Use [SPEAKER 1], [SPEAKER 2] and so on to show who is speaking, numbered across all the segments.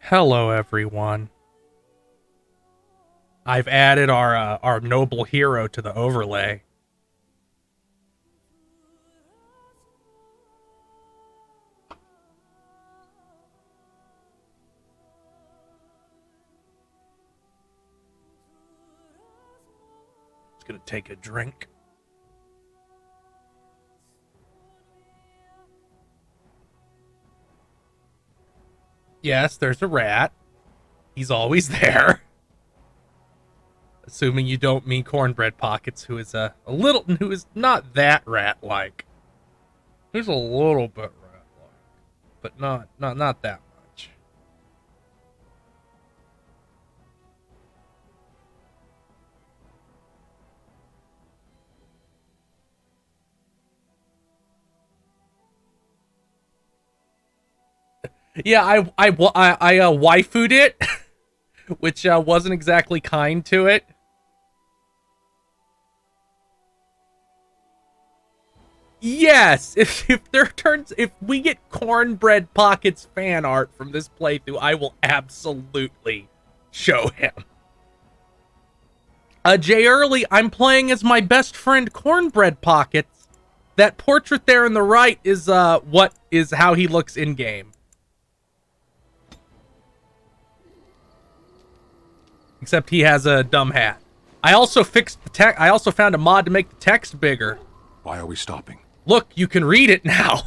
[SPEAKER 1] Hello, everyone. I've added our noble hero to the overlay. It's gonna take a drink. Yes, there's a rat. He's always there. Assuming you don't mean Cornbread Pockets, who is who is not that rat-like. He's a little bit rat-like, but not that much. Yeah, I waifu'd it, which wasn't exactly kind to it. Yes, if we get Cornbread Pockets fan art from this playthrough, I will absolutely show him. Jay Early, I'm playing as my best friend Cornbread Pockets. That portrait there on the right is how he looks in game. Except he has a dumb hat. I also fixed the text. I also found a mod to make the text bigger.
[SPEAKER 2] Why are we stopping?
[SPEAKER 1] Look, you can read it now.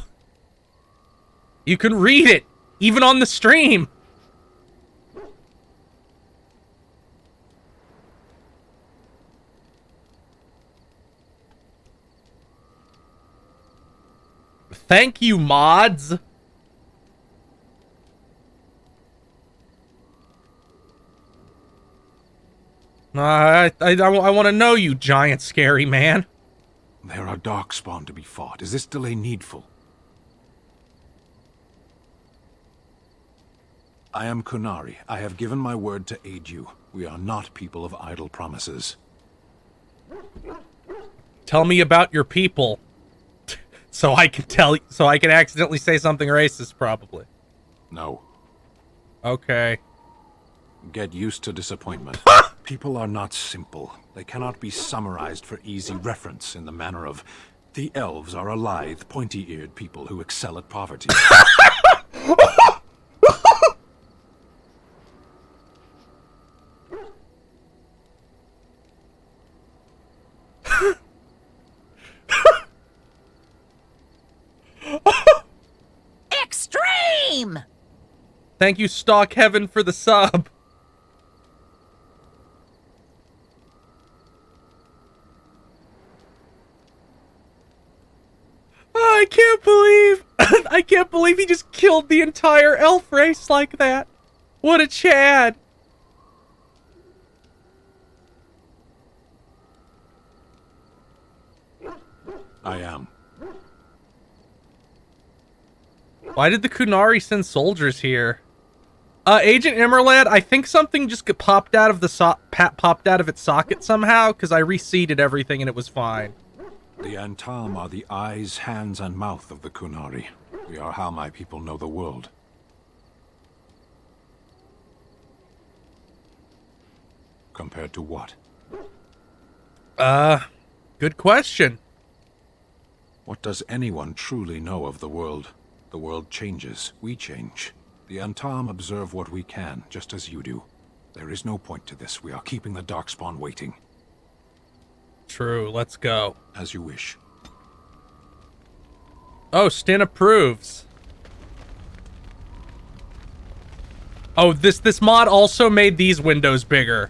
[SPEAKER 1] You can read it, even on the stream. Thank you, mods. I want to know you, giant scary man.
[SPEAKER 2] There are darkspawn to be fought. Is this delay needful? I am Qunari. I have given my word to aid you. We are not people of idle promises.
[SPEAKER 1] Tell me about your people. So I can accidentally say something racist, probably.
[SPEAKER 2] No.
[SPEAKER 1] Okay.
[SPEAKER 2] Get used to disappointment. People are not simple. They cannot be summarized for easy reference in the manner of, the elves are a lithe, pointy-eared people who excel at poverty.
[SPEAKER 3] Extreme!
[SPEAKER 1] Thank you, Stock Heaven, for the sub. I can't believe he just killed the entire elf race like that. What a Chad.
[SPEAKER 2] I am.
[SPEAKER 1] Why did the Qunari send soldiers here? Agent Emerlad, I think something just got popped out of its socket somehow, because I reseated everything and it was fine.
[SPEAKER 2] The Antaam are the eyes, hands, and mouth of the Qunari. We are how my people know the world. Compared to what?
[SPEAKER 1] Good question.
[SPEAKER 2] What does anyone truly know of the world? The world changes. We change. The Antaam observe what we can, just as you do. There is no point to this. We are keeping the Darkspawn waiting.
[SPEAKER 1] True, let's go.
[SPEAKER 2] As you wish.
[SPEAKER 1] Oh, Stin approves. Oh, this mod also made these windows bigger.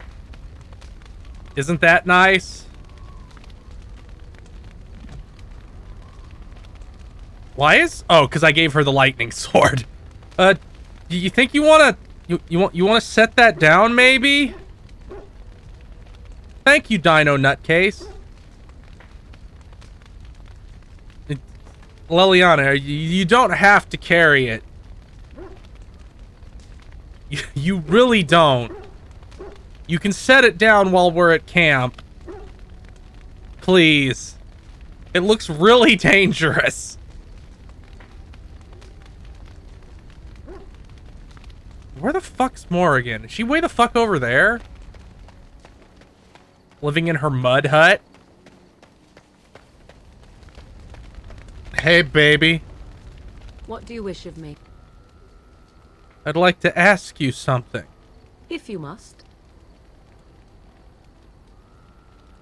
[SPEAKER 1] Isn't that nice? Why is... Oh, because I gave her the lightning sword. Do you think you want to... You want to set that down, maybe? Thank you, Dino Nutcase. Leliana, you don't have to carry it. You really don't. You can set it down while we're at camp. Please. It looks really dangerous. Where the fuck's Morrigan? Is she way the fuck over there? Living in her mud hut? Hey, baby.
[SPEAKER 3] What do you wish of me?
[SPEAKER 1] I'd like to ask you something.
[SPEAKER 3] If you must.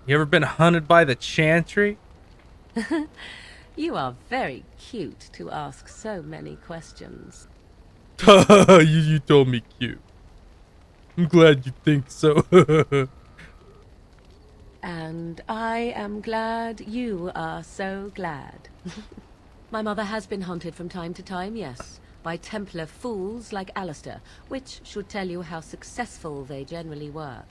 [SPEAKER 1] You ever been hunted by the Chantry?
[SPEAKER 3] You are very cute to ask so many questions.
[SPEAKER 1] you told me cute. I'm glad you think so.
[SPEAKER 3] And I am glad you are so glad. My mother has been hunted from time to time, yes, by Templar fools like Alistair, which should tell you how successful they generally were.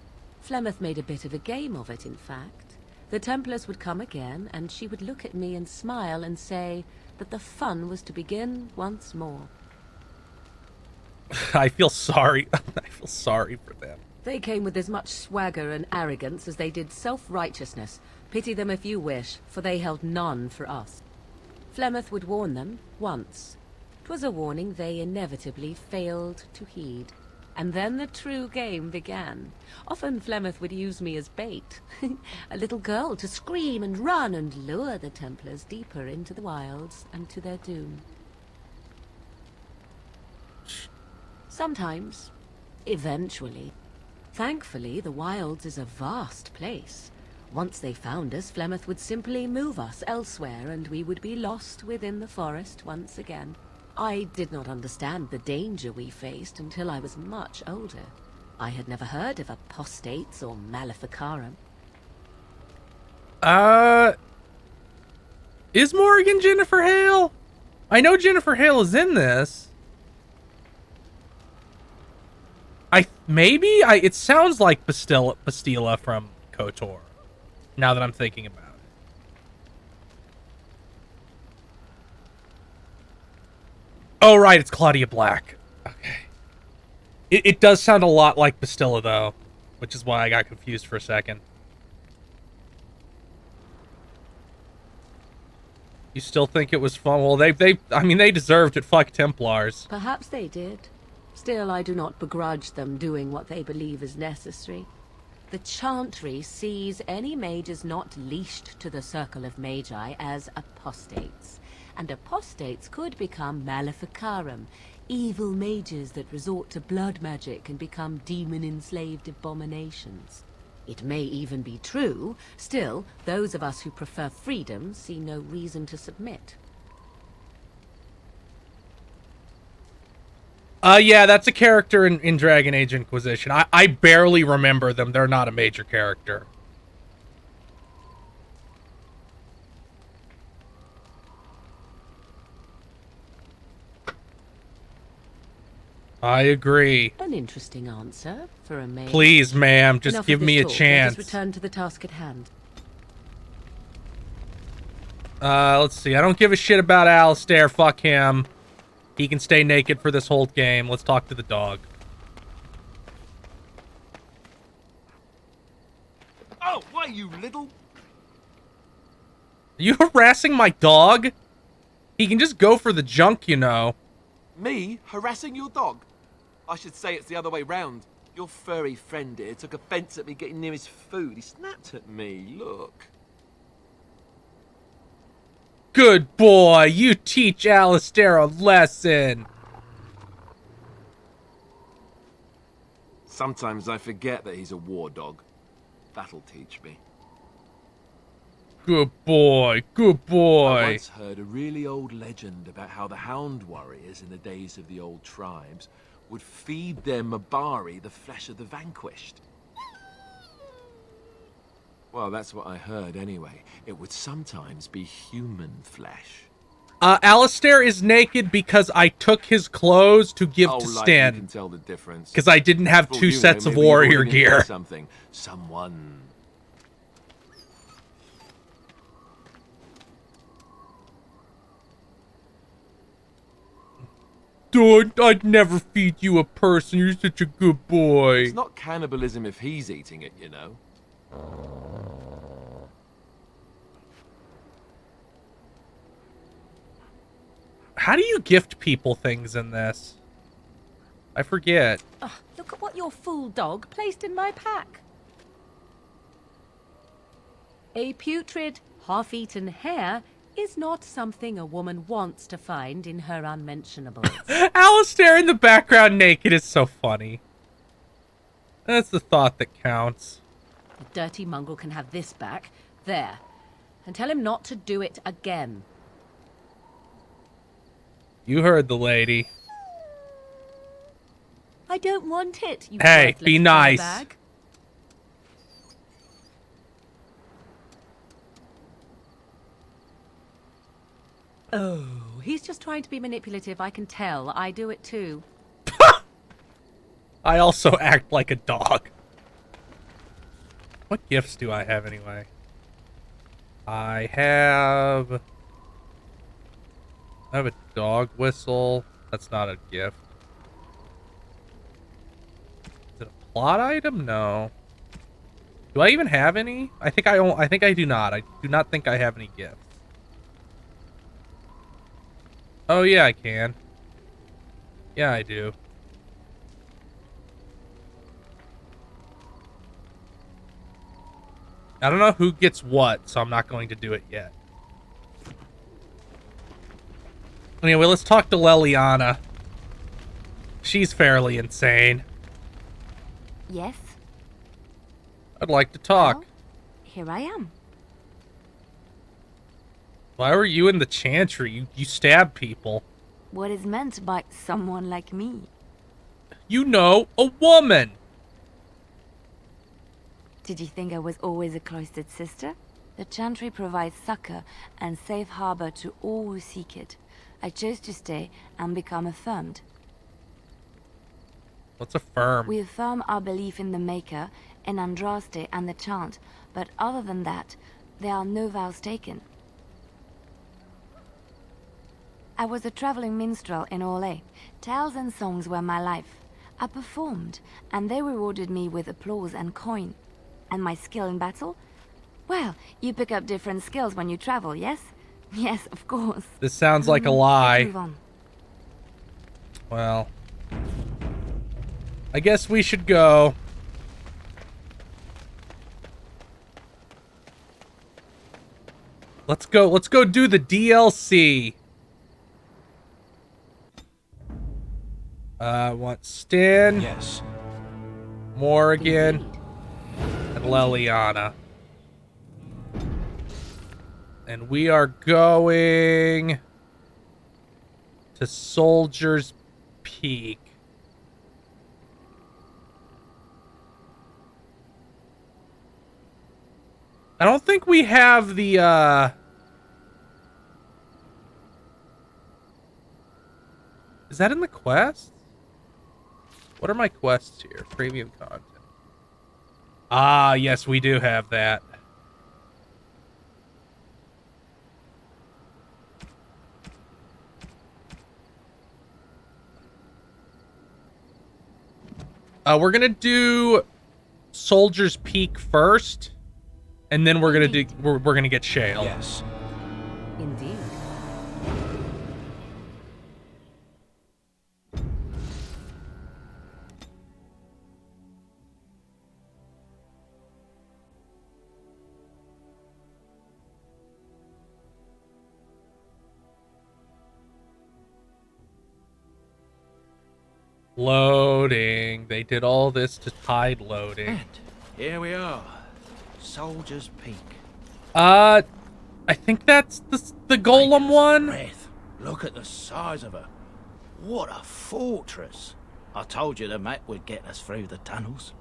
[SPEAKER 3] Flemeth made a bit of a game of it, in fact. The Templars would come again, and she would look at me and smile and say that the fun was to begin once more.
[SPEAKER 1] I feel sorry. I feel sorry for them.
[SPEAKER 3] They came with as much swagger and arrogance as they did self-righteousness. Pity them if you wish, for they held none for us. Flemeth would warn them, once. 'Twas a warning they inevitably failed to heed. And then the true game began. Often Flemeth would use me as bait. A little girl to scream and run and lure the Templars deeper into the wilds and to their doom. Sometimes. Eventually. Thankfully, the wilds is a vast place. Once they found us, Flemeth would simply move us elsewhere, and we would be lost within the forest once again. I did not understand the danger we faced until I was much older. I had never heard of apostates or maleficarum.
[SPEAKER 1] Is Morrigan Jennifer Hale? I know Jennifer Hale is in this. It sounds like Bastila from KOTOR. Now that I'm thinking about it. Oh, right, it's Claudia Black. Okay. It does sound a lot like Bastila, though, which is why I got confused for a second. You still think it was fun? Well, they deserved it. Fuck Templars.
[SPEAKER 3] Perhaps they did. Still, I do not begrudge them doing what they believe is necessary. The Chantry sees any mages not leashed to the Circle of Magi as apostates. And apostates could become maleficarum, evil mages that resort to blood magic and become demon-enslaved abominations. It may even be true. Still, those of us who prefer freedom see no reason to submit.
[SPEAKER 1] Yeah, that's a character in Dragon Age Inquisition. I barely remember them. They're not a major character. I agree.
[SPEAKER 3] An interesting answer for a mage.
[SPEAKER 1] Please, ma'am, just
[SPEAKER 3] Enough
[SPEAKER 1] give
[SPEAKER 3] of
[SPEAKER 1] me a
[SPEAKER 3] this talk.
[SPEAKER 1] chance.
[SPEAKER 3] Let us return to the task at hand.
[SPEAKER 1] Let's see. I don't give a shit about Alistair. Fuck him. He can stay naked for this whole game. Let's talk to the dog.
[SPEAKER 4] Oh, why, you little...
[SPEAKER 1] Are you harassing my dog? He can just go for the junk, you know.
[SPEAKER 4] Me harassing your dog? I should say it's the other way round. Your furry friend here took offence at me getting near his food. He snapped at me, look.
[SPEAKER 1] Good boy, you teach Alistair a lesson.
[SPEAKER 4] Sometimes I forget that he's a war dog. That'll teach me.
[SPEAKER 1] Good boy, good
[SPEAKER 4] I
[SPEAKER 1] boy.
[SPEAKER 4] once heard a really old legend about how the Hound warriors in the days of the old tribes would feed their Mabari the flesh of the vanquished. Well, that's what I heard anyway. It would sometimes be human flesh.
[SPEAKER 1] Alistair is naked because I took his clothes to give
[SPEAKER 4] Oh,
[SPEAKER 1] to
[SPEAKER 4] like
[SPEAKER 1] Stan.
[SPEAKER 4] you can tell the difference.
[SPEAKER 1] Because I didn't have
[SPEAKER 4] Well,
[SPEAKER 1] two
[SPEAKER 4] you know,
[SPEAKER 1] sets of
[SPEAKER 4] maybe you've
[SPEAKER 1] warrior
[SPEAKER 4] already been
[SPEAKER 1] gear.
[SPEAKER 4] Something. Someone.
[SPEAKER 1] Dude, I'd never feed you a person. You're such a good boy.
[SPEAKER 4] It's not cannibalism if he's eating it, you know.
[SPEAKER 1] How do you gift people things in this? I forget.
[SPEAKER 3] Ugh, look at what your fool dog placed in my pack. A putrid, half-eaten hare is not something a woman wants to find in her unmentionables.
[SPEAKER 1] Alistair in the background naked is so funny. That's the thought that counts.
[SPEAKER 3] The dirty mongrel can have this back. There. And tell him not to do it again.
[SPEAKER 1] You heard the lady.
[SPEAKER 3] I don't want it, you
[SPEAKER 1] Hey,
[SPEAKER 3] worthless
[SPEAKER 1] be nice.
[SPEAKER 3] bag. Oh, he's just trying to be manipulative, I can tell. I do it too.
[SPEAKER 1] I also act like a dog. What gifts do I have anyway? I have a dog whistle. That's not a gift. Is it a plot item? No. Do I even have any? I think I do not. I do not think I have any gifts. Oh yeah, I can. Yeah, I do. I don't know who gets what, so I'm not going to do it yet. Anyway, let's talk to Leliana. She's fairly insane.
[SPEAKER 5] Yes?
[SPEAKER 1] I'd like to talk.
[SPEAKER 5] Well, here I am.
[SPEAKER 1] Why were you in the Chantry? You stab people.
[SPEAKER 5] What is meant by someone like me?
[SPEAKER 1] You know, a woman!
[SPEAKER 5] Did you think I was always a cloistered sister? The Chantry provides succor and safe harbor to all who seek it. I chose to stay and become affirmed.
[SPEAKER 1] What's a firm?
[SPEAKER 5] We affirm our belief in the Maker, in Andraste and the Chant, but other than that, there are no vows taken. I was a traveling minstrel in Orlais. Tales and songs were my life. I performed, and they rewarded me with applause and coin. And my skill in battle? Well, you pick up different skills when you travel, yes? Yes, of course.
[SPEAKER 1] This sounds like a
[SPEAKER 5] Let's
[SPEAKER 1] lie.
[SPEAKER 5] move on.
[SPEAKER 1] Well, I guess we should go. Let's go do the DLC. Want Stin,
[SPEAKER 2] Yes.
[SPEAKER 1] Morrigan,
[SPEAKER 3] Indeed.
[SPEAKER 1] and Leliana. And we are going to Soldier's Peak. I don't think we have the, Is that in the quest? What are my quests here? Premium content. Ah, yes, we do have that. We're gonna do Soldier's Peak first, and then we're gonna do we're gonna get Shale.
[SPEAKER 2] Yes.
[SPEAKER 3] Indeed.
[SPEAKER 1] Loading. They did all this to hide loading.
[SPEAKER 6] And here we are, Soldier's Peak.
[SPEAKER 1] I think that's the Golem
[SPEAKER 6] Take a
[SPEAKER 1] one.
[SPEAKER 6] breath. Look at the size of her. What a fortress! I told you the map would get us through the tunnels.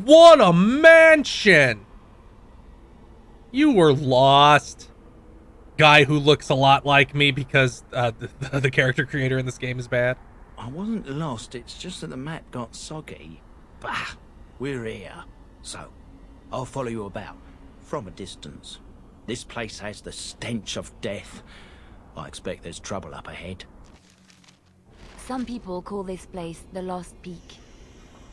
[SPEAKER 1] What a mansion! You were lost. Guy who looks a lot like me because the character creator in this game is bad.
[SPEAKER 6] I wasn't lost, it's just that the map got soggy. Bah! We're here. So, I'll follow you about, from a distance. This place has the stench of death. I expect there's trouble up ahead.
[SPEAKER 5] Some people call this place the Lost Peak.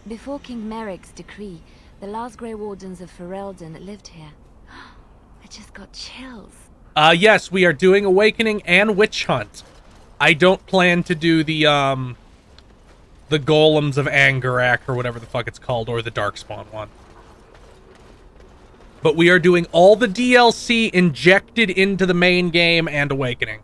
[SPEAKER 5] Before King Merrick's decree, the last Grey Wardens of Ferelden lived here. I just got chills.
[SPEAKER 1] Yes, we are doing Awakening and Witch Hunt. I don't plan to do the the Golems of Angarak, or whatever the fuck it's called, or the Darkspawn one. But we are doing all the DLC injected into the main game and Awakening.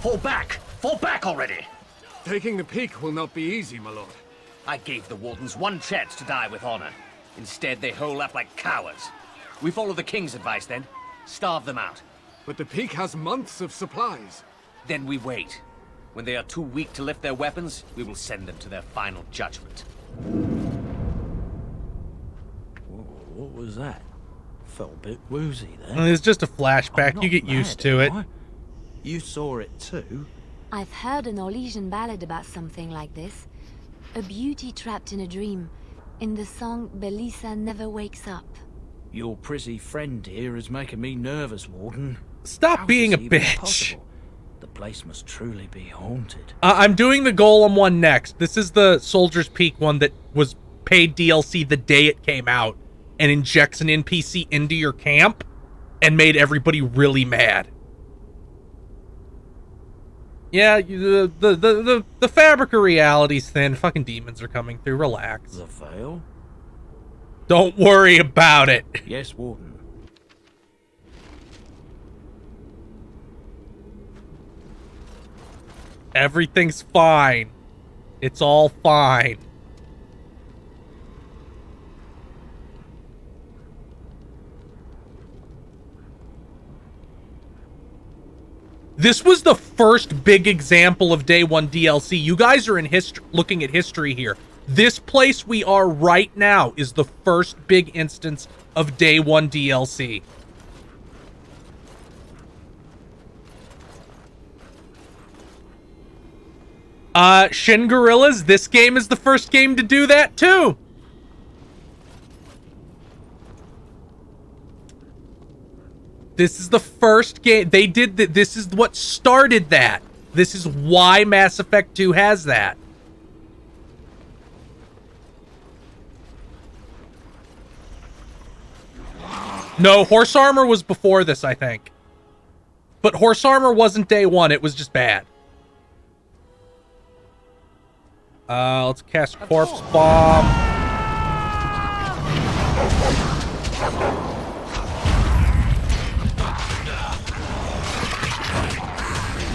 [SPEAKER 7] Fall back! Fall back already!
[SPEAKER 8] Taking the peak will not be easy, my lord.
[SPEAKER 7] I gave the Wardens one chance to die with honor. Instead, they hole up like cowards. We follow the King's advice then. Starve them out.
[SPEAKER 8] But the peak has months of supplies.
[SPEAKER 7] Then we wait. When they are too weak to lift their weapons, we will send them to their final judgment.
[SPEAKER 6] Whoa, what was that? Felt a bit woozy there.
[SPEAKER 1] It's just a
[SPEAKER 6] I'm
[SPEAKER 1] flashback.
[SPEAKER 6] not
[SPEAKER 1] You get
[SPEAKER 6] mad,
[SPEAKER 1] used to it.
[SPEAKER 6] am I? You saw it too?
[SPEAKER 5] I've heard a Norwegian ballad about something like this. A beauty trapped in a dream. In the song, Belisa never wakes up.
[SPEAKER 6] Your prissy friend here is making me nervous, Warden.
[SPEAKER 1] Stop
[SPEAKER 6] How's
[SPEAKER 1] being a
[SPEAKER 6] this even
[SPEAKER 1] bitch.
[SPEAKER 6] possible? The place must truly be haunted.
[SPEAKER 1] I'm doing the Golem one next. This is the Soldier's Peak one that was paid DLC the day it came out and injects an NPC into your camp and made everybody really mad. Yeah, the fabric of reality's thin. Fucking demons are coming through. Relax.
[SPEAKER 6] The veil?
[SPEAKER 1] Don't worry about it.
[SPEAKER 6] Yes, Warden.
[SPEAKER 1] Everything's fine. It's all fine. This was the first big example of Day 1 DLC. You guys are in history, looking at history here. This place we are right now is the first big instance of Day 1 DLC. Shin Gorillas, this game is the first game to do that too. This is the first game they did that. This is what started that. This is why Mass Effect 2 has that. No, Horse Armor was before this, I think. But Horse Armor wasn't Day 1, it was just bad. Let's cast Corpse Bomb.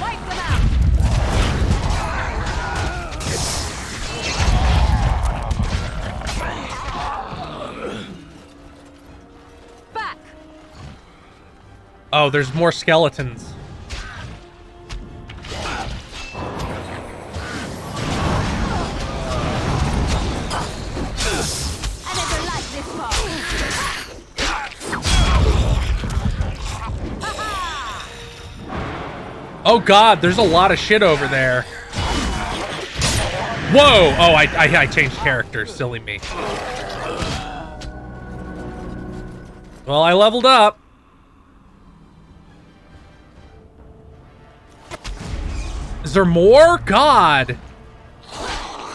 [SPEAKER 5] Wipe them out! Back!
[SPEAKER 1] Oh, there's more skeletons.
[SPEAKER 5] I never liked this part.
[SPEAKER 1] Oh god, there's a lot of shit over there. Whoa! Oh, I changed characters. Silly me. Well, I leveled up. Is there more? God.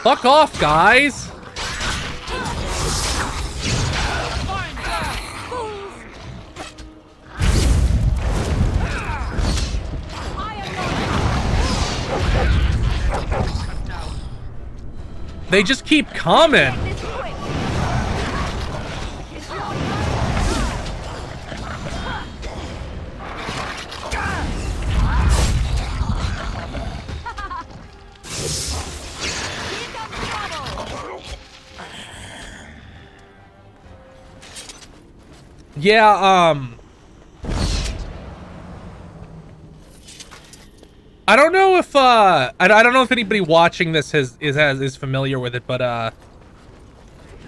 [SPEAKER 1] Fuck off, guys. They just keep coming.
[SPEAKER 5] This quick!
[SPEAKER 1] Yeah, I don't know if I don't know if anybody watching this is familiar with it, but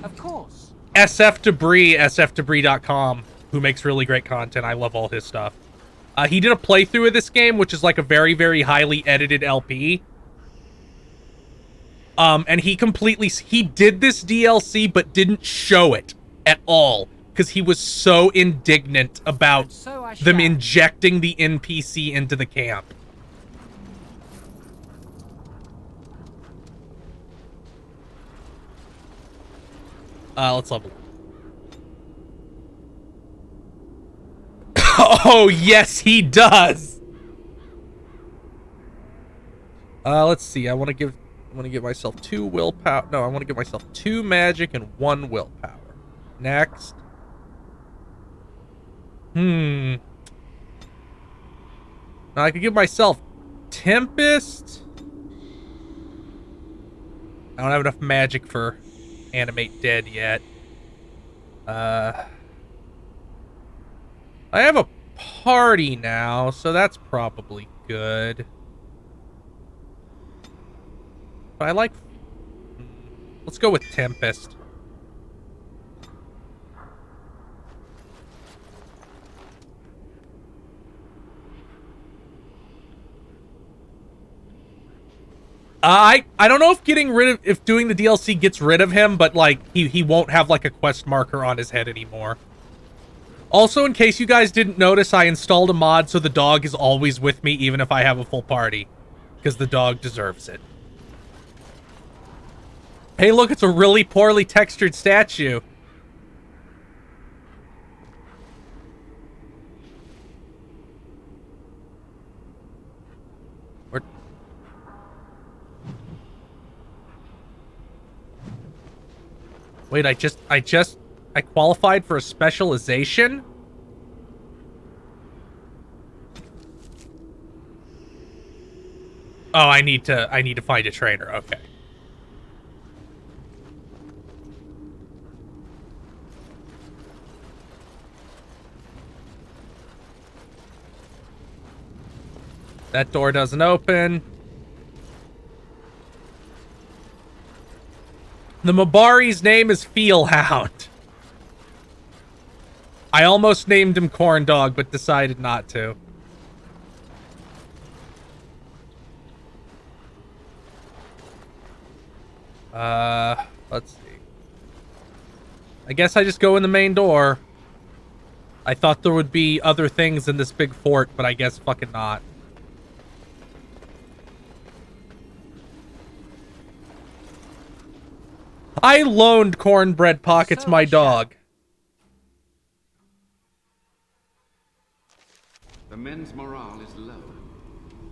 [SPEAKER 4] Of course.
[SPEAKER 1] SF Debris, sfdebris.com, who makes really great content. I love all his stuff. He did a playthrough of this game, which is like a very, very highly edited LP. And he did this DLC, but didn't show it at all, because he was so indignant about them injecting the NPC into the camp. Let's level up. Oh, yes, he does. Let's see. I want to give myself 2 willpower. No, I want to give myself 2 magic and 1 willpower. Next. Now I could give myself Tempest. I don't have enough magic for Animate Dead yet. I have a party now, so that's probably good. But I like... Let's go with Tempest. I don't know if doing the DLC gets rid of him, but like he won't have like a quest marker on his head anymore. Also, in case you guys didn't notice, I installed a mod so the dog is always with me even if I have a full party, because the dog deserves it. Hey, look, it's a really poorly textured statue. Wait, I qualified for a specialization? Oh, I need to find a trainer. Okay. That door doesn't open. The Mabari's name is Feelhound. I almost named him Corn Dog, but decided not to. Let's see. I guess I just go in the main door. I thought there would be other things in this big fort, but I guess fucking not. I loaned Cornbread Pockets my dog.
[SPEAKER 9] The men's morale is low.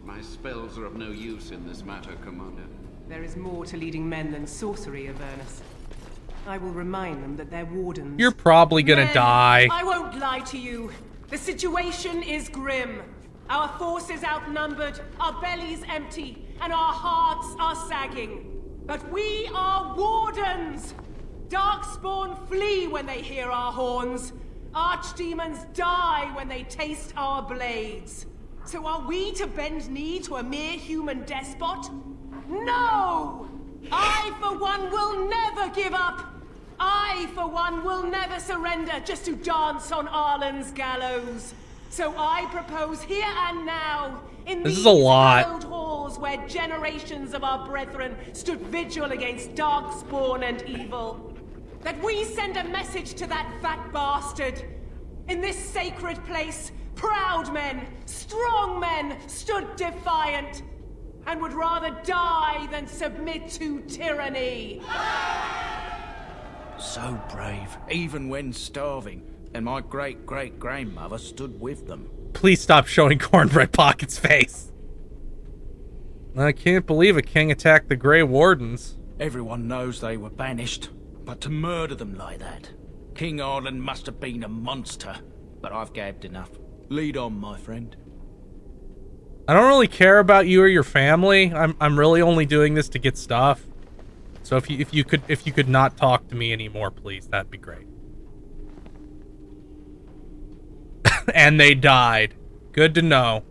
[SPEAKER 9] My spells are of no use in this matter, Commander.
[SPEAKER 10] There is more to leading men than sorcery, Avernus. I will remind them that they're wardens.
[SPEAKER 1] You're probably gonna
[SPEAKER 10] Men,
[SPEAKER 1] die.
[SPEAKER 10] I won't lie to you. The situation is grim. Our forces outnumbered, our bellies empty, and our hearts are sagging. But we are wardens! Darkspawn flee when they hear our horns. Archdemons die when they taste our blades. So are we to bend knee to a mere human despot? No! I, for one, will never give up! I, for one, will never surrender just to dance on Arlen's gallows. So I propose here and now, in
[SPEAKER 1] This
[SPEAKER 10] these
[SPEAKER 1] is a lot.
[SPEAKER 10] hallowed halls where generations of our brethren stood vigil against darkspawn and evil, that we send a message to that fat bastard. In this sacred place, proud men, strong men stood defiant, and would rather die than submit to tyranny.
[SPEAKER 6] So brave, even when starving. And my great-great-grandmother stood with them.
[SPEAKER 1] Please stop showing Cornbread Pocket's face. I can't believe a king attacked the Grey Wardens.
[SPEAKER 6] Everyone knows they were banished, but to murder them like that... King Arlen must have been a monster. But I've gabbed enough. Lead on, my friend.
[SPEAKER 1] I don't really care about you or your family. I'm really only doing this to get stuff. So if you could not talk to me anymore, please, that'd be great. And they died. Good to know.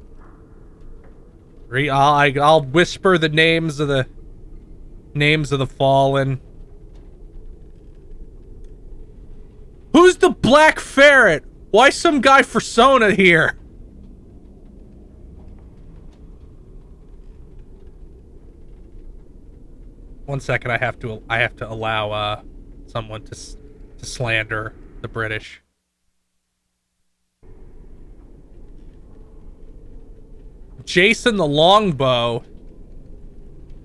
[SPEAKER 1] I'll whisper the names of the fallen. Who's the Black Ferret? Why some guy Fursona here? One second, I have to allow someone to slander the British. Jason the Longbow.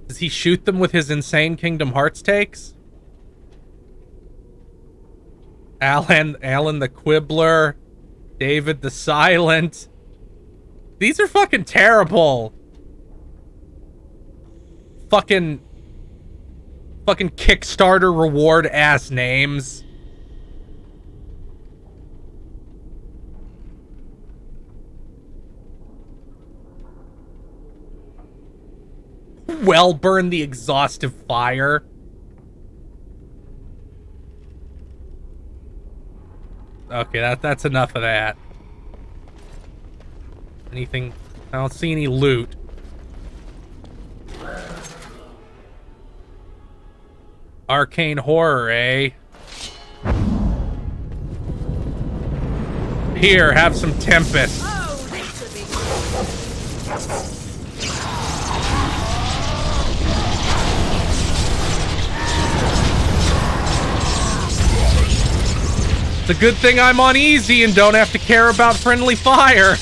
[SPEAKER 1] Does he shoot them with his insane Kingdom Hearts takes? Alan the Quibbler. David the Silent. These are fucking terrible. Fucking Kickstarter reward ass names. Well, burn the exhaustive fire. Okay, that's enough of that. Anything? I don't see any loot. Arcane horror, eh? Here, have some Tempest. It's a good thing I'm on easy and don't have to care about friendly fire.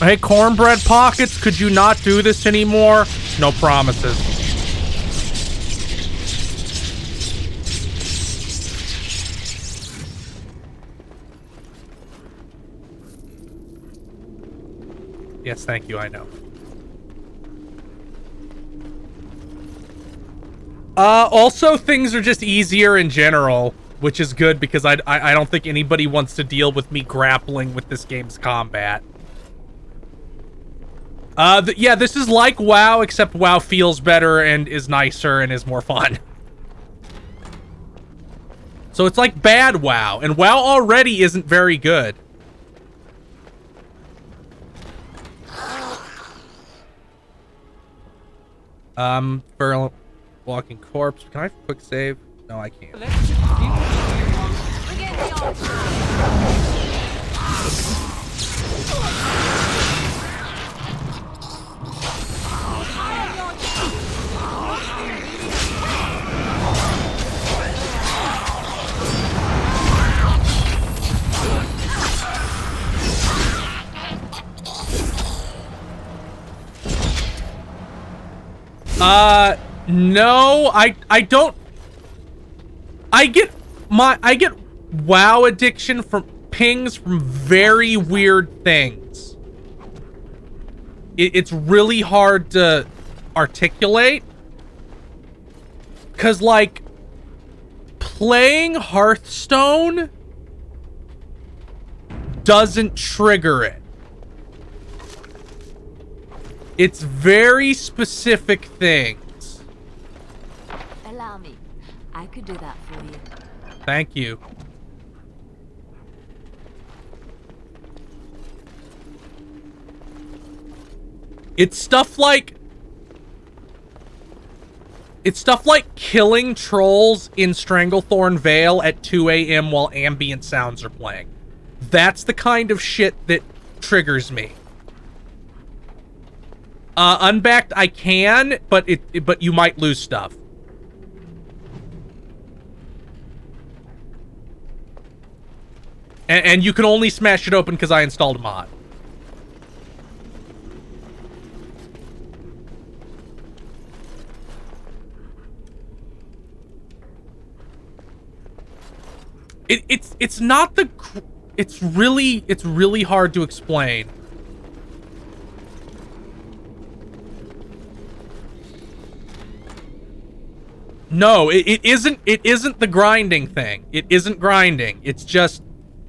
[SPEAKER 1] Hey, Cornbread Pockets, could you not do this anymore? No promises. Yes, thank you, I know. Also, things are just easier in general, which is good because I don't think anybody wants to deal with me grappling with this game's combat. Yeah, this is like WoW, except WoW feels better and is nicer and is more fun. So it's like bad WoW, and WoW already isn't very good. For walking corpse, can I have a quick save? No, I can't. No, I don't. I get WoW addiction from pings from very weird things. It's really hard to articulate. 'Cause, like, playing Hearthstone doesn't trigger it. It's very specific things.
[SPEAKER 5] Allow me. I could do that for you.
[SPEAKER 1] Thank you. It's stuff like killing trolls in Stranglethorn Vale at 2 a.m. while ambient sounds are playing. That's the kind of shit that triggers me. Unbacked I can, but you might lose stuff. And you can only smash it open because I installed a mod. It's not the. It's really hard to explain. No, it isn't the grinding thing. It isn't grinding. It's just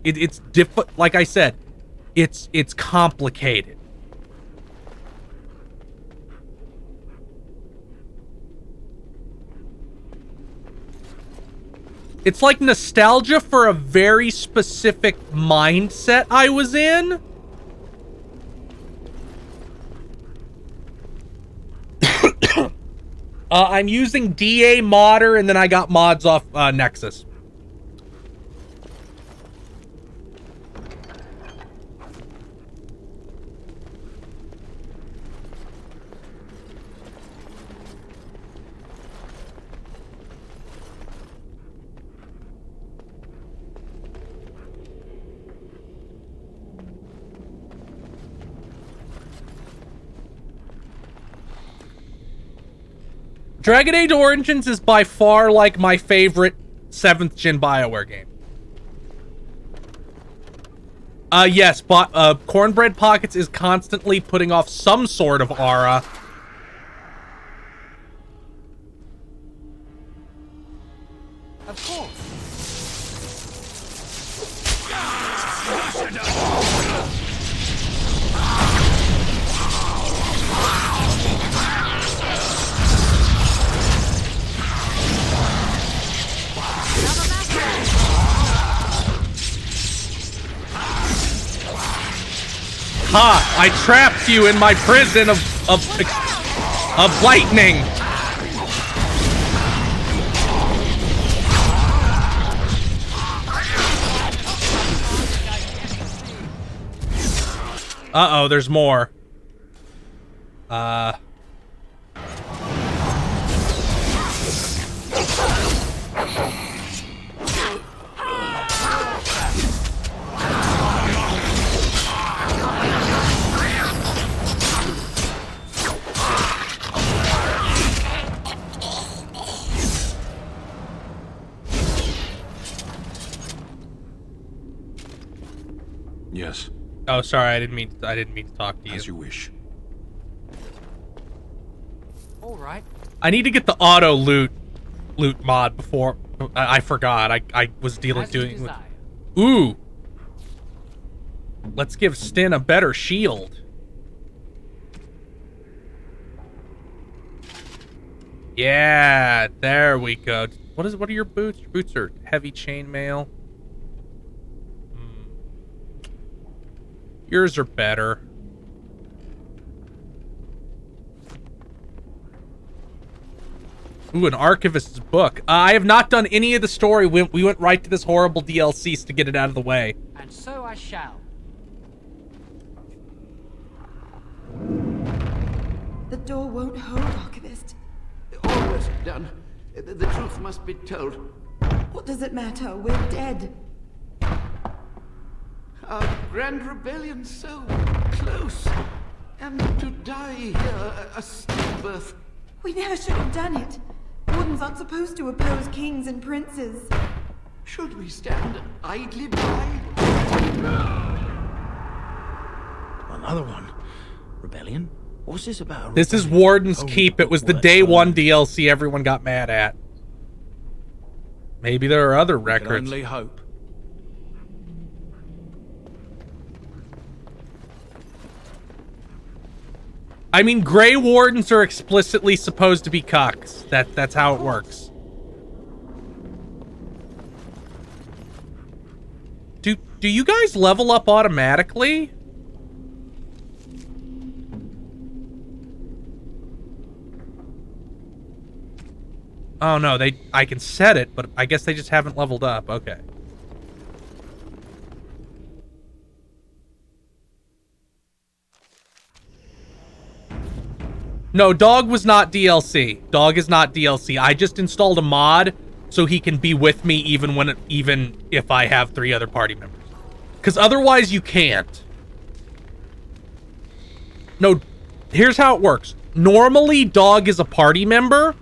[SPEAKER 1] it's like I said, it's complicated. It's like nostalgia for a very specific mindset I was in. I'm using DA Modder, and then I got mods off Nexus. Dragon Age Origins is by far like my favorite 7th gen BioWare game. Yes, but Cornbread Pockets is constantly putting off some sort of aura.
[SPEAKER 7] Of course.
[SPEAKER 1] Ha! I trapped you in my prison of lightning. Uh-oh, there's more.
[SPEAKER 2] Yes.
[SPEAKER 1] Oh, sorry, I didn't mean to talk to you.
[SPEAKER 2] As you wish.
[SPEAKER 7] All right.
[SPEAKER 1] I need to get the auto loot mod before I forgot. I was doing with. Ooh. Let's give Stin a better shield. Yeah, there we go. What are your boots? Your boots are heavy chainmail. Yours are better. Ooh, an archivist's book. I have not done any of the story. We went right to this horrible DLCs to get it out of the way.
[SPEAKER 7] And so I shall.
[SPEAKER 11] The door won't hold, Archivist.
[SPEAKER 9] Almost done. The truth must be told.
[SPEAKER 11] What does it matter? We're dead.
[SPEAKER 9] Our grand rebellion so close. And to die here, a stillbirth.
[SPEAKER 11] We never should have done it. Wardens aren't supposed to oppose kings and princes.
[SPEAKER 9] Should we stand idly by?
[SPEAKER 6] Another one. Rebellion? What's this about?
[SPEAKER 1] This is Warden's Keep. It was the day one DLC everyone got mad at. Maybe there are other records.
[SPEAKER 6] Only hope.
[SPEAKER 1] I mean, Grey Wardens are explicitly supposed to be cucks. That's how it works. Do you guys level up automatically? Oh no, I can set it, but I guess they just haven't leveled up. Okay. No, Dog was not DLC. Dog is not DLC. I just installed a mod so he can be with me even if I have 3 other party members. Because otherwise you can't. No, here's how it works. Normally, Dog is a party member,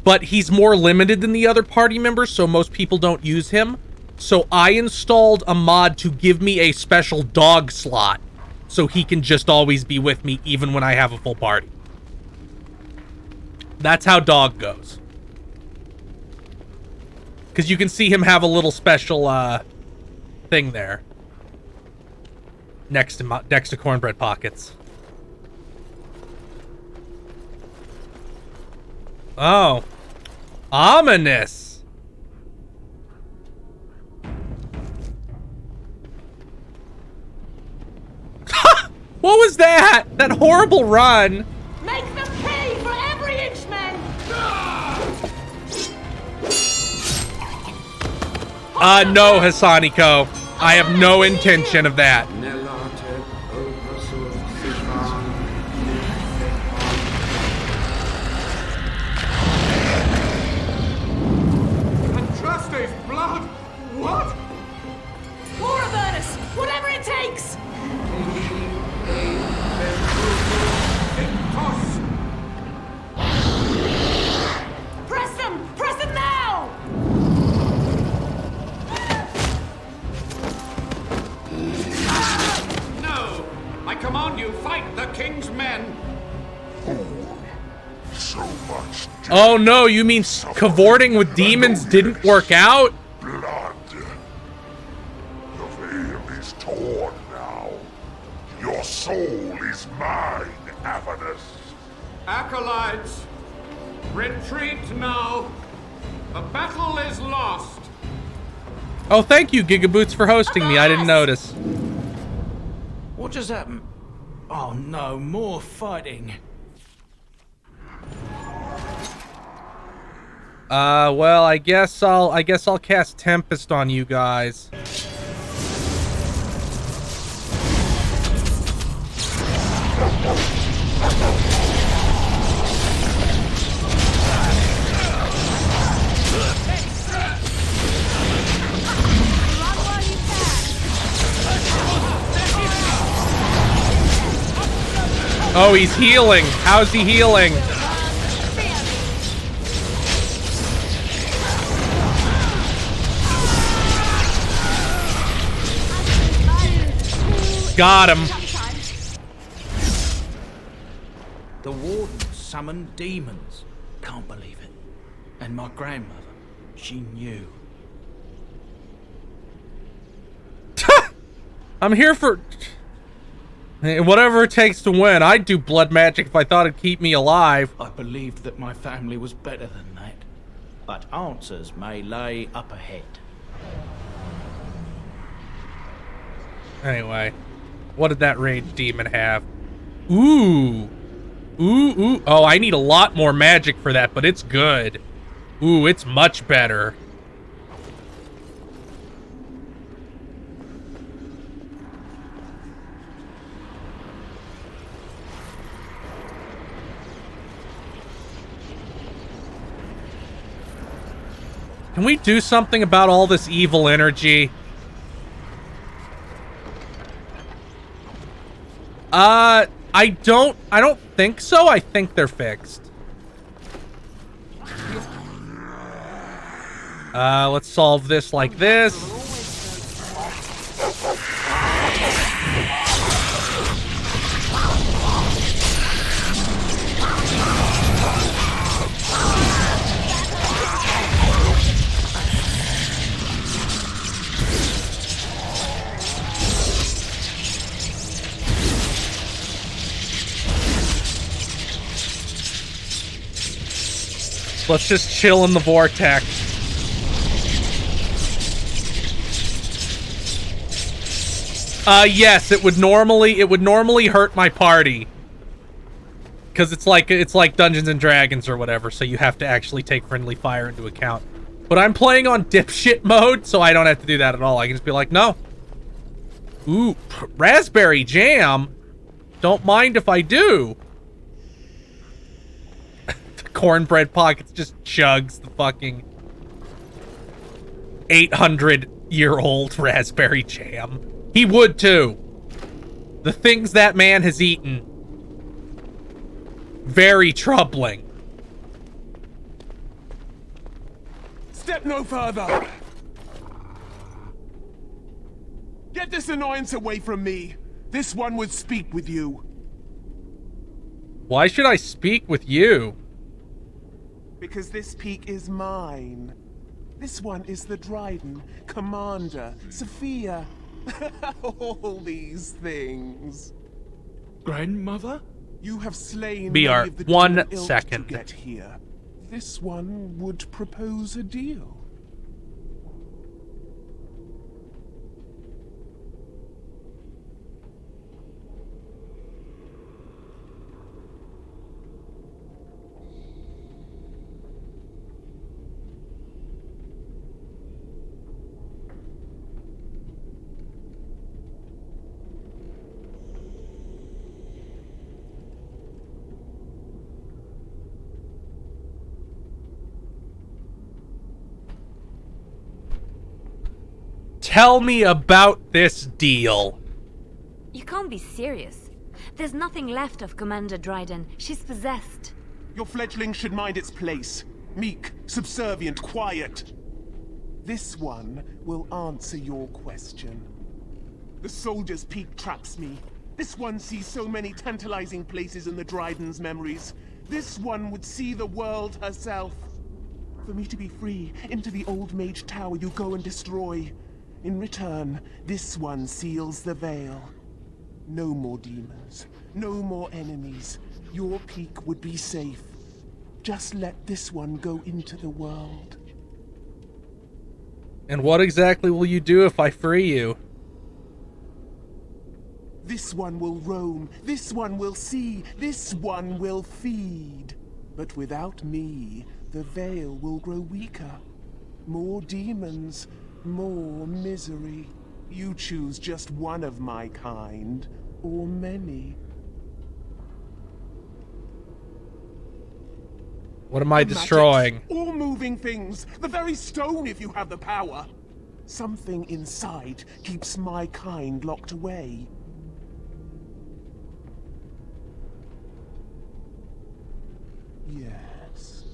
[SPEAKER 1] but he's more limited than the other party members, so most people don't use him. So I installed a mod to give me a special Dog slot, so he can just always be with me even when I have a full party. That's how Dog goes. Because you can see him have a little special thing there. Next to Cornbread Pockets. Oh. Ominous. What was that? That horrible run.
[SPEAKER 10] Make them pay for every inch, men!
[SPEAKER 1] No, Hasaniko. I have no intention of that.
[SPEAKER 8] Andraste's blood? What?
[SPEAKER 10] More Avernus! Whatever it takes!
[SPEAKER 8] command you, fight the king's men.
[SPEAKER 12] So much
[SPEAKER 1] Oh no, you mean cavorting with demons didn't work out?
[SPEAKER 12] blood. The veil is torn now. Your soul is mine, Avernus.
[SPEAKER 8] Acolytes, retreat now. The battle is lost.
[SPEAKER 1] Oh, thank you, Gigaboots, for hosting me. I didn't notice.
[SPEAKER 6] What just happened? Oh no, more fighting.
[SPEAKER 1] Well, I guess I'll cast Tempest on you guys. Oh, he's healing. How's he healing? Got him.
[SPEAKER 6] The warden summoned demons. Can't believe it. And my grandmother, she knew.
[SPEAKER 1] I'm here for whatever it takes to win. I'd do blood magic if I thought it'd keep me alive.
[SPEAKER 6] I believed that my family was better than that. But answers may lay up ahead.
[SPEAKER 1] Anyway, what did that rage demon have? Ooh. Ooh. Oh, I need a lot more magic for that, but it's good. Ooh, it's much better. Can we do something about all this evil energy? I don't think so. I think they're fixed. Let's solve this like this. Let's just chill in the vortex. Yes, it would normally hurt my party. Cause it's like Dungeons and Dragons or whatever, so you have to actually take friendly fire into account. But I'm playing on dipshit mode, so I don't have to do that at all. I can just be like, no. Ooh, raspberry jam? Don't mind if I do. Cornbread Pockets just chugs the fucking 800-year-old raspberry jam. He would too. The things that man has eaten. Very troubling.
[SPEAKER 13] Step no further. Get this annoyance away from me. This one would speak with you.
[SPEAKER 1] Why should I speak with you?
[SPEAKER 13] Because this peak is mine. This one is the Dryden, Commander, Sophia. All these things.
[SPEAKER 6] Grandmother?
[SPEAKER 13] You have slain
[SPEAKER 1] BR,
[SPEAKER 13] many of the
[SPEAKER 1] 1
[SPEAKER 13] dual ilk
[SPEAKER 1] second.
[SPEAKER 13] to get here. This one would propose a deal.
[SPEAKER 1] Tell me about this deal.
[SPEAKER 5] You can't be serious. There's nothing left of Commander Dryden. She's possessed.
[SPEAKER 13] Your fledgling should mind its place. Meek, subservient, quiet. This one will answer your question. The soldier's peak traps me. This one sees so many tantalizing places in the Dryden's memories. This one would see the world herself. For me to be free, into the old mage tower you go and destroy. In return, this one seals the veil. No more demons, no more enemies. Your peak would be safe. Just let this one go into the world.
[SPEAKER 1] And what exactly will you do if I free you?
[SPEAKER 13] This one will roam, this one will see, this one will feed. But without me, the veil will grow weaker. More demons, more misery. You choose just one of my kind, or many.
[SPEAKER 1] What am I destroying?
[SPEAKER 13] All moving things, the very stone if you have the power. Something inside keeps my kind locked away. Yes.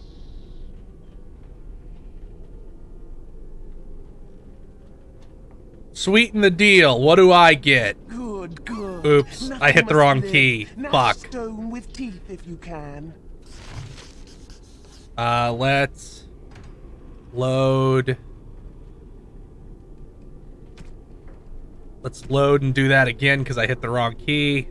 [SPEAKER 1] Sweeten the deal. What do I get?
[SPEAKER 13] Good, good.
[SPEAKER 1] Oops,
[SPEAKER 13] Nothing
[SPEAKER 1] I hit the
[SPEAKER 13] must
[SPEAKER 1] wrong
[SPEAKER 13] live.
[SPEAKER 1] key.
[SPEAKER 13] Gnash
[SPEAKER 1] Fuck.
[SPEAKER 13] stone with teeth if you can.
[SPEAKER 1] Let's load. Let's load and do that again because I hit the wrong key.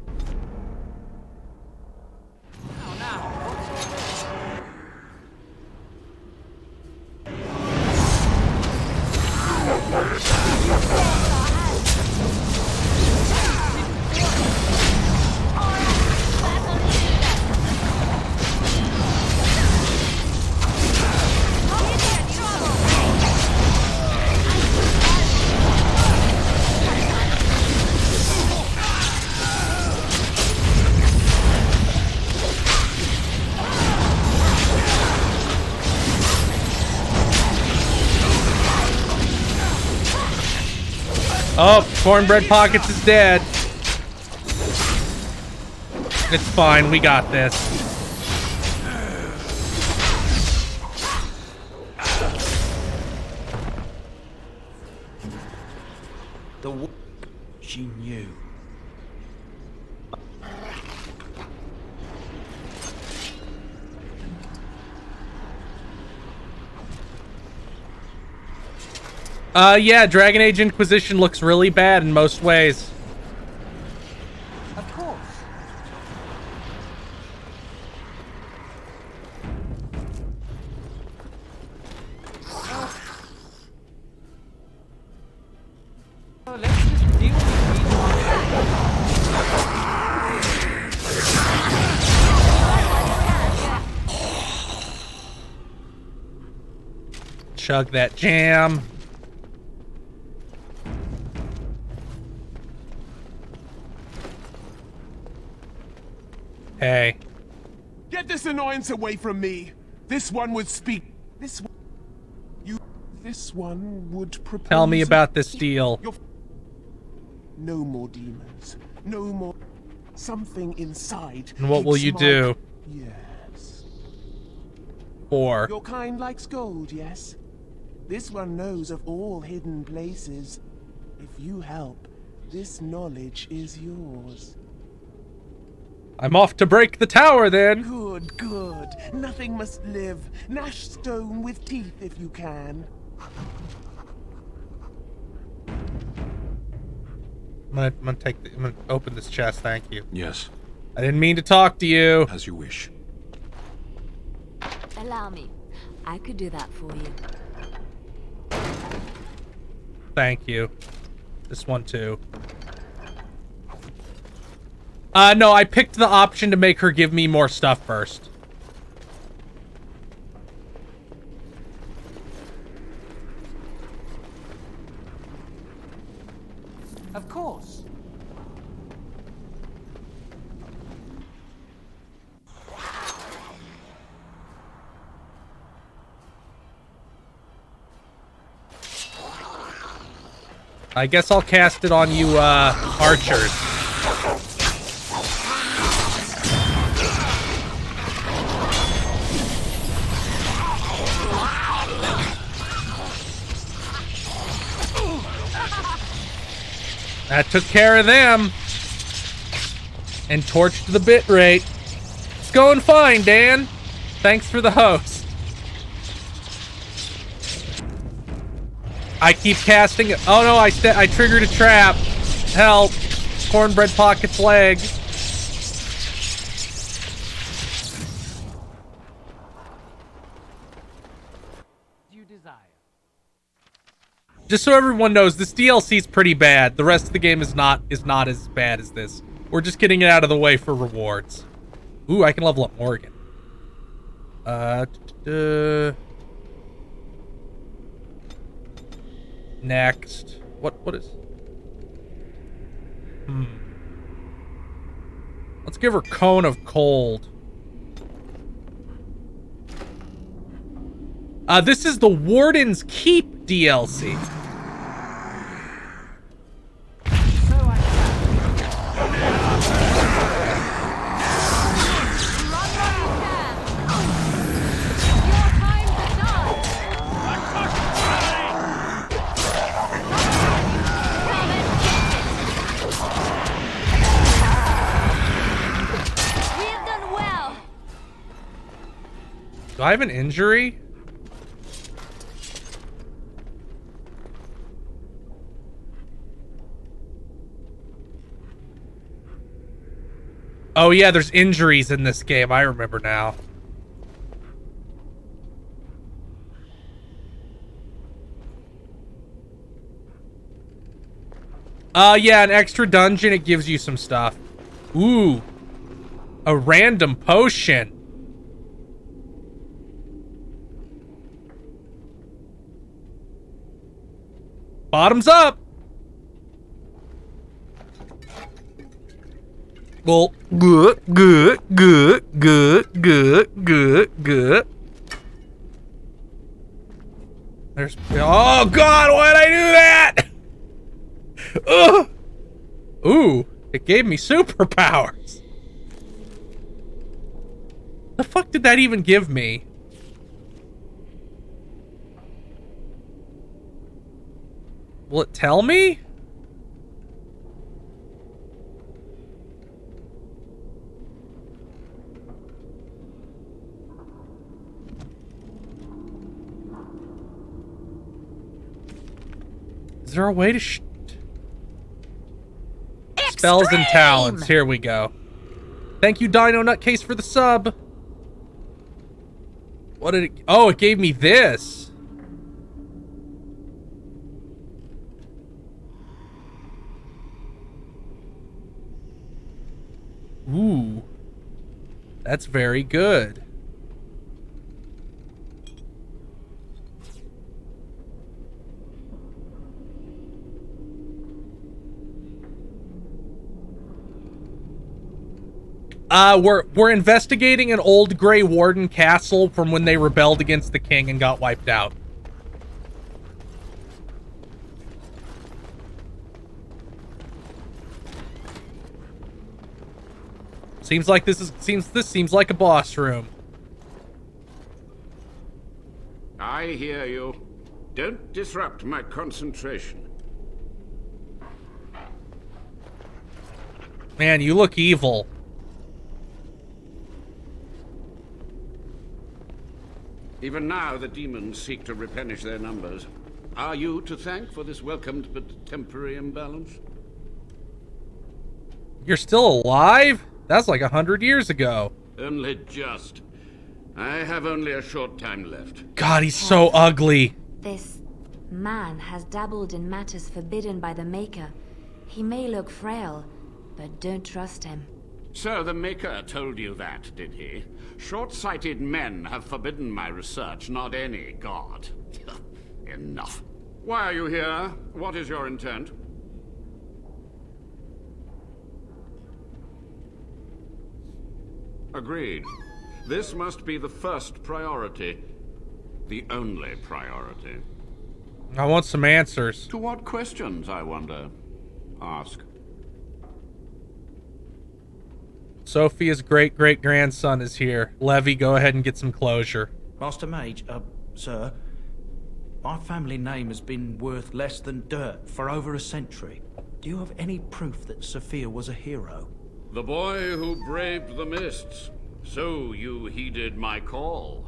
[SPEAKER 1] Oh, Cornbread Pockets is dead. It's fine, we got this.
[SPEAKER 6] She knew.
[SPEAKER 1] Yeah, Dragon Age Inquisition looks really bad in most ways.
[SPEAKER 10] Of course. Let's just deal
[SPEAKER 1] Chug that jam. Hey.
[SPEAKER 13] Get this annoyance away from me. This one would speak. This one would propose.
[SPEAKER 1] Tell me about this deal.
[SPEAKER 13] No more demons. No more. Something inside.
[SPEAKER 1] And what will
[SPEAKER 13] keeps
[SPEAKER 1] you
[SPEAKER 13] my-
[SPEAKER 1] do?
[SPEAKER 13] Yes.
[SPEAKER 1] Or
[SPEAKER 13] Your kind likes gold, yes? This one knows of all hidden places. If you help, this knowledge is yours.
[SPEAKER 1] I'm off to break the tower then.
[SPEAKER 13] Good, good. Nothing must live. Gnash stone with teeth if you can.
[SPEAKER 1] I'm gonna open this chest, thank you.
[SPEAKER 2] Yes.
[SPEAKER 1] I didn't mean to talk to you.
[SPEAKER 2] As you wish.
[SPEAKER 5] Allow me. I could do that for you.
[SPEAKER 1] Thank you. This one too. No, I picked the option to make her give me more stuff first.
[SPEAKER 10] Of course.
[SPEAKER 1] I guess I'll cast it on you, archers. That took care of them. And torched the bitrate. It's going fine, Dan. Thanks for the host. I keep casting it. Oh no, I triggered a trap. Help. Cornbread Pocket's leg. Just so everyone knows, this DLC is pretty bad. The rest of the game is not as bad as this. We're just getting it out of the way for rewards. Ooh, I can level up Morgan. Next. What is? Let's give her Cone of Cold. This is the Warden's Keep DLC. Do I have an injury? Oh yeah, there's injuries in this game. I remember now. Yeah, an extra dungeon, it gives you some stuff. Ooh. A random potion. Bottoms up. Well, good. There's, oh God, why'd I do that? Ugh. Ooh, it gave me superpowers. The fuck did that even give me? Will it tell me? Is there a way to Spells and talents. Here we go. Thank you, Dino Nutcase, for the sub. What did it... Oh, it gave me this. Ooh. That's very good. We're investigating an old Grey Warden castle from when they rebelled against the king and got wiped out. Seems like this seems like a boss room.
[SPEAKER 8] I hear you. Don't disrupt my concentration.
[SPEAKER 1] Man, you look evil.
[SPEAKER 8] Even now, the demons seek to replenish their numbers. Are you to thank for this welcomed but temporary imbalance?
[SPEAKER 1] You're still alive? That's like 100 years ago.
[SPEAKER 8] Only just. I have only a short time left.
[SPEAKER 1] God, he's so ugly.
[SPEAKER 5] This man has dabbled in matters forbidden by the Maker. He may look frail, but don't trust him.
[SPEAKER 8] So the Maker told you that, did he? Short-sighted men have forbidden my research, not any god. Enough. Why are you here? What is your intent? Agreed. This must be the first priority. The only priority.
[SPEAKER 1] I want some answers.
[SPEAKER 8] To what questions, I wonder? Ask.
[SPEAKER 1] Sophia's great-great-grandson is here. Levy, go ahead and get some closure.
[SPEAKER 6] Master Mage, sir, my family name has been worth less than dirt for over a century. Do you have any proof that Sophia was a hero?
[SPEAKER 8] The boy who braved the mists. So you heeded my call.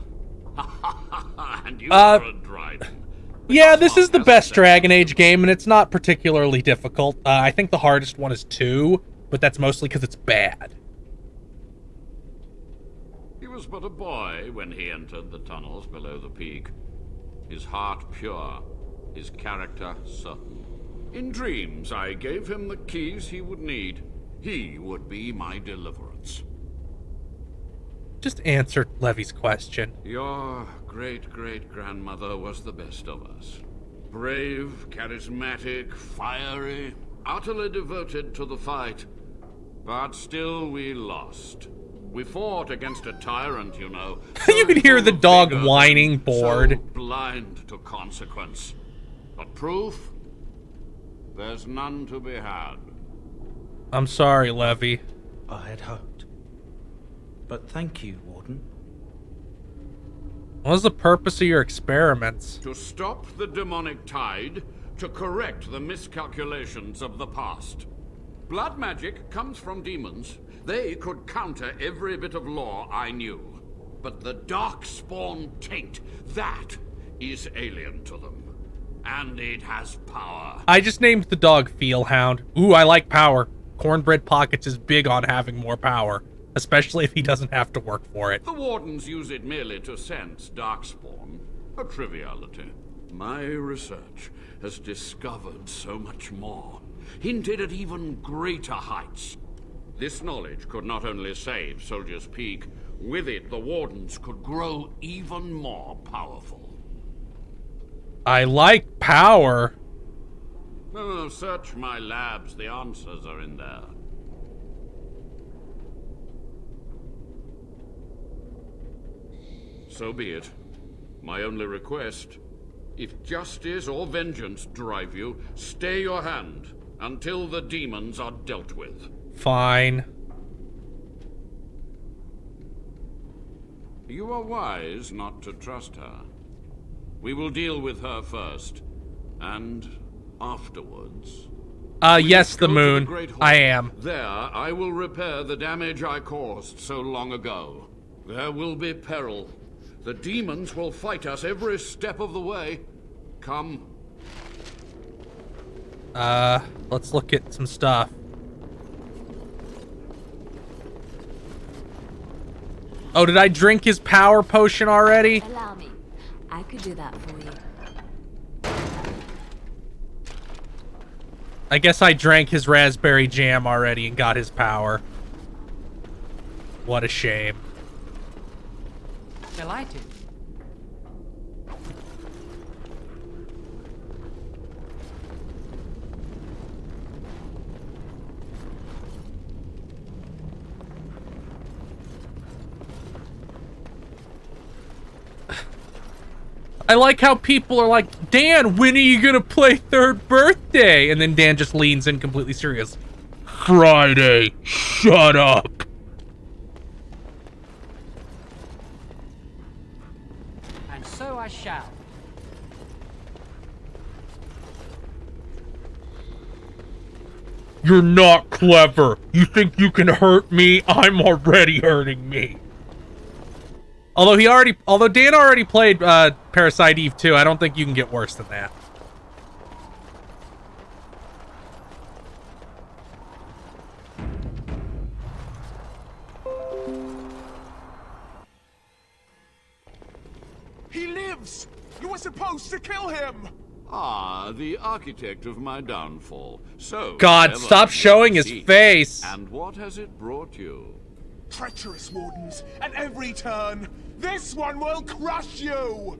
[SPEAKER 8] And you are a Dryden.
[SPEAKER 1] Yeah, this is the best Dragon Age game, and it's not particularly difficult. I think the hardest one is 2, but that's mostly because it's bad.
[SPEAKER 8] He was but a boy when he entered the tunnels below the peak. His heart pure, his character certain. In dreams, I gave him the keys he would need. He would be my deliverance.
[SPEAKER 1] Just answer Levy's question.
[SPEAKER 8] Your great-great-grandmother was the best of us. Brave, charismatic, fiery, utterly devoted to the fight. But still we lost. We fought against a tyrant, you know.
[SPEAKER 1] You could hear the dog whining, bored.
[SPEAKER 8] So blind to consequence. But proof? There's none to be had.
[SPEAKER 1] I'm sorry, Levy.
[SPEAKER 6] I had hoped. But thank you, Warden.
[SPEAKER 1] What was the purpose of your experiments?
[SPEAKER 8] To stop the demonic tide, to correct the miscalculations of the past. Blood magic comes from demons. They could counter every bit of law I knew. But the Darkspawn taint, that is alien to them. And it has power.
[SPEAKER 1] I just named the dog Feelhound. Ooh, I like power. Cornbread Pockets is big on having more power, especially if he doesn't have to work for it.
[SPEAKER 8] The Wardens use it merely to sense Darkspawn. A triviality. My research has discovered so much more. Hinted at even greater heights. This knowledge could not only save Soldier's Peak, with it the Wardens could grow even more powerful.
[SPEAKER 1] I like power.
[SPEAKER 8] Oh, search my labs. The answers are in there. So be it. My only request, if justice or vengeance drive you, stay your hand until the demons are dealt with.
[SPEAKER 1] Fine.
[SPEAKER 8] You are wise not to trust her. We will deal with her first, and afterwards...
[SPEAKER 1] Yes, the moon. I am.
[SPEAKER 8] There, I will repair the damage I caused so long ago. There will be peril. The demons will fight us every step of the way. Come.
[SPEAKER 1] Let's look at some stuff. Oh, did I drink his power potion already?
[SPEAKER 5] Allow me. I could do that for you.
[SPEAKER 1] I guess I drank his raspberry jam already and got his power. What a shame.
[SPEAKER 10] Delighted.
[SPEAKER 1] I like how people are like, Dan, when are you gonna play Third Birthday? And then Dan just leans in completely serious. Friday, shut up.
[SPEAKER 10] And so I shall.
[SPEAKER 1] You're not clever. You think you can hurt me? I'm already hurting me. Although Dan already played Parasite Eve 2, I don't think you can get worse than that.
[SPEAKER 13] He lives! You were supposed to kill him!
[SPEAKER 8] Ah, the architect of my downfall. So,
[SPEAKER 1] God, stop showing his face.
[SPEAKER 8] And what has it brought you?
[SPEAKER 13] Treacherous Wardens, at every turn! This one will crush you!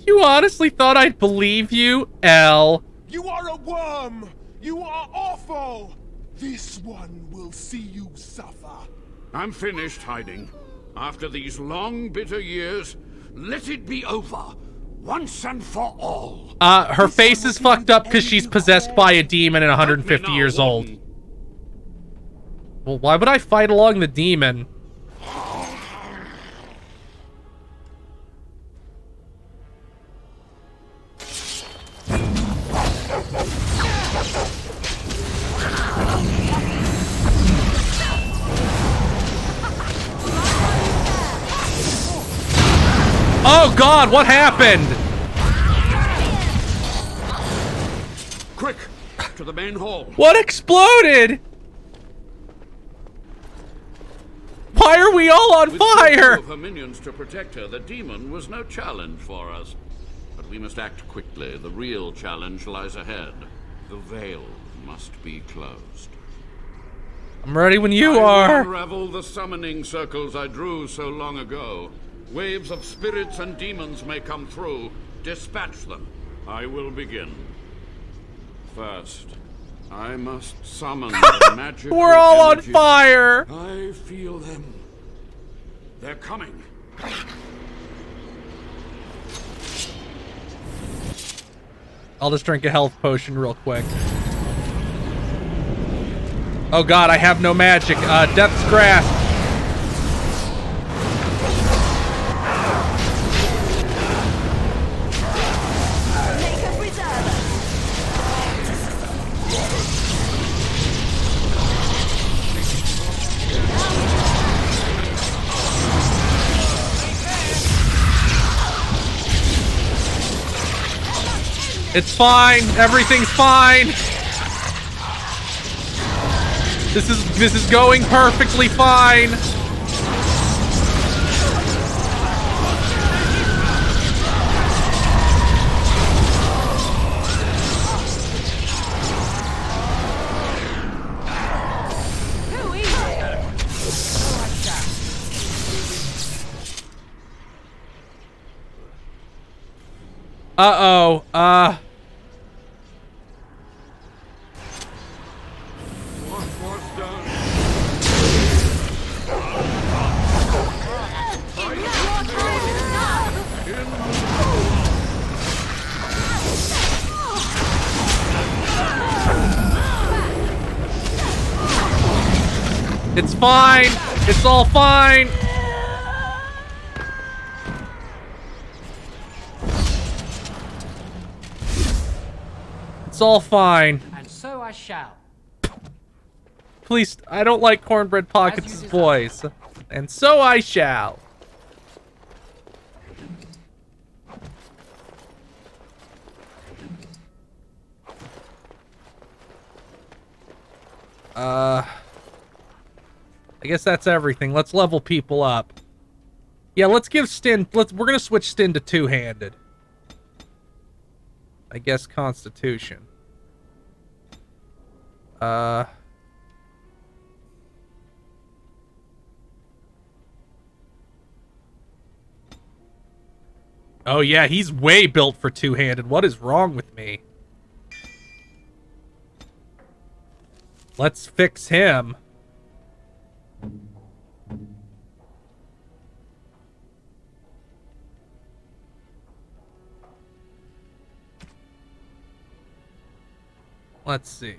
[SPEAKER 1] You honestly thought I'd believe you, L?
[SPEAKER 13] You are a worm! You are awful! This one will see you suffer.
[SPEAKER 8] I'm finished hiding. After these long, bitter years, let it be over. Once and for all.
[SPEAKER 1] Her face is fucked up because she's possessed by a demon and 150 years old. Well, why would I fight along the demon? Oh God, what happened?
[SPEAKER 8] Quick, to the main hall.
[SPEAKER 1] What exploded? Why are we all on fire?
[SPEAKER 8] With her minions to protect her, the demon was no challenge for us. But we must act quickly. The real challenge lies ahead. The veil must be closed.
[SPEAKER 1] I'm ready when you
[SPEAKER 8] I
[SPEAKER 1] are.
[SPEAKER 8] unravel the summoning circles I drew so long ago. Waves of spirits and demons may come through. Dispatch them. I will begin. First, I must summon the magical
[SPEAKER 1] We're all
[SPEAKER 8] energy.
[SPEAKER 1] on fire.
[SPEAKER 8] I feel them. They're coming.
[SPEAKER 1] I'll just drink a health potion real quick. Oh God, I have no magic. Death's Grasp. It's fine. Everything's fine. This is going perfectly fine. Uh-oh. It's fine. It's all fine. It's all fine.
[SPEAKER 14] And so I shall.
[SPEAKER 1] Please, I don't like Cornbread Pockets' voice. And so I shall. I guess that's everything. Let's level people up. Yeah, let's give Stin... we're gonna switch Stin to two-handed. I guess Constitution. Oh yeah, he's way built for two-handed. What is wrong with me? Let's fix him. Let's see.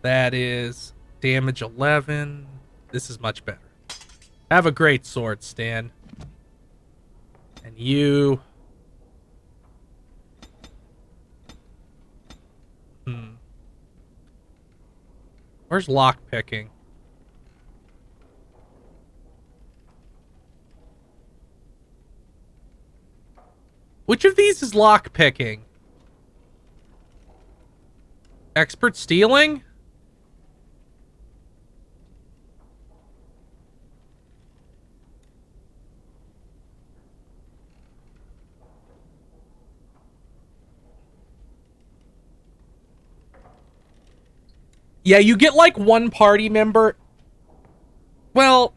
[SPEAKER 1] That is damage 11. This is much better. Have a great sword, Stan. And you... Where's lockpicking? Which of these is lockpicking? Expert stealing? Yeah, you get like one party member. Well...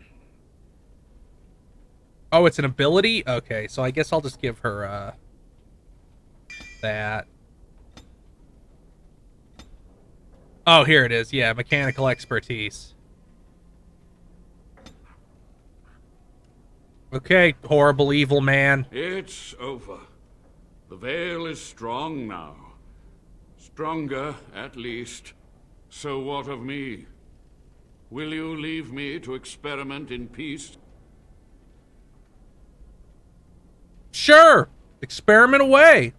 [SPEAKER 1] Oh, it's an ability? Okay, so I guess I'll just give her, that. Oh, here it is. Yeah, mechanical expertise. Okay, horrible evil man.
[SPEAKER 8] It's over. The veil is strong now. Stronger, at least. So what of me? Will you leave me to experiment in peace?
[SPEAKER 1] Sure! Experiment away!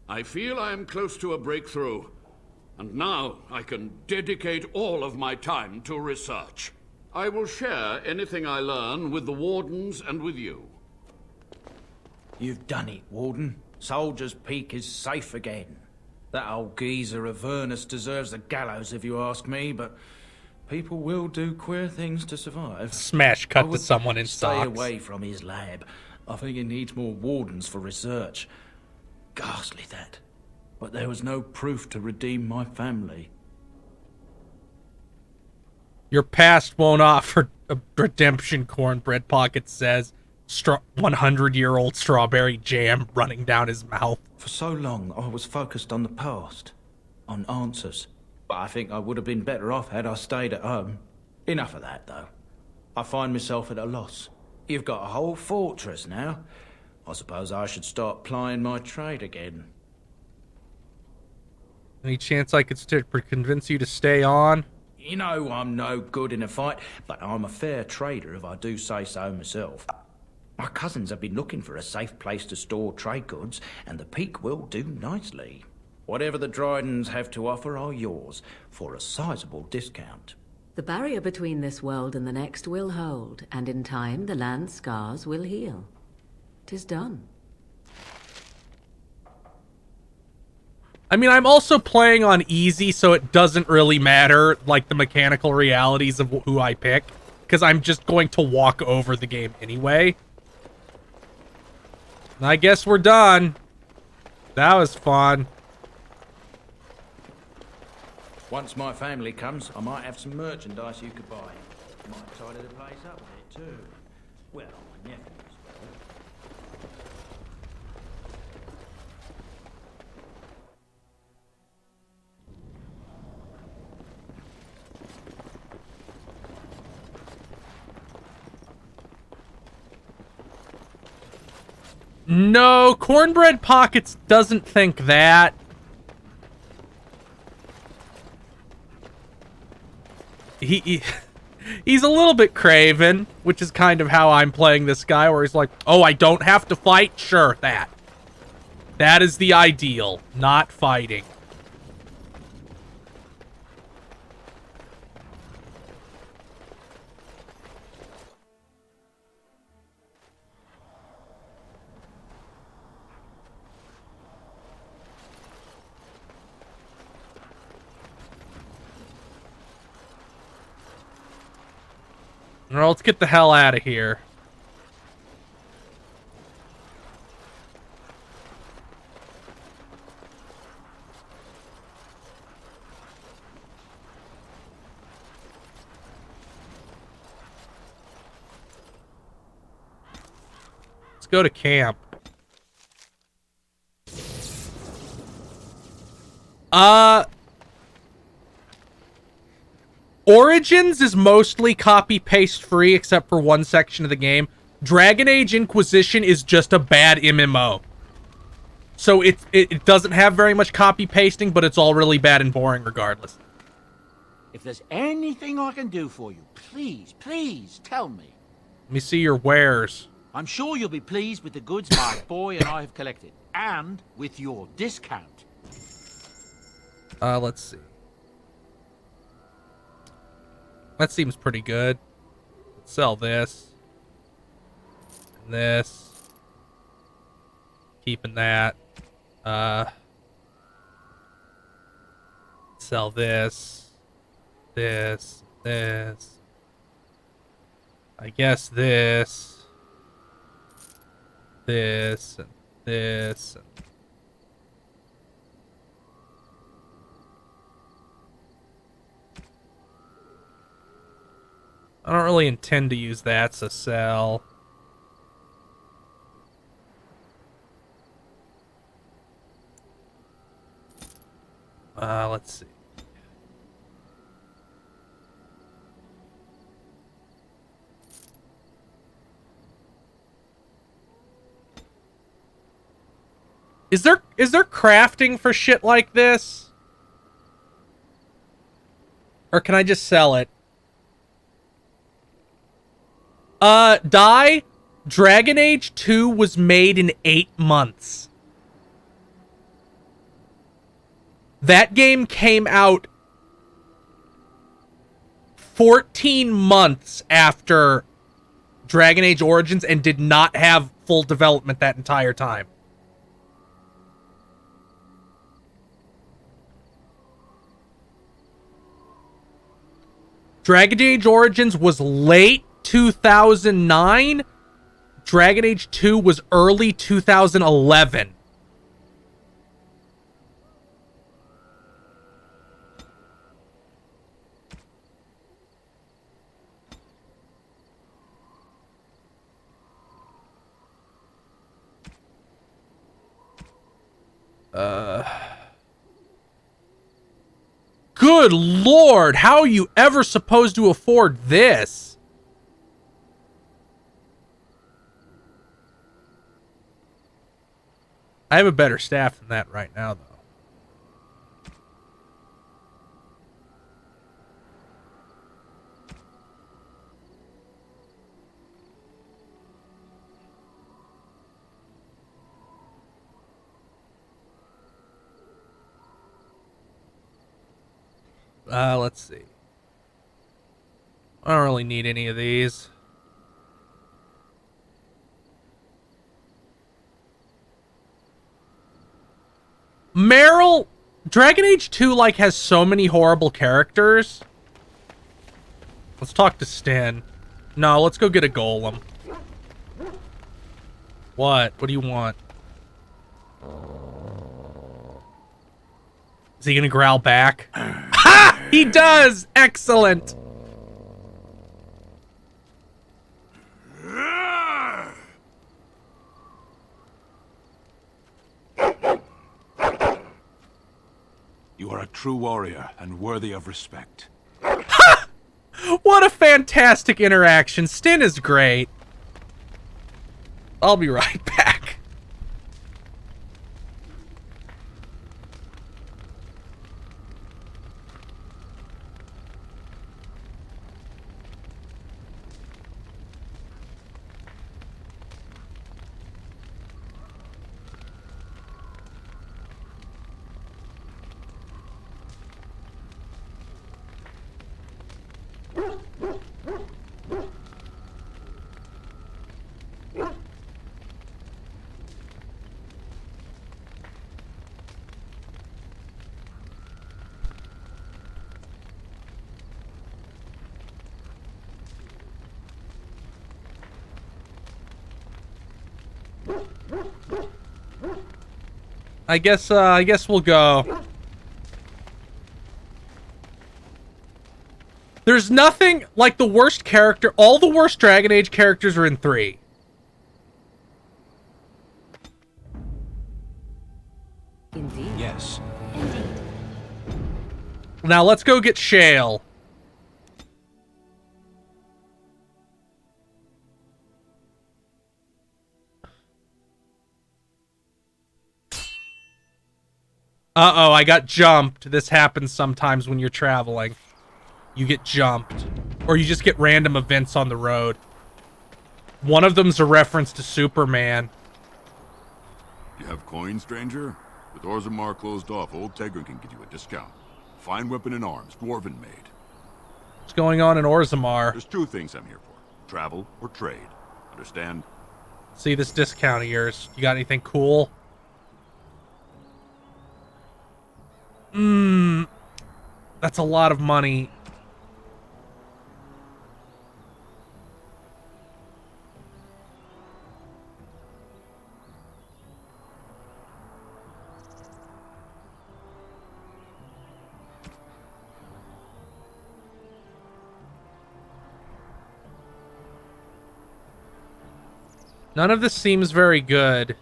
[SPEAKER 8] I feel I am close to a breakthrough. And now I can dedicate all of my time to research. I will share anything I learn with the Wardens and with you.
[SPEAKER 6] You've done it, Warden. Soldier's Peak is safe again. That old geezer Avernus deserves the gallows if you ask me, but people will do queer things to survive.
[SPEAKER 1] Smash cut to someone in
[SPEAKER 6] stay
[SPEAKER 1] socks.
[SPEAKER 6] away from his lab. I think he needs more wardens for research. Ghastly that. But there was no proof to redeem my family.
[SPEAKER 1] Your past won't offer a redemption, Cornbread Pocket says. 100-year-old strawberry jam running down his mouth.
[SPEAKER 6] For so long, I was focused on the past, on answers. But I think I would have been better off had I stayed at home. Enough of that, though. I find myself at a loss. You've got a whole fortress now. I suppose I should start plying my trade again.
[SPEAKER 1] Any chance I could convince you to stay on?
[SPEAKER 6] You know I'm no good in a fight, but I'm a fair trader if I do say so myself. My cousins have been looking for a safe place to store trade goods, and the Peak will do nicely. Whatever the Drydens have to offer are yours, for a sizable discount.
[SPEAKER 3] The barrier between this world and the next will hold, and in time the land's scars will heal. 'Tis done.
[SPEAKER 1] I mean, I'm also playing on easy, so it doesn't really matter, like, the mechanical realities of who I pick, because I'm just going to walk over the game anyway. I guess we're done. That was fun.
[SPEAKER 6] Once my family comes, I might have some merchandise you could buy. Might tidy the place up a bit too. Well, my nephews will.
[SPEAKER 1] No, Cornbread Pockets doesn't think that. He's a little bit craven, which is kind of how I'm playing this guy, where he's like, oh, I don't have to fight? Sure, that. That is the ideal, not fighting. Well, let's get the hell out of here. Let's go to camp. Origins is mostly copy-paste free, except for one section of the game. Dragon Age Inquisition is just a bad MMO. So it doesn't have very much copy-pasting, but it's all really bad and boring regardless.
[SPEAKER 14] If there's anything I can do for you, please tell me.
[SPEAKER 1] Let me see your wares.
[SPEAKER 14] I'm sure you'll be pleased with the goods my boy and I have collected, and with your discount.
[SPEAKER 1] Let's see. That seems pretty good. Let's sell this. And this. Keeping that. Sell this. This. This. I guess this. This. And this. And I don't really intend to use that, so sell. Let's see. Is there crafting for shit like this? Or can I just sell it? Dragon Age 2 was made in 8 months. That game came out 14 months after Dragon Age Origins and did not have full development that entire time. Dragon Age Origins was late 2009. Dragon Age 2 was early 2011. Good Lord, how are you ever supposed to afford this? I have a better staff than that right now, though. Let's see. I don't really need any of these. Meryl, Dragon Age 2 like has so many horrible characters. Let's talk to Sten. No, let's go get a golem. What? What do you want? Is he gonna growl back? Ha! He does! Excellent!
[SPEAKER 2] You are a true warrior and worthy of respect.
[SPEAKER 1] Ha! What a fantastic interaction. Sten is great. I'll be right back. I guess we'll go. There's nothing like the worst character. All the worst Dragon Age characters are in 3.
[SPEAKER 3] Indeed.
[SPEAKER 2] Yes.
[SPEAKER 3] Indeed.
[SPEAKER 1] Now let's go get Shale. Uh-oh, I got jumped. This happens sometimes when you're traveling. You get jumped. Or you just get random events on the road. One of them's a reference to Superman.
[SPEAKER 15] You have coin, stranger? With Orzammar closed off, Old Tegrin can give you a discount. Fine weapon and arms, dwarven made.
[SPEAKER 1] What's going on in Orzammar?
[SPEAKER 15] There's 2 things I'm here for. Travel or trade. Understand?
[SPEAKER 1] See this discount of yours. You got anything cool? That's a lot of money. None of this seems very good.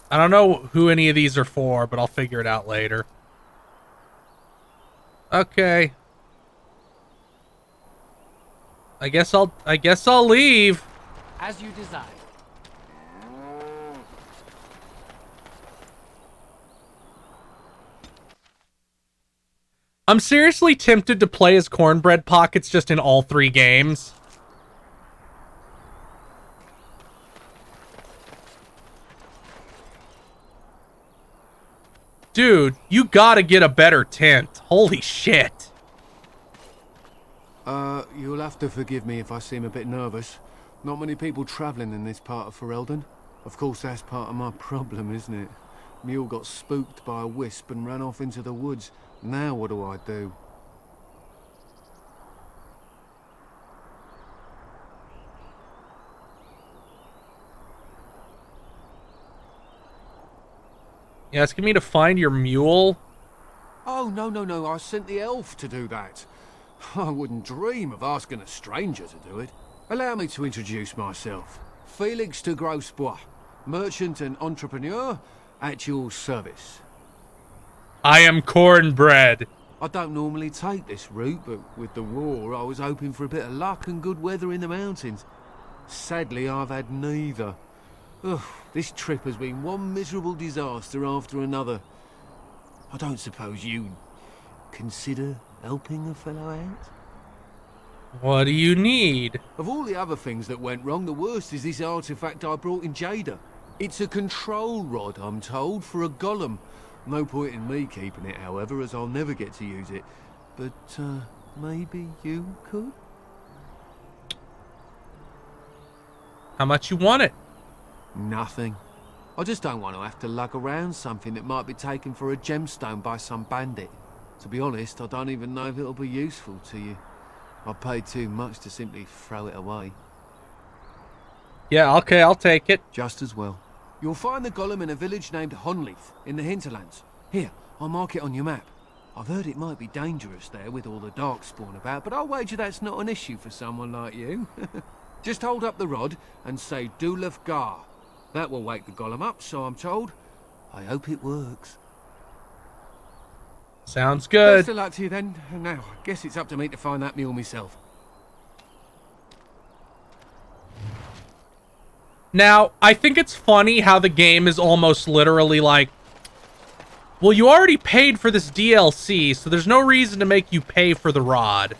[SPEAKER 1] I don't know who any of these are for, but I'll figure it out later. Okay. I guess I'll leave.
[SPEAKER 14] As you desire.
[SPEAKER 1] I'm seriously tempted to play as Cornbread Pockets just in all 3 games. Dude, you gotta get a better tent. Holy shit.
[SPEAKER 16] You'll have to forgive me if I seem a bit nervous. Not many people travelling in this part of Ferelden. Of course, that's part of my problem, isn't it? Mule got spooked by a wisp and ran off into the woods. Now what do I do?
[SPEAKER 1] You asking me to find your mule?
[SPEAKER 16] Oh, no, I sent the elf to do that. I wouldn't dream of asking a stranger to do it. Allow me to introduce myself. Felix de Grosbois, merchant and entrepreneur at your service.
[SPEAKER 1] I am cornbread.
[SPEAKER 16] I don't normally take this route, but with the war, I was hoping for a bit of luck and good weather in the mountains. Sadly, I've had neither. Ugh, this trip has been one miserable disaster after another. I don't suppose you'd consider helping a fellow out?
[SPEAKER 1] What do you need?
[SPEAKER 16] Of all the other things that went wrong, the worst is this artifact I brought in Jada. It's a control rod, I'm told, for a golem. No point in me keeping it, however, as I'll never get to use it. But, maybe you could?
[SPEAKER 1] How much you want it?
[SPEAKER 16] Nothing. I just don't want to have to lug around something that might be taken for a gemstone by some bandit. To be honest, I don't even know if it'll be useful to you. I paid too much to simply throw it away.
[SPEAKER 1] Yeah, okay, I'll take it.
[SPEAKER 16] Just as well. You'll find the golem in a village named Honleith, in the hinterlands. Here, I'll mark it on your map. I've heard it might be dangerous there with all the darkspawn about, but I'll wager that's not an issue for someone like you. Just hold up the rod and say Dulaf Gar. That will wake the golem up, so I'm told. I hope it works.
[SPEAKER 1] Sounds good.
[SPEAKER 16] Best of luck to you then. Now, I guess it's up to me to find that mule myself.
[SPEAKER 1] Now, I think it's funny how the game is almost literally like, well, you already paid for this DLC, so there's no reason to make you pay for the rod.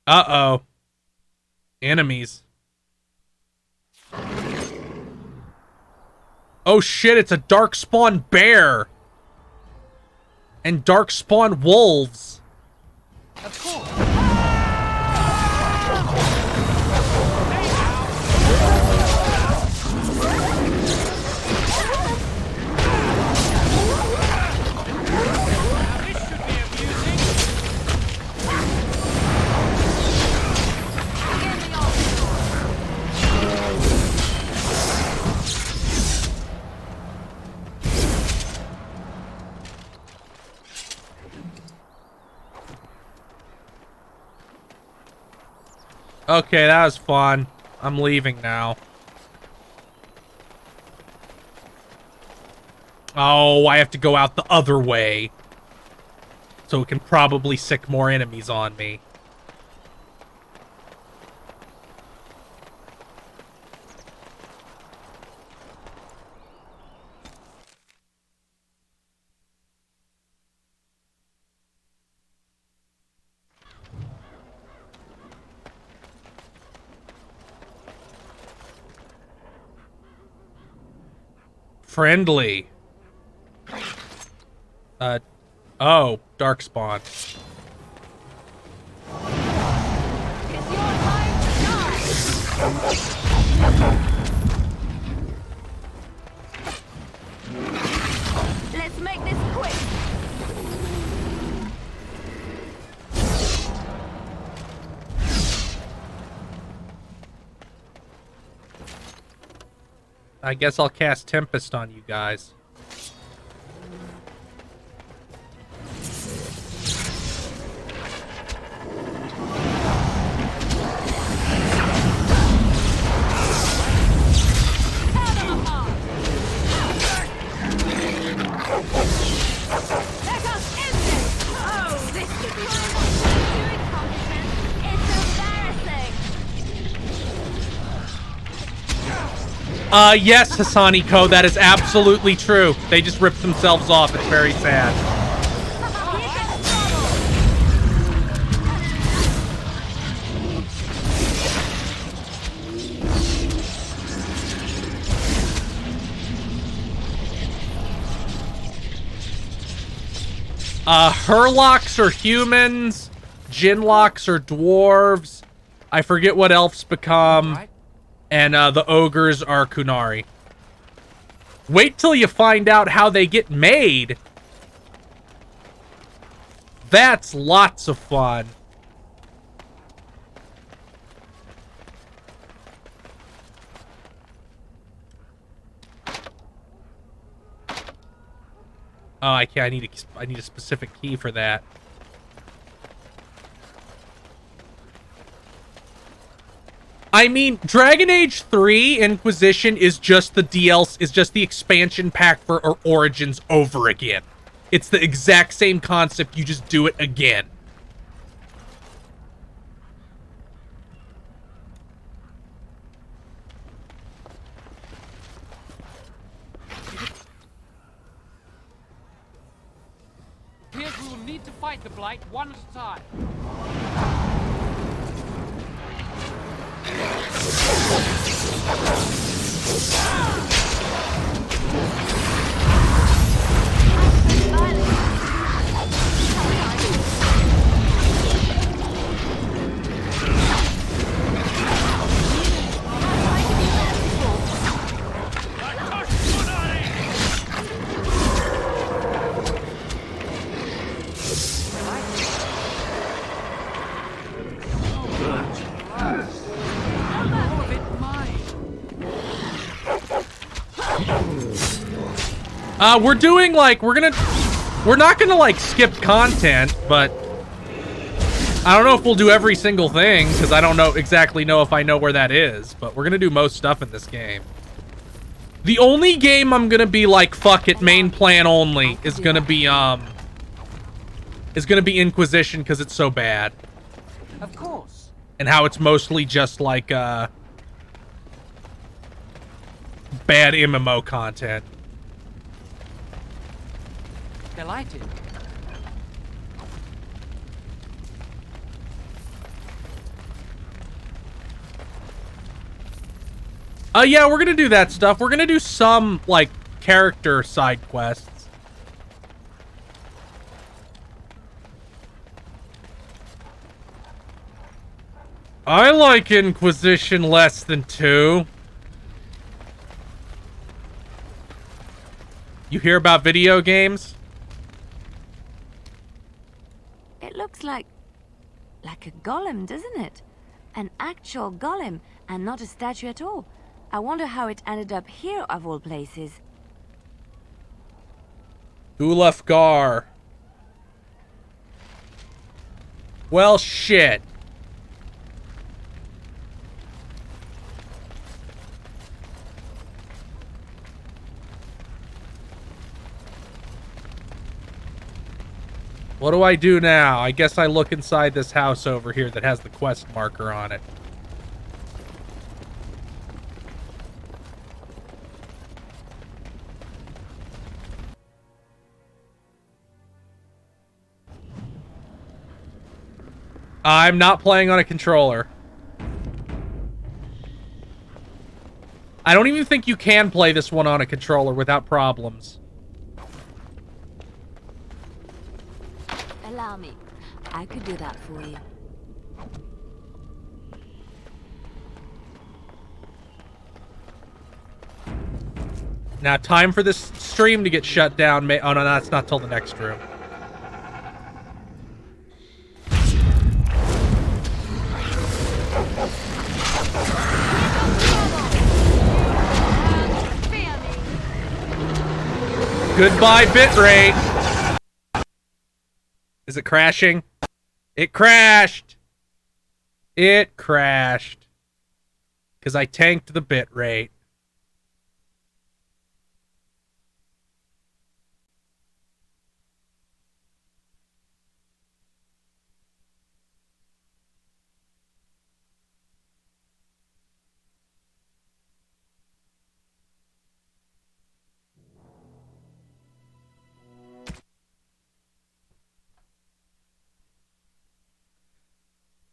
[SPEAKER 1] Uh-oh. Enemies. Oh shit, it's a darkspawn bear. And darkspawn wolves.
[SPEAKER 10] Of course.
[SPEAKER 1] Okay, that was fun. I'm leaving now. Oh, I have to go out the other way. So it can probably sick more enemies on me. Friendly. Oh, darkspawn.
[SPEAKER 5] Let's make this quick.
[SPEAKER 1] I guess I'll cast Tempest on you guys. Yes, Hasaniko, that is absolutely true. They just ripped themselves off. It's very sad. Hurlocks are humans. Jinlocks are dwarves. I forget what elves become. And the ogres are Kunari. Wait till you find out how they get made. That's lots of fun. Oh, I can't. I need a specific key for that. I mean, Dragon Age 3 Inquisition is just the DLC, is just the expansion pack for Origins over again. It's the exact same concept, you just do it again.
[SPEAKER 17] Here's we will need to fight the Blight one at a time.
[SPEAKER 1] We're doing, like, we're not gonna, like, skip content, but I don't know if we'll do every single thing, because I don't exactly know if I know where that is, but we're gonna do most stuff in this game. The only game I'm gonna be like, fuck it, main plan only, is gonna be Inquisition, because it's so bad.
[SPEAKER 17] Of course.
[SPEAKER 1] And how it's mostly just, like, bad MMO content.
[SPEAKER 17] Delighted.
[SPEAKER 1] Yeah, we're gonna do that stuff. We're gonna do some, like, character side quests. I like Inquisition less than 2. You hear about video games?
[SPEAKER 5] It looks like a golem, doesn't it? An actual golem, and not a statue at all. I wonder how it ended up here, of all places.
[SPEAKER 1] Ulafgar. Well, shit. What do I do now? I guess I look inside this house over here that has the quest marker on it. I'm not playing on a controller. I don't even think you can play this one on a controller without problems.
[SPEAKER 5] Allow me. I could do that for you.
[SPEAKER 1] Now, time for this stream to get shut down. Oh, no, that's not till the next room. Goodbye, bitrate. Is it crashing? It crashed. It crashed. Because I tanked the bitrate.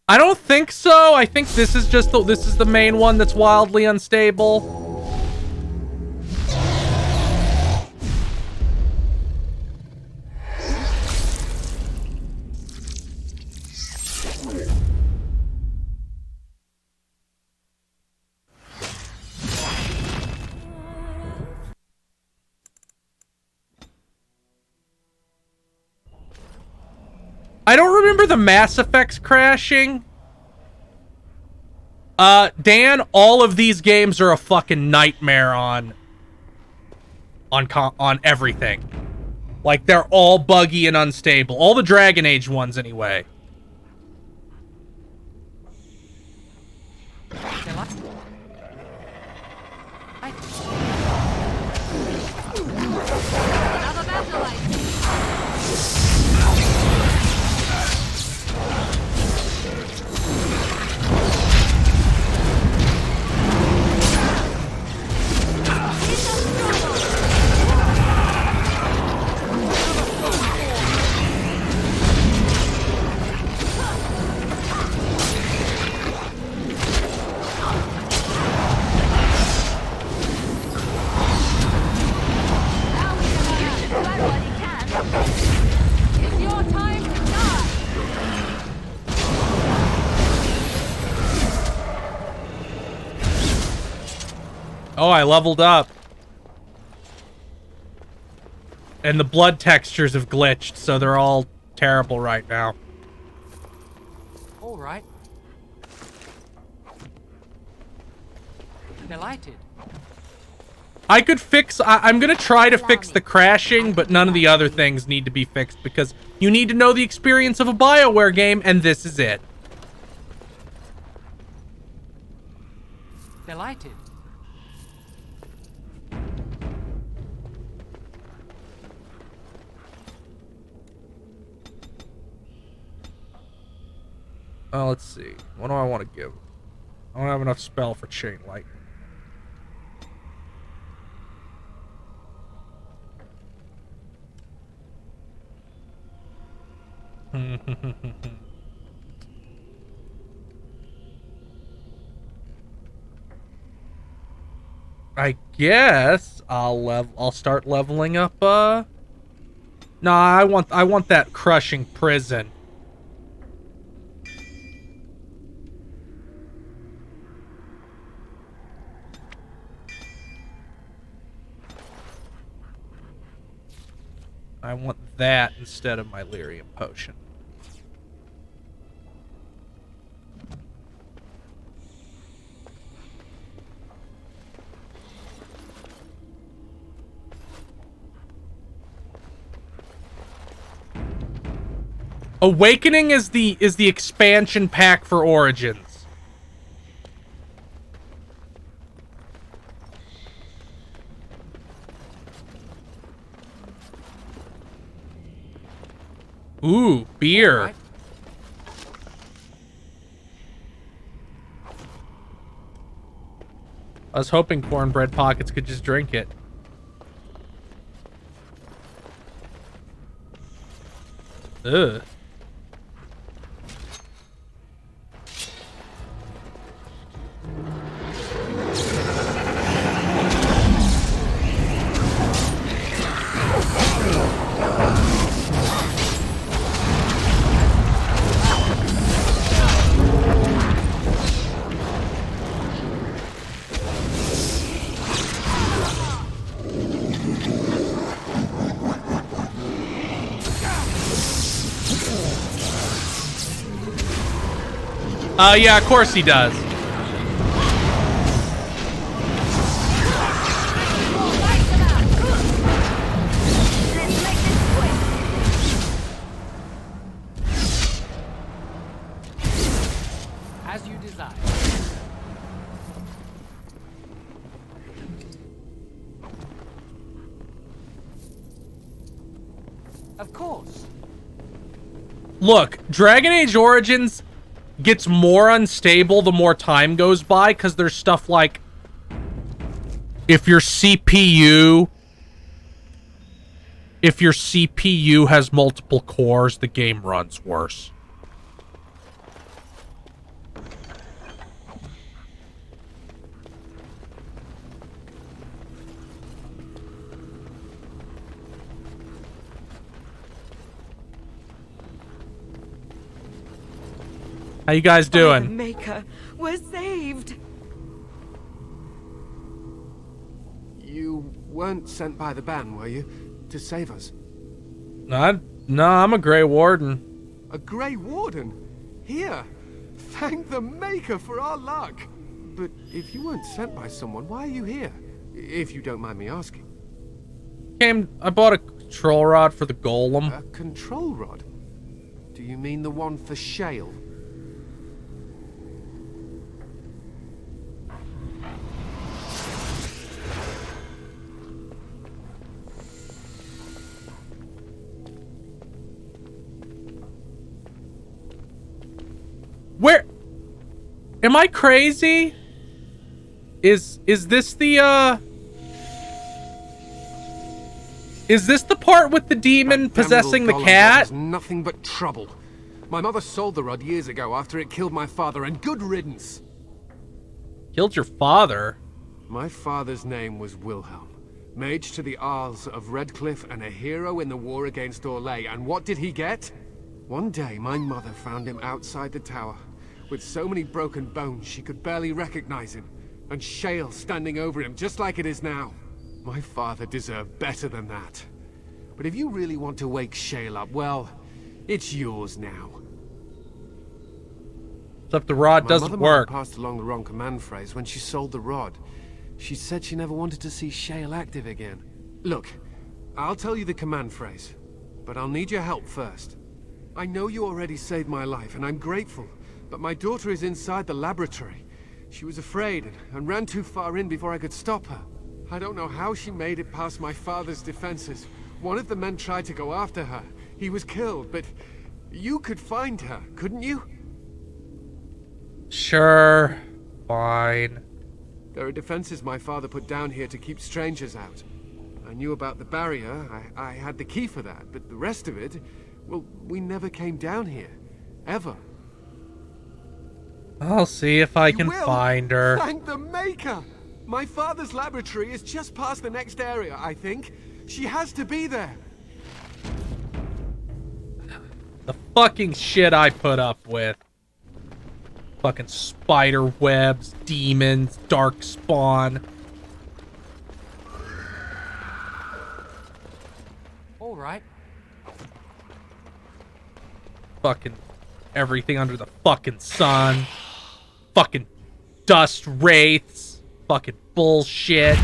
[SPEAKER 1] I don't think so. I think this is just this is the main one that's wildly unstable. remember the Mass Effects crashing? Dan, all of these games are a fucking nightmare on everything. Like, they're all buggy and unstable. All the Dragon Age ones, anyway. Oh, I leveled up. And the blood textures have glitched, so they're all terrible right now.
[SPEAKER 17] All right. Delighted.
[SPEAKER 1] I could fix... I'm gonna try to fix the crashing, but none of the other things need to be fixed, because you need to know the experience of a BioWare game, and this is it.
[SPEAKER 17] Delighted.
[SPEAKER 1] Let's see. What do I want to give? I don't have enough spell for Chain Light. I guess I'll start leveling up. Nah, I want that crushing prison. I want that instead of my lyrium potion. Awakening is the expansion pack for Origins. Ooh, beer. Right. I was hoping Cornbread Pockets could just drink it. Ugh. Yeah, of course he does.
[SPEAKER 17] As you desire. Of course.
[SPEAKER 1] Look, Dragon Age Origins gets more unstable the more time goes by, because there's stuff like if your CPU has multiple cores, the game runs worse. How you guys doing?
[SPEAKER 11] By the Maker, we're saved.
[SPEAKER 13] You weren't sent by the ban, were you? To save us?
[SPEAKER 1] No, I'm a Grey Warden.
[SPEAKER 16] A Grey Warden? Here! Thank the Maker for our luck! But if you weren't sent by someone, why are you here? If you don't mind me asking.
[SPEAKER 1] I bought a control rod for the golem.
[SPEAKER 16] A control rod? Do you mean the one for Shale?
[SPEAKER 1] Where? Am I crazy? Is this the, Is this the part with the demon possessing the cat?
[SPEAKER 16] Nothing but trouble. My mother sold the rod years ago after it killed my father, and good riddance.
[SPEAKER 1] Killed your father?
[SPEAKER 16] My father's name was Wilhelm, mage to the Arls of Redcliffe and a hero in the war against Orlais. And what did he get? One day, my mother found him outside the tower, with so many broken bones she could barely recognize him, and Shale standing over him just like it is now. My father deserved better than that. But if you really want to wake Shale up, well, it's yours now.
[SPEAKER 1] Except the rod doesn't work.
[SPEAKER 16] My mother passed along the wrong command phrase when she sold the rod. She said she never wanted to see Shale active again. Look, I'll tell you the command phrase, but I'll need your help first. I know you already saved my life, and I'm grateful, but my daughter is inside the laboratory. She was afraid and ran too far in before I could stop her. I don't know how she made it past my father's defenses. One of the men tried to go after her. He was killed, but you could find her, couldn't you?
[SPEAKER 1] Sure. Fine.
[SPEAKER 16] There are defenses my father put down here to keep strangers out. I knew about the barrier. I had the key for that, but the rest of it, well, we never came down here. Ever.
[SPEAKER 1] I'll see if I can find her.
[SPEAKER 16] Thank the Maker! My father's laboratory is just past the next area, I think. She has to be there.
[SPEAKER 1] The fucking shit I put up with. Fucking spider webs, demons, dark spawn.
[SPEAKER 17] All right.
[SPEAKER 1] Fucking everything under the fucking sun. Fucking dust wraiths. Fucking bullshit.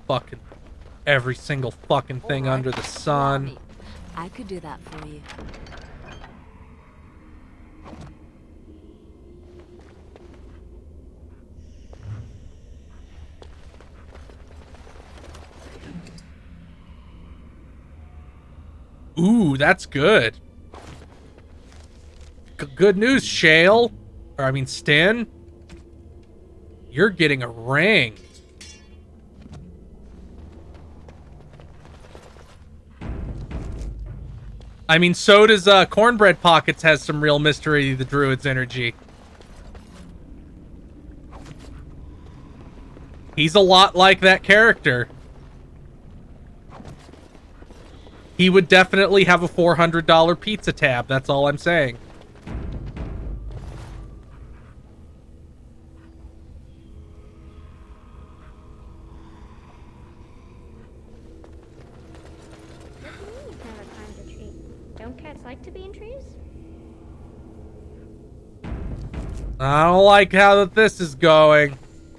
[SPEAKER 1] Fucking every single fucking thing under the sun.
[SPEAKER 5] I could do that for you.
[SPEAKER 1] Ooh, that's good. Good news, Shale. Or, I mean, Stin. You're getting a ring. I mean, so does Cornbread Pockets has some real Mystery the Druid's energy. He's a lot like that character. He would definitely have a $400 pizza tab, that's all I'm saying.
[SPEAKER 18] Don't cats like to be in trees?
[SPEAKER 1] I don't like how this is going.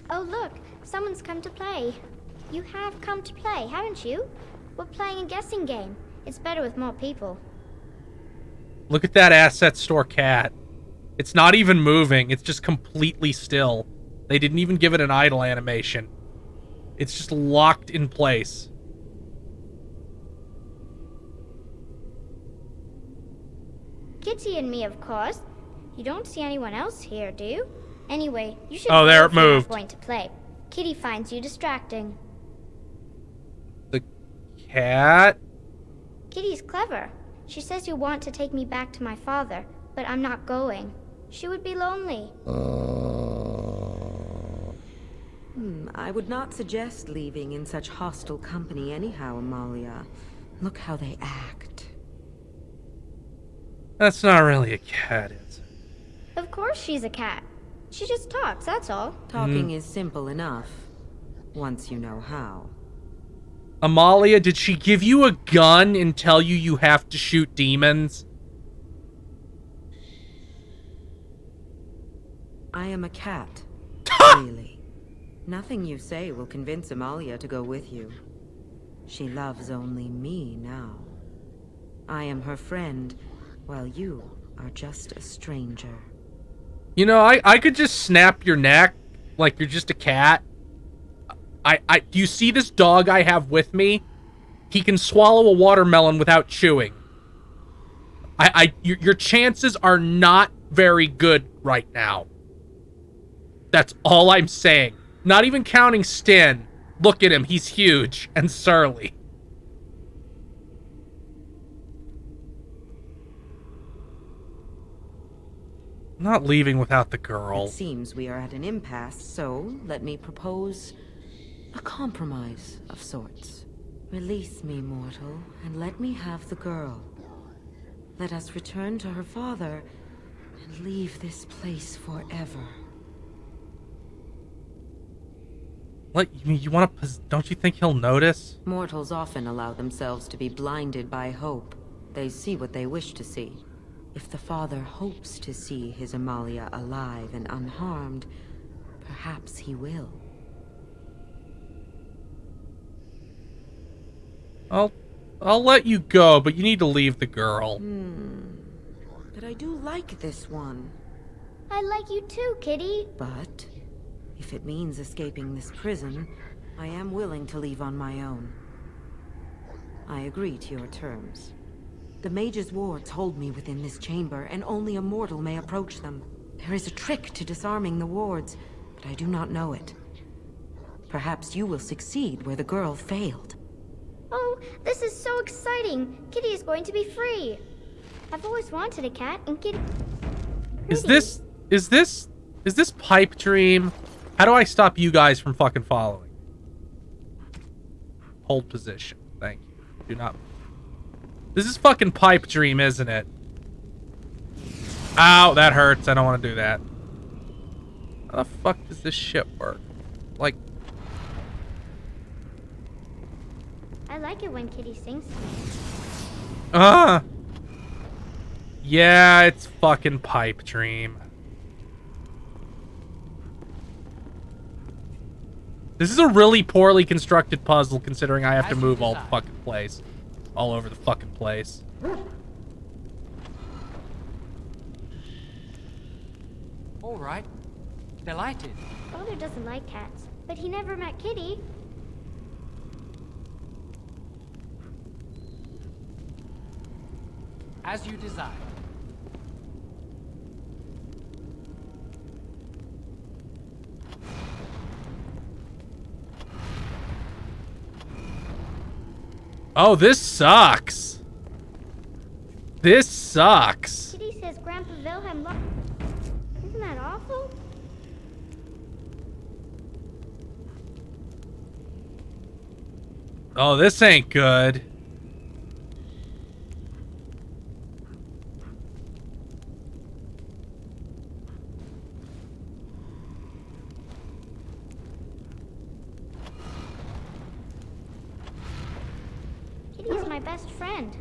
[SPEAKER 18] Oh look, someone's come to play. You have come to play, haven't you? We're playing a guessing game. It's better with more people.
[SPEAKER 1] Look at that asset store cat. It's not even moving. It's just completely still. They didn't even give it an idle animation. It's just locked in place.
[SPEAKER 18] Kitty and me, of course. You don't see anyone else here, do you? Anyway, you should
[SPEAKER 1] Oh, there it
[SPEAKER 18] if you're not
[SPEAKER 1] moved.
[SPEAKER 18] going to play. Kitty finds you distracting.
[SPEAKER 1] Cat?
[SPEAKER 18] Kitty's clever. She says you want to take me back to my father, but I'm not going. She would be lonely.
[SPEAKER 19] I would not suggest leaving in such hostile company anyhow, Amalia. Look how they act.
[SPEAKER 1] That's not really a cat, is it?
[SPEAKER 18] Of course she's a cat. She just talks, that's all.
[SPEAKER 19] Talking is simple enough, once you know how.
[SPEAKER 1] Amalia, did she give you a gun and tell you you have to shoot demons?
[SPEAKER 19] I am a cat, really. Nothing you say will convince Amalia to go with you. She loves only me now. I am her friend, while you are just a stranger.
[SPEAKER 1] You know, I could just snap your neck like you're just a cat. Do you see this dog I have with me? He can swallow a watermelon without chewing. Your chances are not very good right now. That's all I'm saying. Not even counting Stin. Look at him, he's huge and surly. I'm not leaving without the girl.
[SPEAKER 19] It seems we are at an impasse, so let me propose a compromise of sorts. Release me, mortal, and let me have the girl. Let us return to her father and leave this place forever.
[SPEAKER 1] What, you want to... Don't you think he'll notice?
[SPEAKER 19] Mortals often allow themselves to be blinded by hope. They see what they wish to see. If the father hopes to see his Amalia alive and unharmed, perhaps he will.
[SPEAKER 1] I'll let you go, but you need to leave the girl.
[SPEAKER 19] But I do like this one.
[SPEAKER 18] I like you too, Kitty.
[SPEAKER 19] But if it means escaping this prison, I am willing to leave on my own. I agree to your terms. The mage's wards hold me within this chamber, and only a mortal may approach them. There is a trick to disarming the wards, but I do not know it. Perhaps you will succeed where the girl failed.
[SPEAKER 18] Oh, this is so exciting! Kitty is going to be free! I've always wanted a cat, and Kitty...
[SPEAKER 1] Is this pipe dream? How do I stop you guys from fucking following? Hold position. Thank you. Do not... This is fucking pipe dream, isn't it? Ow, that hurts. I don't want to do that. How the fuck does this shit work? Like...
[SPEAKER 18] I like it when Kitty sings.
[SPEAKER 1] Yeah, it's fucking pipe dream. This is a really poorly constructed puzzle, considering I have to move all over the fucking place.
[SPEAKER 17] All right. Delighted.
[SPEAKER 18] Father doesn't like cats, but he never met Kitty.
[SPEAKER 17] As you desire.
[SPEAKER 1] Oh, this sucks. This sucks.
[SPEAKER 18] Kitty says Grandpa Wilhelm Isn't that awful?
[SPEAKER 1] Oh, this ain't good.
[SPEAKER 18] Kitty is my best friend.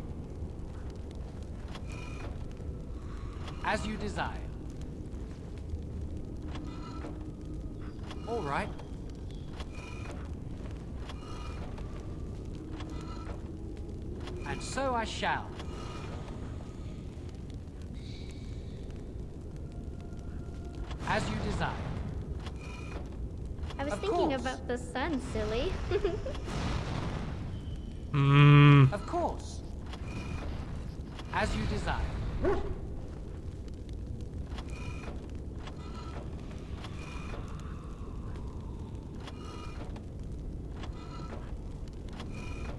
[SPEAKER 17] As you desire. All right. And so I shall. As you desire.
[SPEAKER 18] I was
[SPEAKER 17] Of
[SPEAKER 18] thinking
[SPEAKER 17] course.
[SPEAKER 18] about the sun, silly.
[SPEAKER 17] Of course. As you desire.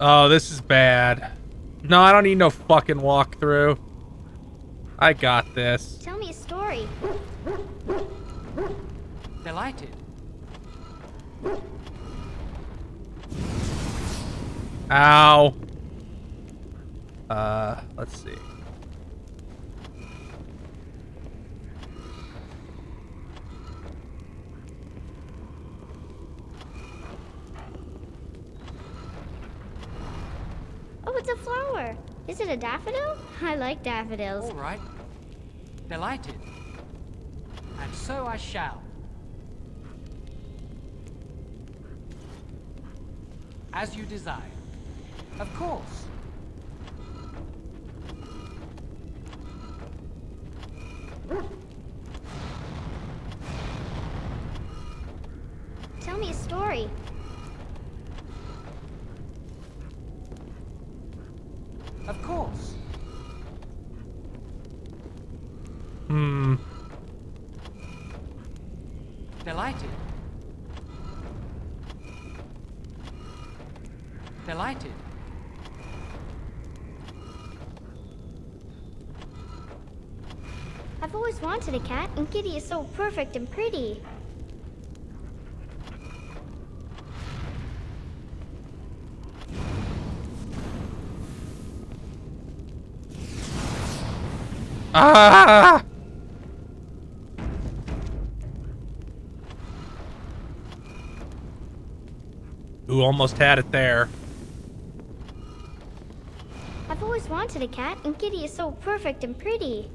[SPEAKER 1] Oh, this is bad. No, I don't need no fucking walkthrough. I got this.
[SPEAKER 18] Tell me a story.
[SPEAKER 17] Delighted.
[SPEAKER 1] Ow. Let's see.
[SPEAKER 18] Oh, it's a flower. Is it a daffodil? I like daffodils.
[SPEAKER 17] All right. Delighted. And so I shall. As you desire. Of course.
[SPEAKER 18] Tell me a story.
[SPEAKER 17] Of course. Delighted. Delighted.
[SPEAKER 18] I've always wanted a cat, and Kitty is so perfect and pretty.
[SPEAKER 1] Ah! Ooh, almost had it there.
[SPEAKER 18] I've always wanted a cat, and Kitty is so perfect and pretty.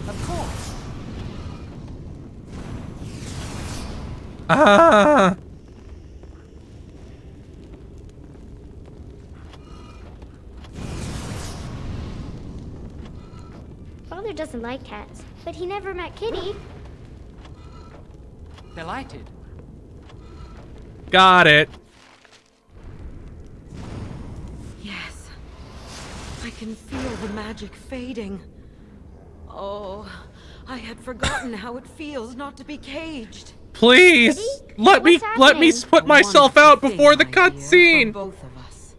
[SPEAKER 17] Of course.
[SPEAKER 1] Ah!
[SPEAKER 18] Father doesn't like cats, but he never met Kitty.
[SPEAKER 17] Delighted.
[SPEAKER 1] Got it.
[SPEAKER 19] Yes. I can feel the magic fading. Oh, I had forgotten how it feels not to be caged.
[SPEAKER 1] Please, let me put myself out before the cutscene.
[SPEAKER 19] Both of us.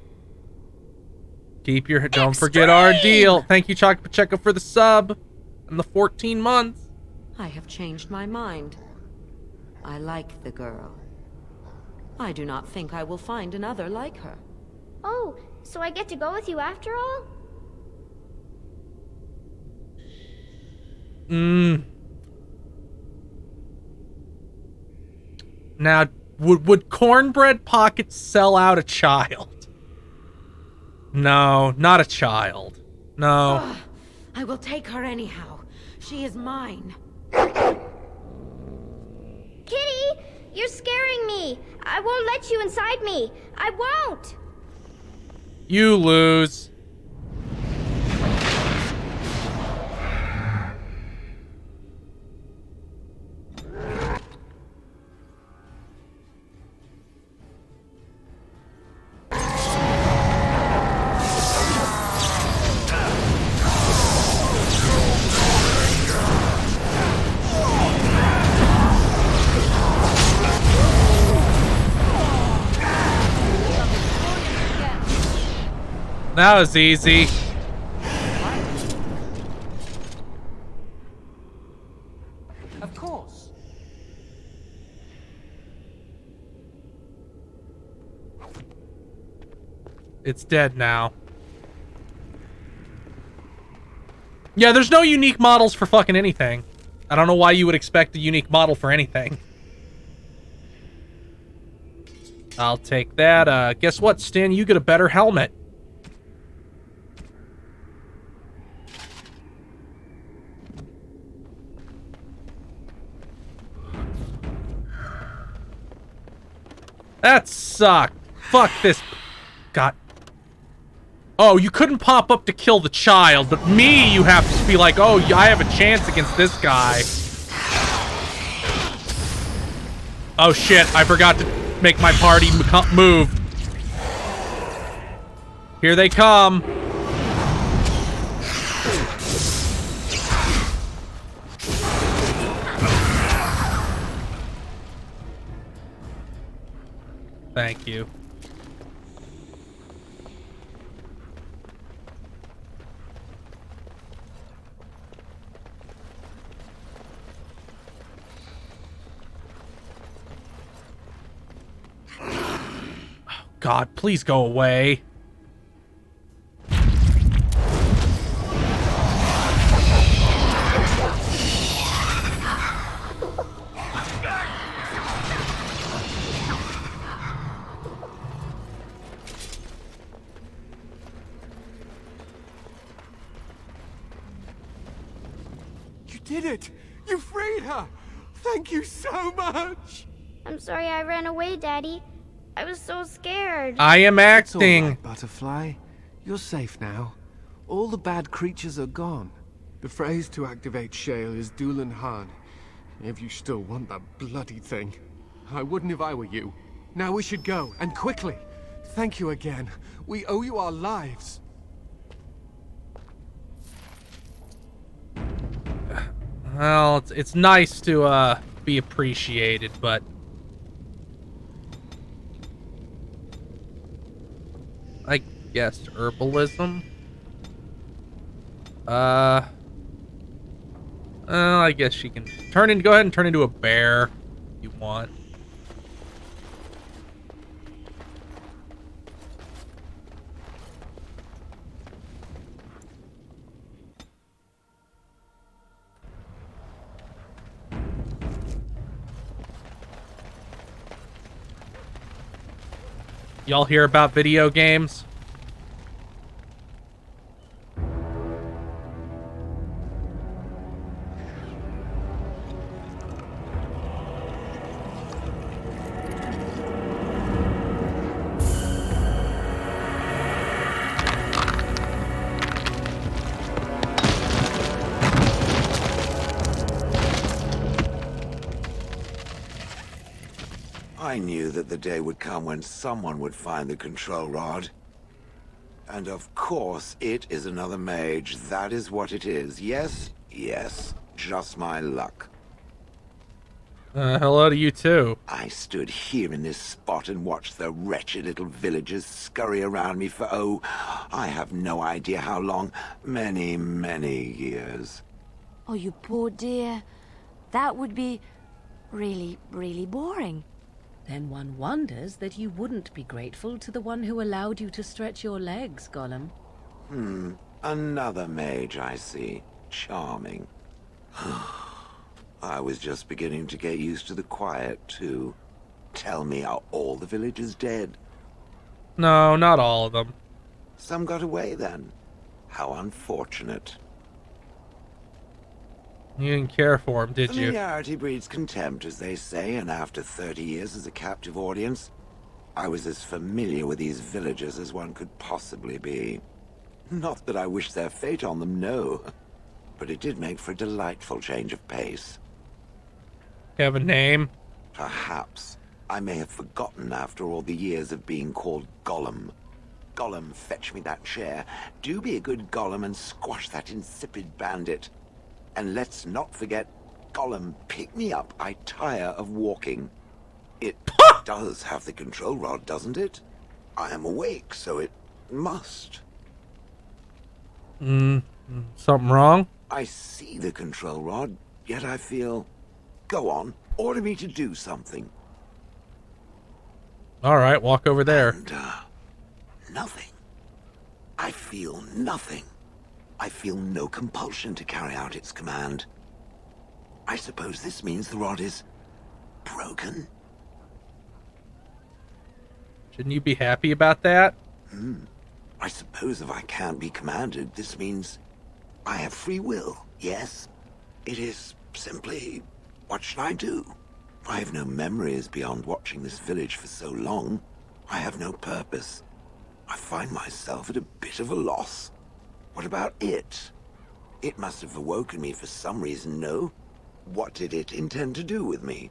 [SPEAKER 1] Keep your don't forget our deal. Thank you, Choc Pacheco, for the sub and the 14 months.
[SPEAKER 19] I have changed my mind. I like the girl. I do not think I will find another like her.
[SPEAKER 18] Oh, so I get to go with you after all?
[SPEAKER 1] Now, would Cornbread Pockets sell out a child? No, not a child. No.
[SPEAKER 19] Ugh, I will take her anyhow. She is mine.
[SPEAKER 18] Kitty, you're scaring me. I won't let you inside me. I won't.
[SPEAKER 1] You lose. That was easy.
[SPEAKER 17] Of course.
[SPEAKER 1] It's dead now. Yeah, there's no unique models for fucking anything. I don't know why you would expect a unique model for anything. I'll take that. Guess what, Stin? You get a better helmet. That sucked. Fuck this. God. Oh, you couldn't pop up to kill the child, but me, you have to be like, oh, I have a chance against this guy. Oh shit, I forgot to make my party move. Here they come. Thank you. God, please go away.
[SPEAKER 16] You did it! You freed her! Thank you so much!
[SPEAKER 18] I'm sorry I ran away, Daddy. I was so scared.
[SPEAKER 1] I am
[SPEAKER 16] It's all
[SPEAKER 1] acting.
[SPEAKER 16] right, Butterfly. You're safe now. All the bad creatures are gone. The phrase to activate Shale is Dulan Han. If you still want that bloody thing. I wouldn't if I were you. Now we should go, and quickly. Thank you again. We owe you our lives.
[SPEAKER 1] Well, it's nice to be appreciated, but I guess herbalism. I guess she can go ahead and turn into a bear if you want. Y'all hear about video games?
[SPEAKER 20] I knew that the day would come when someone would find the control rod. And of course, it is another mage. That is what it is. Yes, yes. Just my luck.
[SPEAKER 1] Hello to you too.
[SPEAKER 20] I stood here in this spot and watched the wretched little villagers scurry around me for, oh, I have no idea how long. Many, many years.
[SPEAKER 5] Oh, you poor dear. That would be really, really boring.
[SPEAKER 3] Then one wonders that you wouldn't be grateful to the one who allowed you to stretch your legs, Gollum.
[SPEAKER 20] Another mage, I see. Charming. I was just beginning to get used to the quiet, too. Tell me, are all the villagers dead?
[SPEAKER 1] No, not all of them.
[SPEAKER 20] Some got away, then. How unfortunate.
[SPEAKER 1] You didn't care for him, did you?
[SPEAKER 20] Familiarity breeds contempt, as they say, and after 30 years as a captive audience, I was as familiar with these villagers as one could possibly be. Not that I wish their fate on them, no. But it did make for a delightful change of pace.
[SPEAKER 1] You have a name?
[SPEAKER 20] Perhaps. I may have forgotten after all the years of being called Gollum. Gollum, fetch me that chair. Do be a good Gollum and squash that insipid bandit. And let's not forget, Gollum, pick me up. I tire of walking. It does have the control rod, doesn't it? I am awake, so it must.
[SPEAKER 1] Something wrong?
[SPEAKER 20] I see the control rod, yet I feel... Go on, order me to do something.
[SPEAKER 1] All right, walk over there.
[SPEAKER 20] And, nothing. I feel nothing. I feel no compulsion to carry out its command. I suppose this means the rod is broken?
[SPEAKER 1] Shouldn't you be happy about that?
[SPEAKER 20] I suppose if I can't be commanded, this means I have free will, yes? It is simply, what should I do? I have no memories beyond watching this village for so long. I have no purpose. I find myself at a bit of a loss. What about it? It must have awoken me for some reason, no? What did it intend to do with me?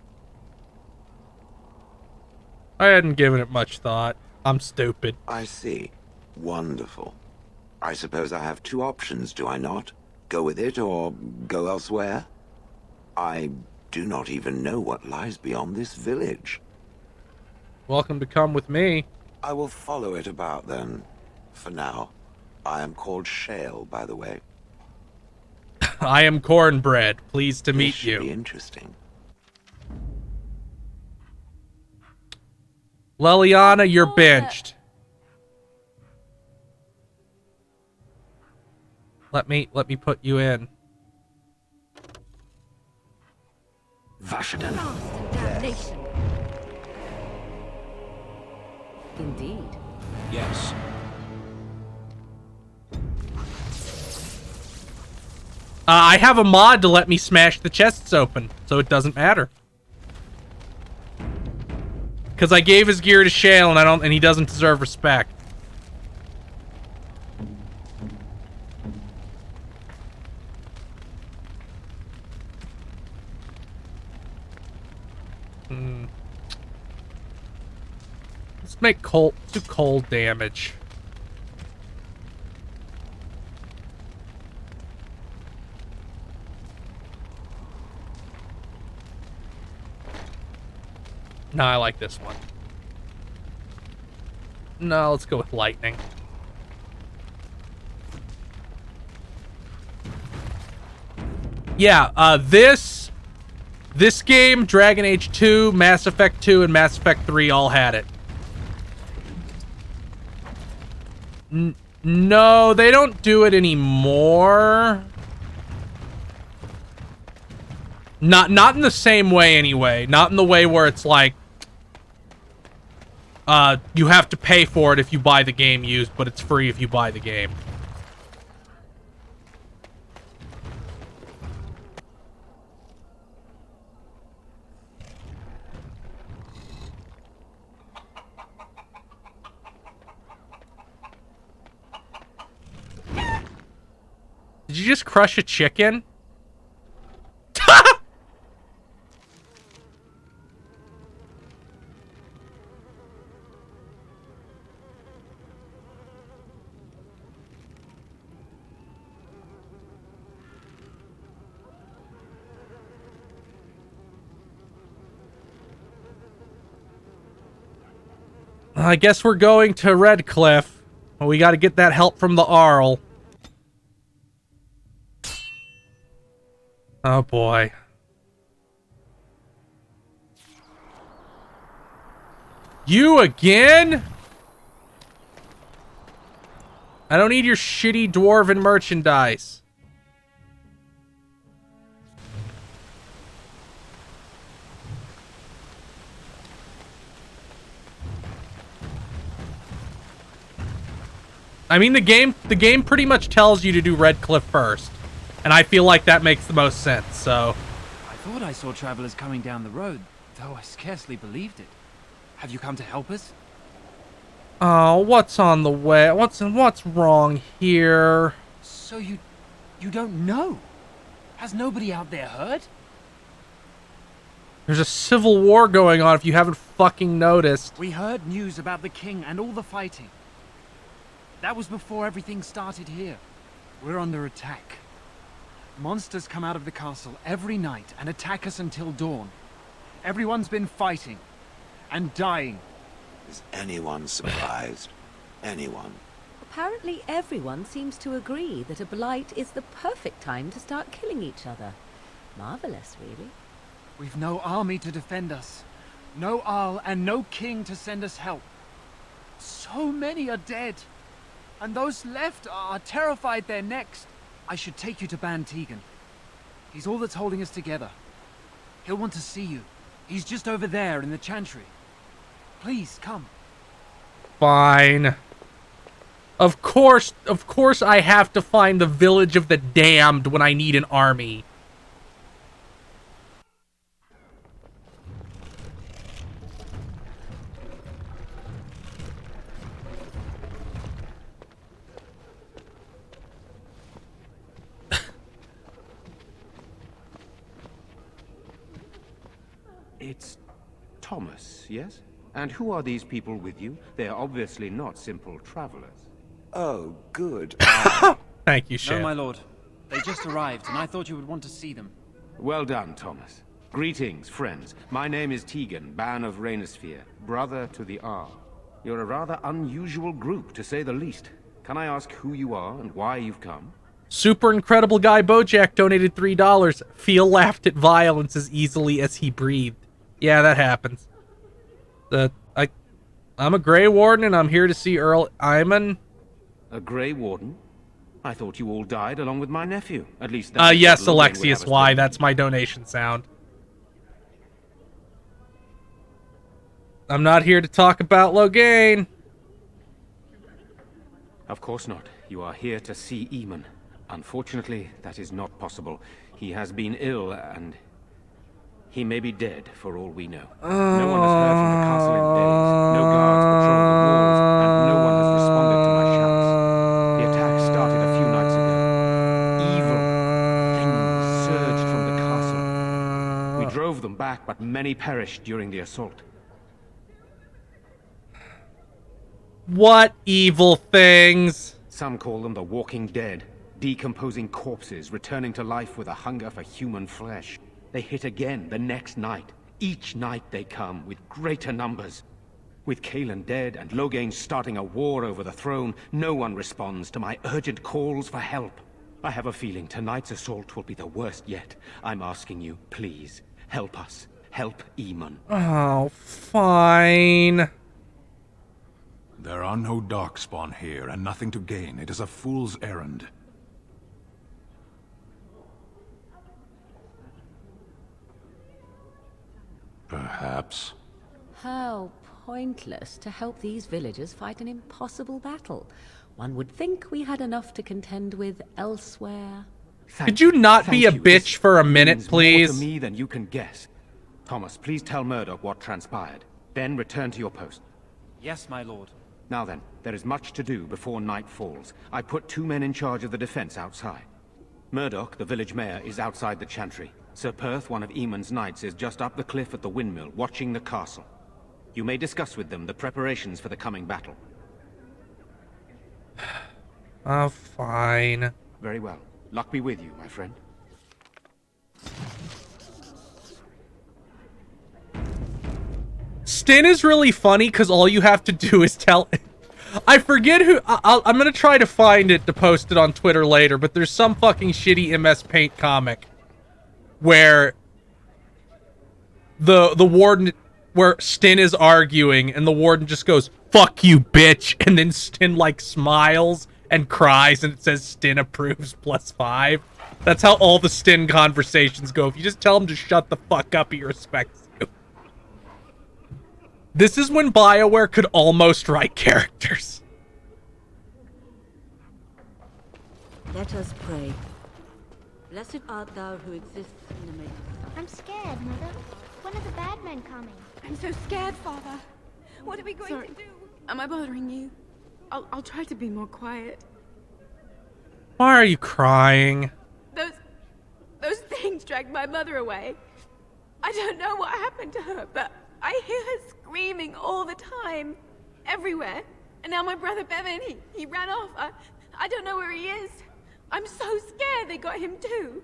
[SPEAKER 1] I hadn't given it much thought. I'm stupid.
[SPEAKER 20] I see. Wonderful. I suppose I have two options, do I not? Go with it or go elsewhere? I do not even know what lies beyond this village.
[SPEAKER 1] Welcome to come with me.
[SPEAKER 20] I will follow it about then. For now. I am called Shale, by the way.
[SPEAKER 1] I am Cornbread. Pleased to meet
[SPEAKER 20] This
[SPEAKER 1] you.
[SPEAKER 20] should be interesting.
[SPEAKER 1] Leliana, you're benched. Let me put you in.
[SPEAKER 6] Vashadan.
[SPEAKER 3] Damnation. Indeed.
[SPEAKER 6] Yes.
[SPEAKER 1] I have a mod to let me smash the chests open, so it doesn't matter. Because I gave his gear to Shale, and he doesn't deserve respect. Let's make cold damage. No, I like this one. No, let's go with lightning. Yeah, this game, Dragon Age 2, Mass Effect 2, and Mass Effect 3 all had it. No, they don't do it anymore. Not in the same way anyway. Not in the way where it's like you have to pay for it if you buy the game used, but it's free if you buy the game. Did you just crush a chicken? I guess we're going to Redcliffe. Well, we got to get that help from the Arl. Oh boy. You again? I don't need your shitty dwarven merchandise. I mean, the game pretty much tells you to do Redcliffe first. And I feel like that makes the most sense, so...
[SPEAKER 21] I thought I saw travelers coming down the road, though I scarcely believed it. Have you come to help us?
[SPEAKER 1] Oh, what's on the way? What's wrong here?
[SPEAKER 21] So you don't know? Has nobody out there heard?
[SPEAKER 1] There's a civil war going on if you haven't fucking noticed.
[SPEAKER 21] We heard news about the king and all the fighting. That was before everything started here. We're under attack. Monsters come out of the castle every night and attack us until dawn. Everyone's been fighting and dying.
[SPEAKER 20] Is anyone surprised? Anyone?
[SPEAKER 3] Apparently everyone seems to agree that a blight is the perfect time to start killing each other. Marvelous, really.
[SPEAKER 21] We've no army to defend us. No Arl and no king to send us help. So many are dead. And those left are terrified they're next. I should take you to Ban Tegan. He's all that's holding us together. He'll want to see you. He's just over there in the chantry. Please, come.
[SPEAKER 1] Fine. Of course I have to find the Village of the Damned when I need an army.
[SPEAKER 22] It's Thomas, yes? And who are these people with you? They are obviously not simple travelers.
[SPEAKER 20] Oh, good.
[SPEAKER 1] Thank you, Shale.
[SPEAKER 21] No, my lord. They just arrived, and I thought you would want to see them.
[SPEAKER 22] Well done, Thomas. Greetings, friends. My name is Tegan, Ban of Reynisphere, brother to the Arl. You're a rather unusual group, to say the least. Can I ask who you are and why you've come?
[SPEAKER 1] Super Incredible Guy Bojack donated $3. Phil laughed at violence as easily as he breathed. Yeah, that happens. I'm a Grey Warden, and I'm here to see Earl Iman.
[SPEAKER 22] A Grey Warden? I thought you all died along with my nephew. At least that
[SPEAKER 1] Yes,
[SPEAKER 22] Loghain would have
[SPEAKER 1] Alexius
[SPEAKER 22] us
[SPEAKER 1] Y.
[SPEAKER 22] believe.
[SPEAKER 1] That's my donation sound. I'm not here to talk about Loghain.
[SPEAKER 22] Of course not. You are here to see Eamon. Unfortunately, that is not possible. He has been ill, and he may be dead for all we know. No one has heard from the castle in days. No guards patrol the walls, and no one has responded to my shouts. The attack started a few nights ago. Evil things surged from the castle. We drove them back, but many perished during the assault.
[SPEAKER 1] What evil things?
[SPEAKER 22] Some call them the Walking Dead. Decomposing corpses, returning to life with a hunger for human flesh. They hit again the next night. Each night they come, with greater numbers. With Cailan dead and Loghain starting a war over the throne, no one responds to my urgent calls for help. I have a feeling tonight's assault will be the worst yet. I'm asking you, please, help us. Help Eamon.
[SPEAKER 1] Oh, fine.
[SPEAKER 2] There are no Darkspawn here, and nothing to gain. It is a fool's errand. Perhaps.
[SPEAKER 3] How pointless to help these villagers fight an impossible battle. One would think we had enough to contend with elsewhere.
[SPEAKER 1] Could you not be a bitch for a minute,
[SPEAKER 22] Means
[SPEAKER 1] please?
[SPEAKER 22] more to me than you can guess. Thomas, please tell Murdoch what transpired. Then return to your post.
[SPEAKER 17] Yes, my lord.
[SPEAKER 22] Now then, there is much to do before night falls. I put 2 men in charge of the defense outside. Murdoch, the village mayor, is outside the chantry. Sir Perth, one of Eamon's knights, is just up the cliff at the windmill, watching the castle. You may discuss with them the preparations for the coming battle.
[SPEAKER 1] Oh, fine.
[SPEAKER 22] Very well. Luck be with you, my friend.
[SPEAKER 1] Stin is really funny because all you have to do is tell... I forget who... I'm going to try to find it to post it on Twitter later, but there's some fucking shitty MS Paint comic where the warden... where Stin is arguing and the warden just goes, "Fuck you, bitch," and then Stin, like, smiles and cries and it says Stin approves +5. That's how all the Stin conversations go. If you just tell him to shut the fuck up, he respects you. This is when BioWare could almost write characters.
[SPEAKER 3] Let us pray. Blessed art thou who exists in the making.
[SPEAKER 18] I'm scared, Mother. When are the bad men coming?
[SPEAKER 11] I'm so scared, Father. What are we going to do? Am I bothering you? I'll try to be more quiet.
[SPEAKER 1] Why are you crying?
[SPEAKER 11] Those things dragged my mother away. I don't know what happened to her, but I hear her screaming all the time. Everywhere. And now my brother Bevan, he ran off. I don't know where he is. I'm so scared they got him too.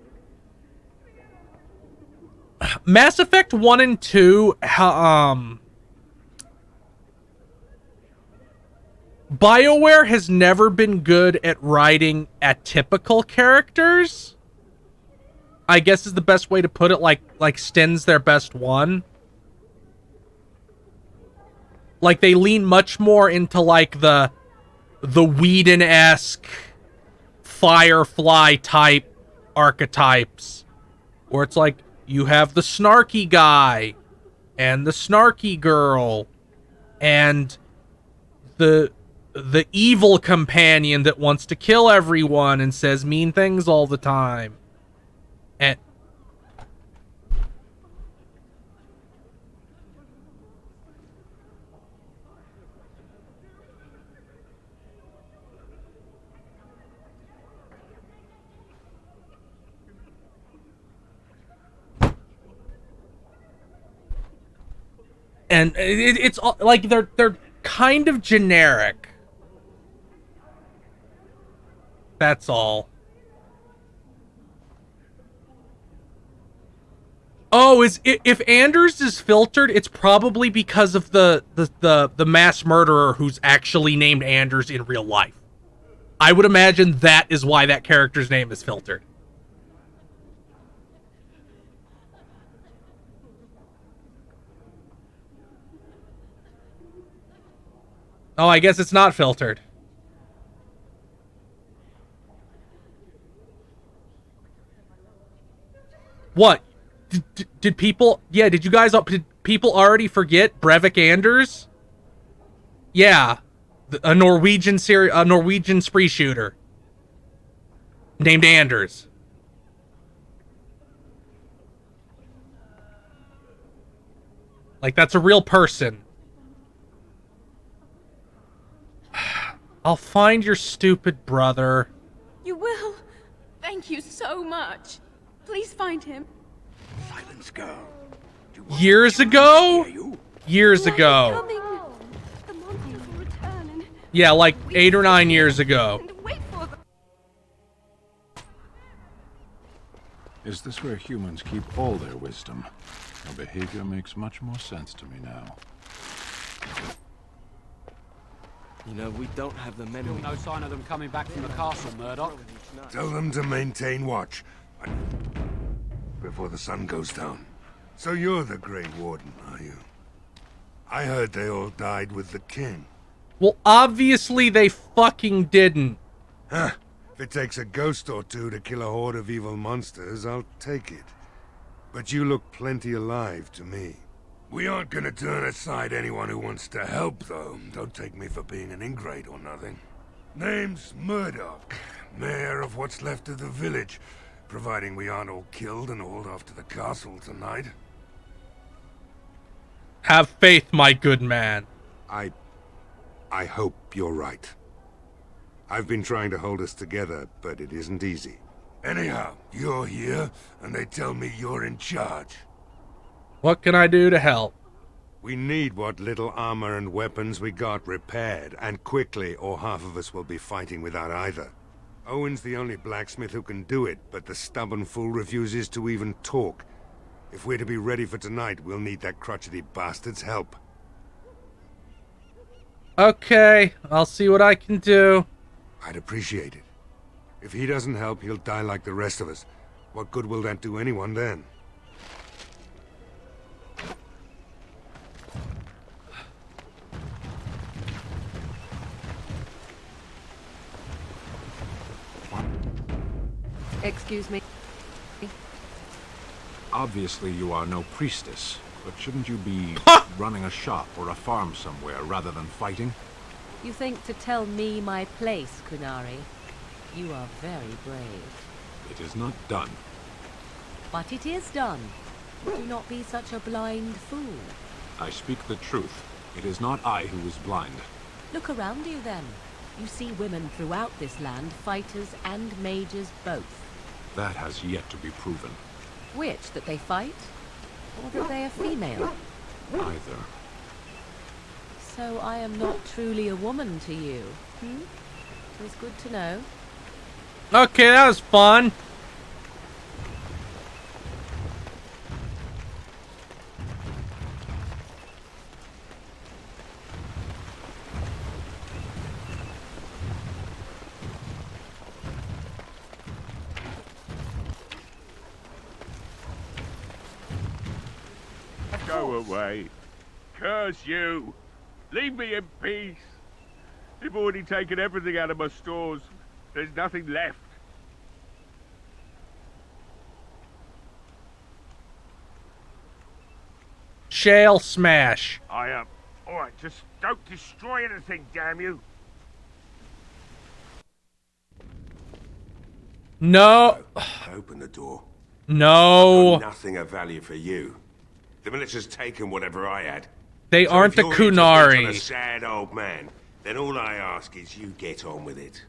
[SPEAKER 1] Mass Effect 1 and 2, BioWare has never been good at writing atypical characters. I guess is the best way to put it, like Stin's their best one. Like, they lean much more into, like, the Whedon-esque Firefly type archetypes. Where it's like, you have the snarky guy, and the snarky girl, and the evil companion that wants to kill everyone and says mean things all the time. And it's like they're kind of generic. That's all. Oh, if Anders is filtered, it's probably because of the mass murderer who's actually named Anders in real life. I would imagine that is why that character's name is filtered. Oh, I guess it's not filtered. What? Did people... Yeah, did you guys... Did people already forget Breivik Anders? Yeah. A Norwegian spree shooter. Named Anders. Like, that's a real person. I'll find your stupid brother.
[SPEAKER 11] You will? Thank you so much. Please find him.
[SPEAKER 20] Silence, girl.
[SPEAKER 1] Years ago? Years ago.
[SPEAKER 11] The monsters will return and
[SPEAKER 1] Yeah, like 8 or 9 years ago.
[SPEAKER 11] wait for them.
[SPEAKER 2] Is this where humans keep all their wisdom? Your behavior makes much more sense to me now.
[SPEAKER 4] You know, we don't have the men.
[SPEAKER 17] Still no sign of them coming back from the castle, Murdoch.
[SPEAKER 7] Tell them to maintain watch before the sun goes down. So you're the Grey Warden, are you? I heard they all died with the king.
[SPEAKER 1] Well, obviously they fucking didn't.
[SPEAKER 7] Huh. If it takes a ghost or two to kill a horde of evil monsters, I'll take it. But you look plenty alive to me. We aren't gonna turn aside anyone who wants to help, though. Don't take me for being an ingrate or nothing. Name's Murdoch, mayor of what's left of the village, providing we aren't all killed and hauled off to the castle tonight.
[SPEAKER 1] Have faith, my good man.
[SPEAKER 7] I hope you're right. I've been trying to hold us together, but it isn't easy. Anyhow, you're here, and they tell me you're in charge.
[SPEAKER 1] What can I do to help?
[SPEAKER 7] We need what little armor and weapons we got repaired, and quickly, or half of us will be fighting without either. Owen's the only blacksmith who can do it, but the stubborn fool refuses to even talk. If we're to be ready for tonight, we'll need that crotchety bastard's help.
[SPEAKER 1] Okay, I'll see what I can do.
[SPEAKER 7] I'd appreciate it. If he doesn't help, he'll die like the rest of us. What good will that do anyone then?
[SPEAKER 3] Excuse me.
[SPEAKER 2] Obviously you are no priestess, but shouldn't you be running a shop or a farm somewhere rather than fighting?
[SPEAKER 3] You think to tell me my place, Kunari? You are very brave.
[SPEAKER 2] It is not done.
[SPEAKER 3] But it is done. Do not be such a blind fool.
[SPEAKER 2] I speak the truth. It is not I who is blind.
[SPEAKER 3] Look around you then. You see women throughout this land, fighters and mages both.
[SPEAKER 2] That has yet to be proven.
[SPEAKER 3] Which, that they fight? Or that they are female?
[SPEAKER 2] Either.
[SPEAKER 3] So I am not truly a woman to you, hmm? It was good to know.
[SPEAKER 1] Okay, that was fun.
[SPEAKER 23] Go away. Curse you. Leave me in peace. You've already taken everything out of my stores. There's nothing left.
[SPEAKER 1] Shale smash.
[SPEAKER 23] I am. Alright, just don't destroy anything, damn you.
[SPEAKER 1] No.
[SPEAKER 24] Open the door.
[SPEAKER 1] No.
[SPEAKER 24] I've got nothing of value for you. The military's taken whatever I had.
[SPEAKER 1] They
[SPEAKER 24] So
[SPEAKER 1] aren't
[SPEAKER 24] if
[SPEAKER 1] the
[SPEAKER 24] you're here to
[SPEAKER 1] Kunari.
[SPEAKER 24] beat on a sad old man, then all I ask is you get on with it.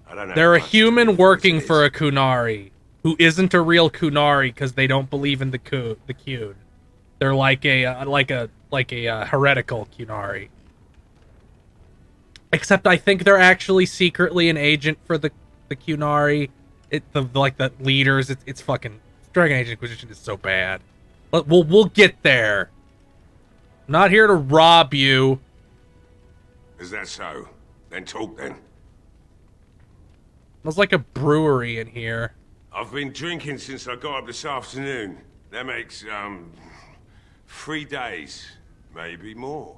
[SPEAKER 24] I don't know.
[SPEAKER 1] They're a human working for a Kunari who isn't a real Kunari because they don't believe in the Qun. They're like a heretical Kunari. Except I think they're actually secretly an agent for the Kunari. The leaders. It's fucking Dragon Age Inquisition is so bad. But we'll get there. I'm not here to rob you.
[SPEAKER 24] Is that so? Then talk then.
[SPEAKER 1] Smells like a brewery in here.
[SPEAKER 24] I've been drinking since I got up this afternoon. That makes, 3 days. Maybe more.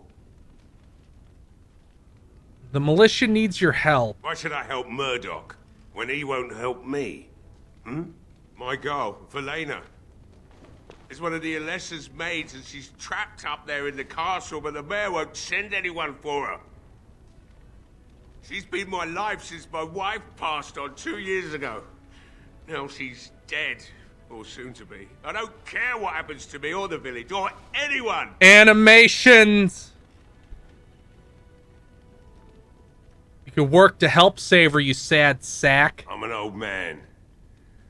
[SPEAKER 1] The militia needs your help.
[SPEAKER 24] Why should I help Murdoch when he won't help me? My girl, Velena, is one of the Alessa's maids, and she's trapped up there in the castle, but the mayor won't send anyone for her. She's been my life since my wife passed on 2 years ago. Now she's dead, or soon to be. I don't care what happens to me or the village or anyone.
[SPEAKER 1] Animations. You could work to help save her, you sad sack.
[SPEAKER 24] I'm an old man.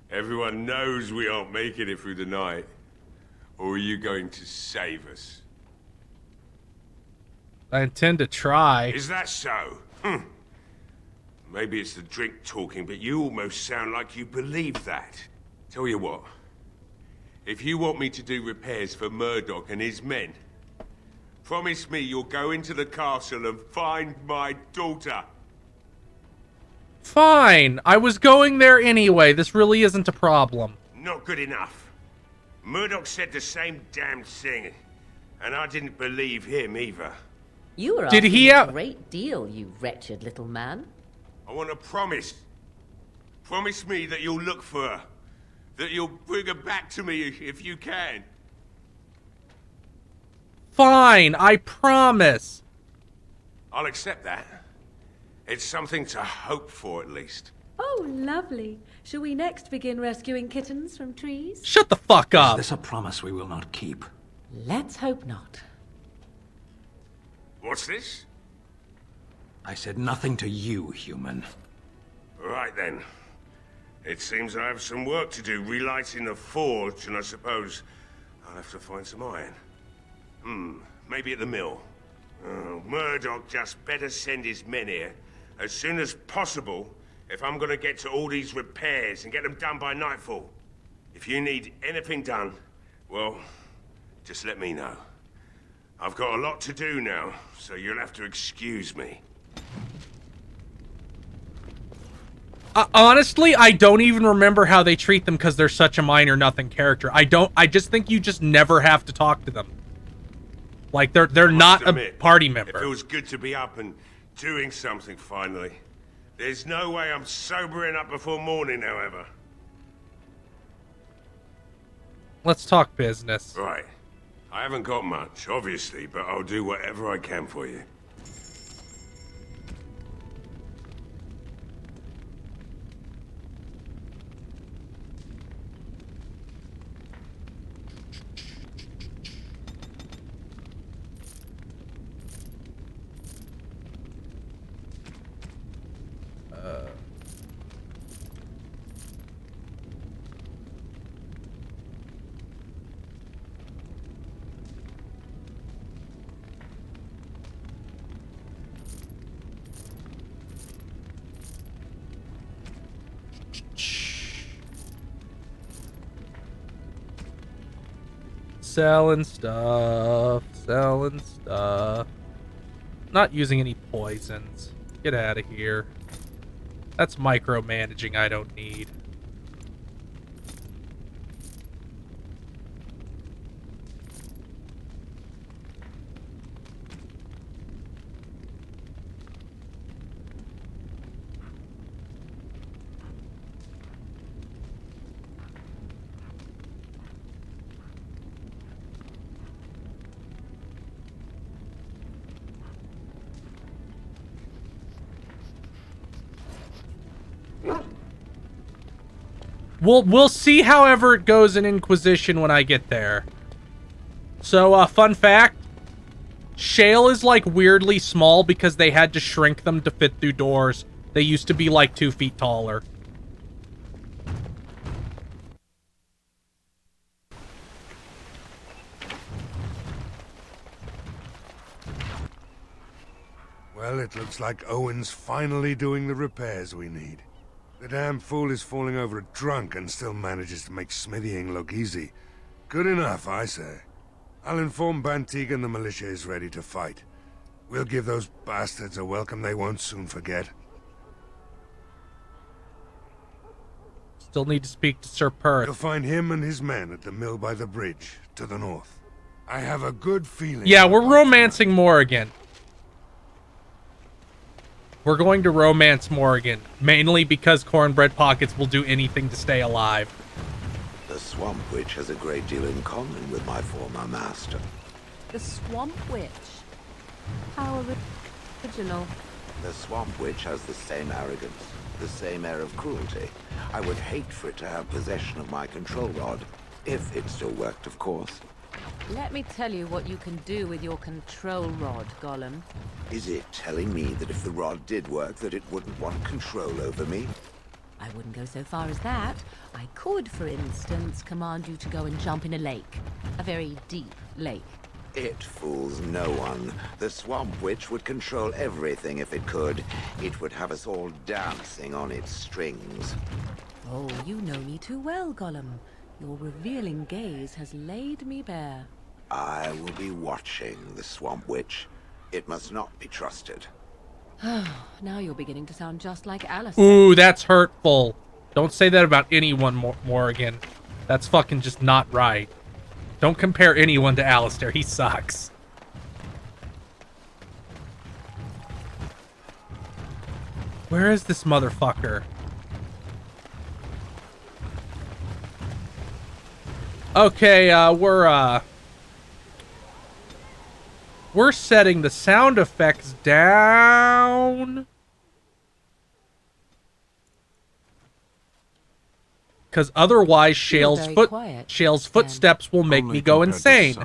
[SPEAKER 24] Everyone knows we aren't making it through the night. Or are you going to save us?
[SPEAKER 1] I intend to try.
[SPEAKER 24] Is that so? Maybe it's the drink talking, but you almost sound like you believe that. Tell you what. If you want me to do repairs for Murdoch and his men, promise me you'll go into the castle and find my daughter.
[SPEAKER 1] Fine. I was going there anyway. This really isn't a problem.
[SPEAKER 24] Not good enough. Murdoch said the same damn thing, and I didn't believe him either.
[SPEAKER 3] You were
[SPEAKER 1] Did
[SPEAKER 3] asking
[SPEAKER 1] he
[SPEAKER 3] a great deal, you wretched little man.
[SPEAKER 24] I want a promise. Promise me that you'll look for her. That you'll bring her back to me if you can.
[SPEAKER 1] Fine. I promise.
[SPEAKER 24] I'll accept that. It's something to hope for, at least.
[SPEAKER 3] Oh, lovely. Shall we next begin rescuing kittens from trees?
[SPEAKER 1] Shut the fuck up.
[SPEAKER 2] Is this a promise we will not keep?
[SPEAKER 3] Let's hope not.
[SPEAKER 24] What's this?
[SPEAKER 2] I said nothing to you, human.
[SPEAKER 24] Right then. It seems I have some work to do relighting the forge, and I suppose I'll have to find some iron. Maybe at the mill. Oh, Murdoch just better send his men here as soon as possible if I'm gonna get to all these repairs and get them done by nightfall. If you need anything done, well, just let me know. I've got a lot to do now, so you'll have to excuse me.
[SPEAKER 1] Honestly, I don't even remember how they treat them because they're such a minor nothing character. I just think you just never have to talk to them. Like, they're not a party member.
[SPEAKER 24] It feels good to be up and doing something finally. There's no way I'm sobering up before morning, however.
[SPEAKER 1] Let's talk business.
[SPEAKER 24] Right. I haven't got much, obviously, but I'll do whatever I can for you.
[SPEAKER 1] Selling stuff. Not using any poisons. Get out of here. That's micromanaging I don't need. We'll see however it goes in Inquisition when I get there. So, fun fact. Shale is, like, weirdly small because they had to shrink them to fit through doors. They used to be, like, 2 feet taller.
[SPEAKER 7] Well, it looks like Owen's finally doing the repairs we need. The damn fool is falling over drunk and still manages to make smithying look easy. Good enough, I say. I'll inform Bantigan the militia is ready to fight. We'll give those bastards a welcome they won't soon forget.
[SPEAKER 1] Still need to speak to Sir Perth.
[SPEAKER 7] You'll find him and his men at the mill by the bridge, to the north. I have a good feeling...
[SPEAKER 1] Yeah, we're romancing more again. We're going to romance Morrigan, mainly because Cornbread Pockets will do anything to stay alive.
[SPEAKER 20] The Swamp Witch has a great deal in common with my former master.
[SPEAKER 3] The Swamp Witch. How original.
[SPEAKER 20] The Swamp Witch has the same arrogance, the same air of cruelty. I would hate for it to have possession of my control rod. If it still worked, of course.
[SPEAKER 3] Let me tell you what you can do with your control rod, Gollum.
[SPEAKER 20] Is it telling me that if the rod did work, that it wouldn't want control over me?
[SPEAKER 3] I wouldn't go so far as that. I could, for instance, command you to go and jump in a lake. A very deep lake.
[SPEAKER 20] It fools no one. The Swamp Witch would control everything if it could. It would have us all dancing on its strings.
[SPEAKER 3] Oh, you know me too well, Gollum. Your revealing gaze has laid me bare.
[SPEAKER 20] I will be watching the Swamp Witch. It must not be trusted.
[SPEAKER 3] Now you're beginning to sound just like Alistair.
[SPEAKER 1] Ooh, that's hurtful. Don't say that about anyone, Morrigan. That's fucking just not right. Don't compare anyone to Alistair. He sucks. Where is this motherfucker? Okay, we're setting the sound effects down. Because otherwise, Shale's footsteps will make me go insane.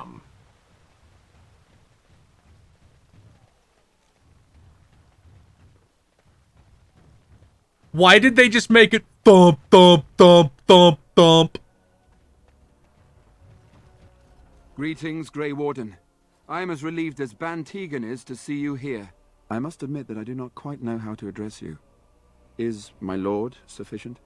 [SPEAKER 1] Why did they just make it thump, thump, thump, thump, thump?
[SPEAKER 8] Greetings, Grey Warden. I am as relieved as Ban Tegan is to see you here. I must admit that I do not quite know how to address you. Is my lord sufficient?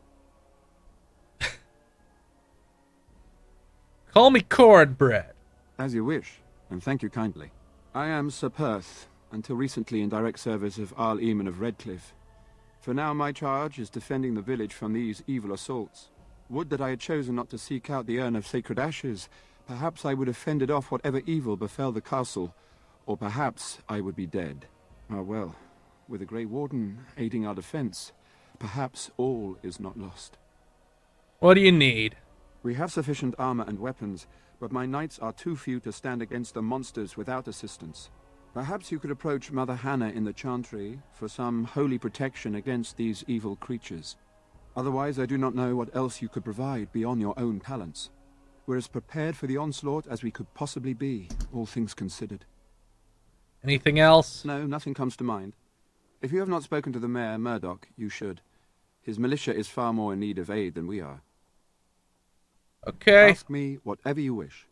[SPEAKER 1] Call me Cornbread.
[SPEAKER 8] As you wish, and thank you kindly. I am Sir Perth, until recently in direct service of Arl Eamon of Redcliffe. For now my charge is defending the village from these evil assaults. Would that I had chosen not to seek out the Urn of Sacred Ashes. Perhaps I would have fended off whatever evil befell the castle, or perhaps I would be dead. Ah well, with the Grey Warden aiding our defense, perhaps all is not lost.
[SPEAKER 1] What do you need?
[SPEAKER 8] We have sufficient armor and weapons, but my knights are too few to stand against the monsters without assistance. Perhaps you could approach Mother Hannah in the Chantry for some holy protection against these evil creatures. Otherwise, I do not know what else you could provide beyond your own talents. We're as prepared for the onslaught as we could possibly be, all things considered.
[SPEAKER 1] Anything else?
[SPEAKER 8] No, nothing comes to mind. If you have not spoken to the Mayor, Murdoch, you should. His militia is far more in need of aid than we are.
[SPEAKER 1] Okay.
[SPEAKER 8] Ask me whatever you wish.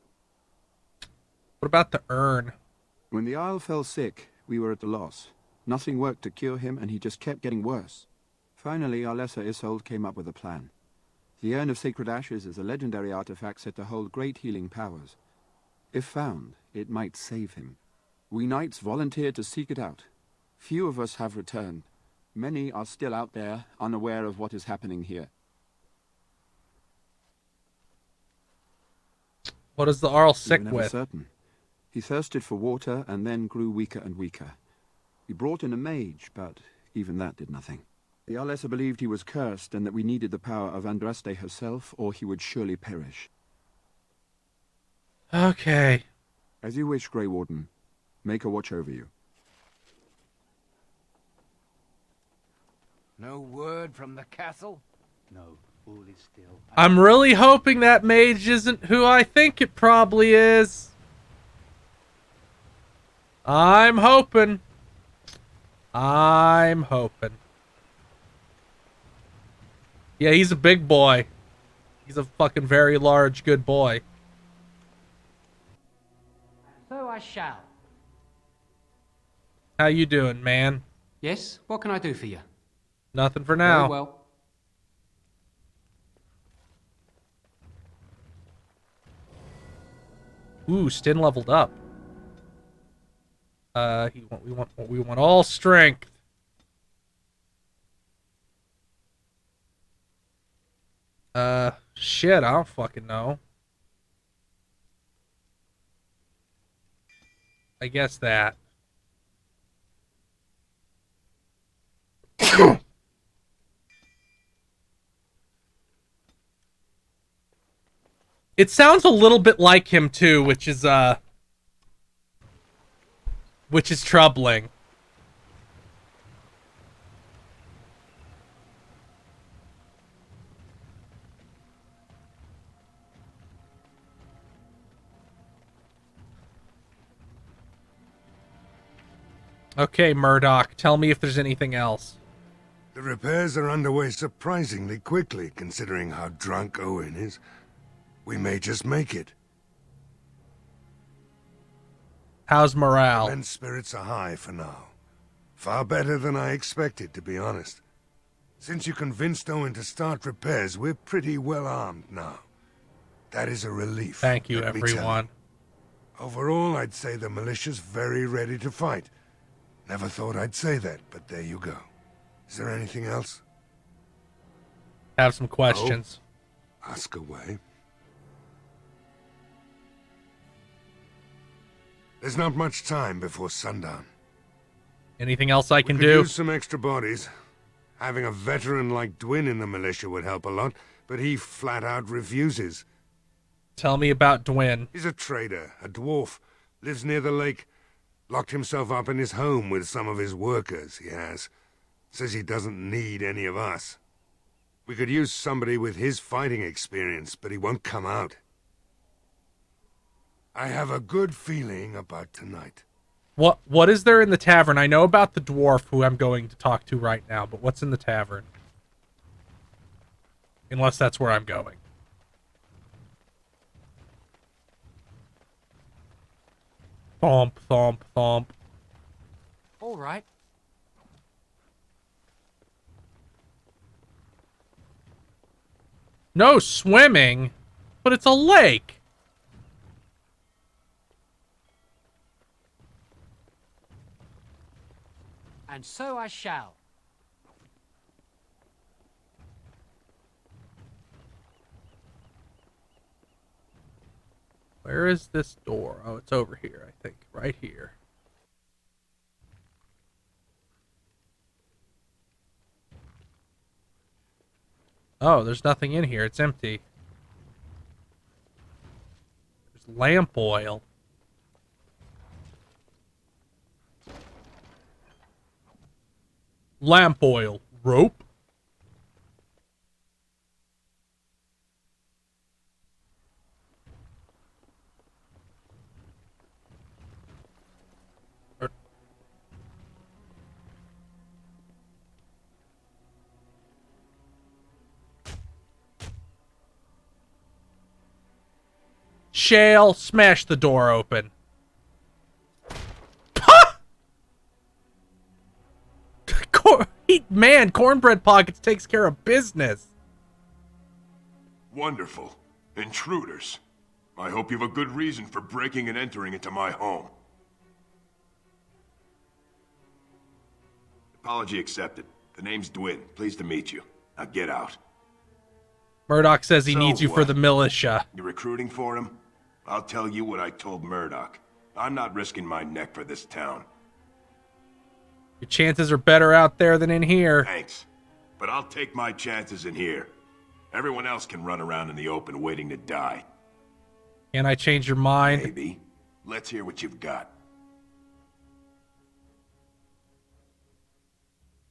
[SPEAKER 1] What about the urn?
[SPEAKER 8] When the Isle fell sick, we were at a loss. Nothing worked to cure him, and he just kept getting worse. Finally, our lesser Isolde came up with a plan. The Urn of Sacred Ashes is a legendary artifact said to hold great healing powers. If found, it might save him. We knights volunteered to seek it out. Few of us have returned. Many are still out there, unaware of what is happening here.
[SPEAKER 1] What is the Arl sick
[SPEAKER 8] Never
[SPEAKER 1] with?
[SPEAKER 8] certain. He thirsted for water and then grew weaker and weaker. We brought in a mage, but even that did nothing. The Arlessa believed he was cursed and that we needed the power of Andraste herself, or he would surely perish.
[SPEAKER 1] Okay.
[SPEAKER 8] As you wish, Grey Warden. Make her watch over you.
[SPEAKER 17] No word from the castle? No, all is still.
[SPEAKER 1] I'm really hoping that mage isn't who I think it probably is. I'm hoping. Yeah, he's a big boy. He's a fucking very large, good boy.
[SPEAKER 17] So I shall.
[SPEAKER 1] How you doing, man?
[SPEAKER 17] Yes, what can I do for you?
[SPEAKER 1] Nothing for now.
[SPEAKER 17] Very well.
[SPEAKER 1] Ooh, Stin leveled up. We want all strength. Shit, I don't fucking know. I guess that. It sounds a little bit like him too, which is troubling. Okay, Murdoch, tell me if there's anything else.
[SPEAKER 7] The repairs are underway surprisingly quickly, considering how drunk Owen is. We may just make it.
[SPEAKER 1] How's morale?
[SPEAKER 7] The men's spirits are high for now. Far better than I expected, to be honest. Since you convinced Owen to start repairs, we're pretty well armed now. That is a relief.
[SPEAKER 1] Thank you,
[SPEAKER 7] let me tell you.
[SPEAKER 1] everyone.
[SPEAKER 7] Overall, I'd say the militia's very ready to fight. Never thought I'd say that, but there you go. Is there anything else?
[SPEAKER 1] Have some questions.
[SPEAKER 7] Oh, ask away. There's not much time before sundown.
[SPEAKER 1] Anything else I can
[SPEAKER 7] We could
[SPEAKER 1] do?
[SPEAKER 7] use some extra bodies. Having a veteran like Dwin in the militia would help a lot, but he flat out refuses.
[SPEAKER 1] Tell me about Dwin.
[SPEAKER 7] He's a trader, a dwarf, lives near the lake. Locked himself up in his home with some of his workers, he has. Says he doesn't need any of us. We could use somebody with his fighting experience, but he won't come out. I have a good feeling about tonight.
[SPEAKER 1] What is there in the tavern? I know about the dwarf who I'm going to talk to right now, but what's in the tavern? Unless that's where I'm going. Thomp, thomp, thomp.
[SPEAKER 17] All right.
[SPEAKER 1] No swimming, but it's a lake.
[SPEAKER 17] And so I shall.
[SPEAKER 1] Where is this door? Oh, it's over here, I think. Right here. Oh, there's nothing in here. It's empty. There's lamp oil. Lamp oil. Rope. Shale, smash the door open. Man, Cornbread Pockets takes care of business.
[SPEAKER 9] Wonderful. Intruders. I hope you have a good reason for breaking and entering into my home. Apology accepted. The name's Dwin. Pleased to meet you. Now get out.
[SPEAKER 1] Murdoch says he
[SPEAKER 9] So
[SPEAKER 1] needs you for
[SPEAKER 9] what?
[SPEAKER 1] the militia.
[SPEAKER 9] You recruiting for him? I'll tell you what I told Murdoch. I'm not risking my neck for this town.
[SPEAKER 1] Your chances are better out there than in here.
[SPEAKER 9] Thanks. But I'll take my chances in here. Everyone else can run around in the open waiting to die.
[SPEAKER 1] Can I change your mind?
[SPEAKER 9] Maybe. Let's hear what you've got.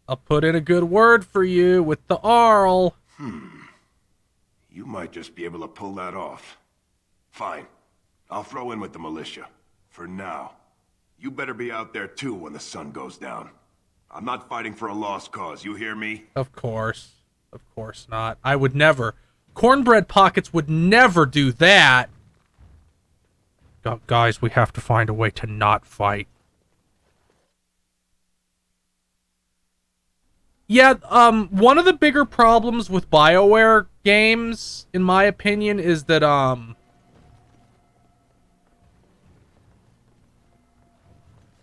[SPEAKER 1] I'll put in a good word for you with the Arl.
[SPEAKER 9] You might just be able to pull that off. Fine. I'll throw in with the militia. For now. You better be out there too when the sun goes down. I'm not fighting for a lost cause, you hear me?
[SPEAKER 1] Of course. Of course not. I would never. Cornbread Pockets would never do that. Guys, we have to find a way to not fight. Yeah, one of the bigger problems with BioWare games, in my opinion, is that,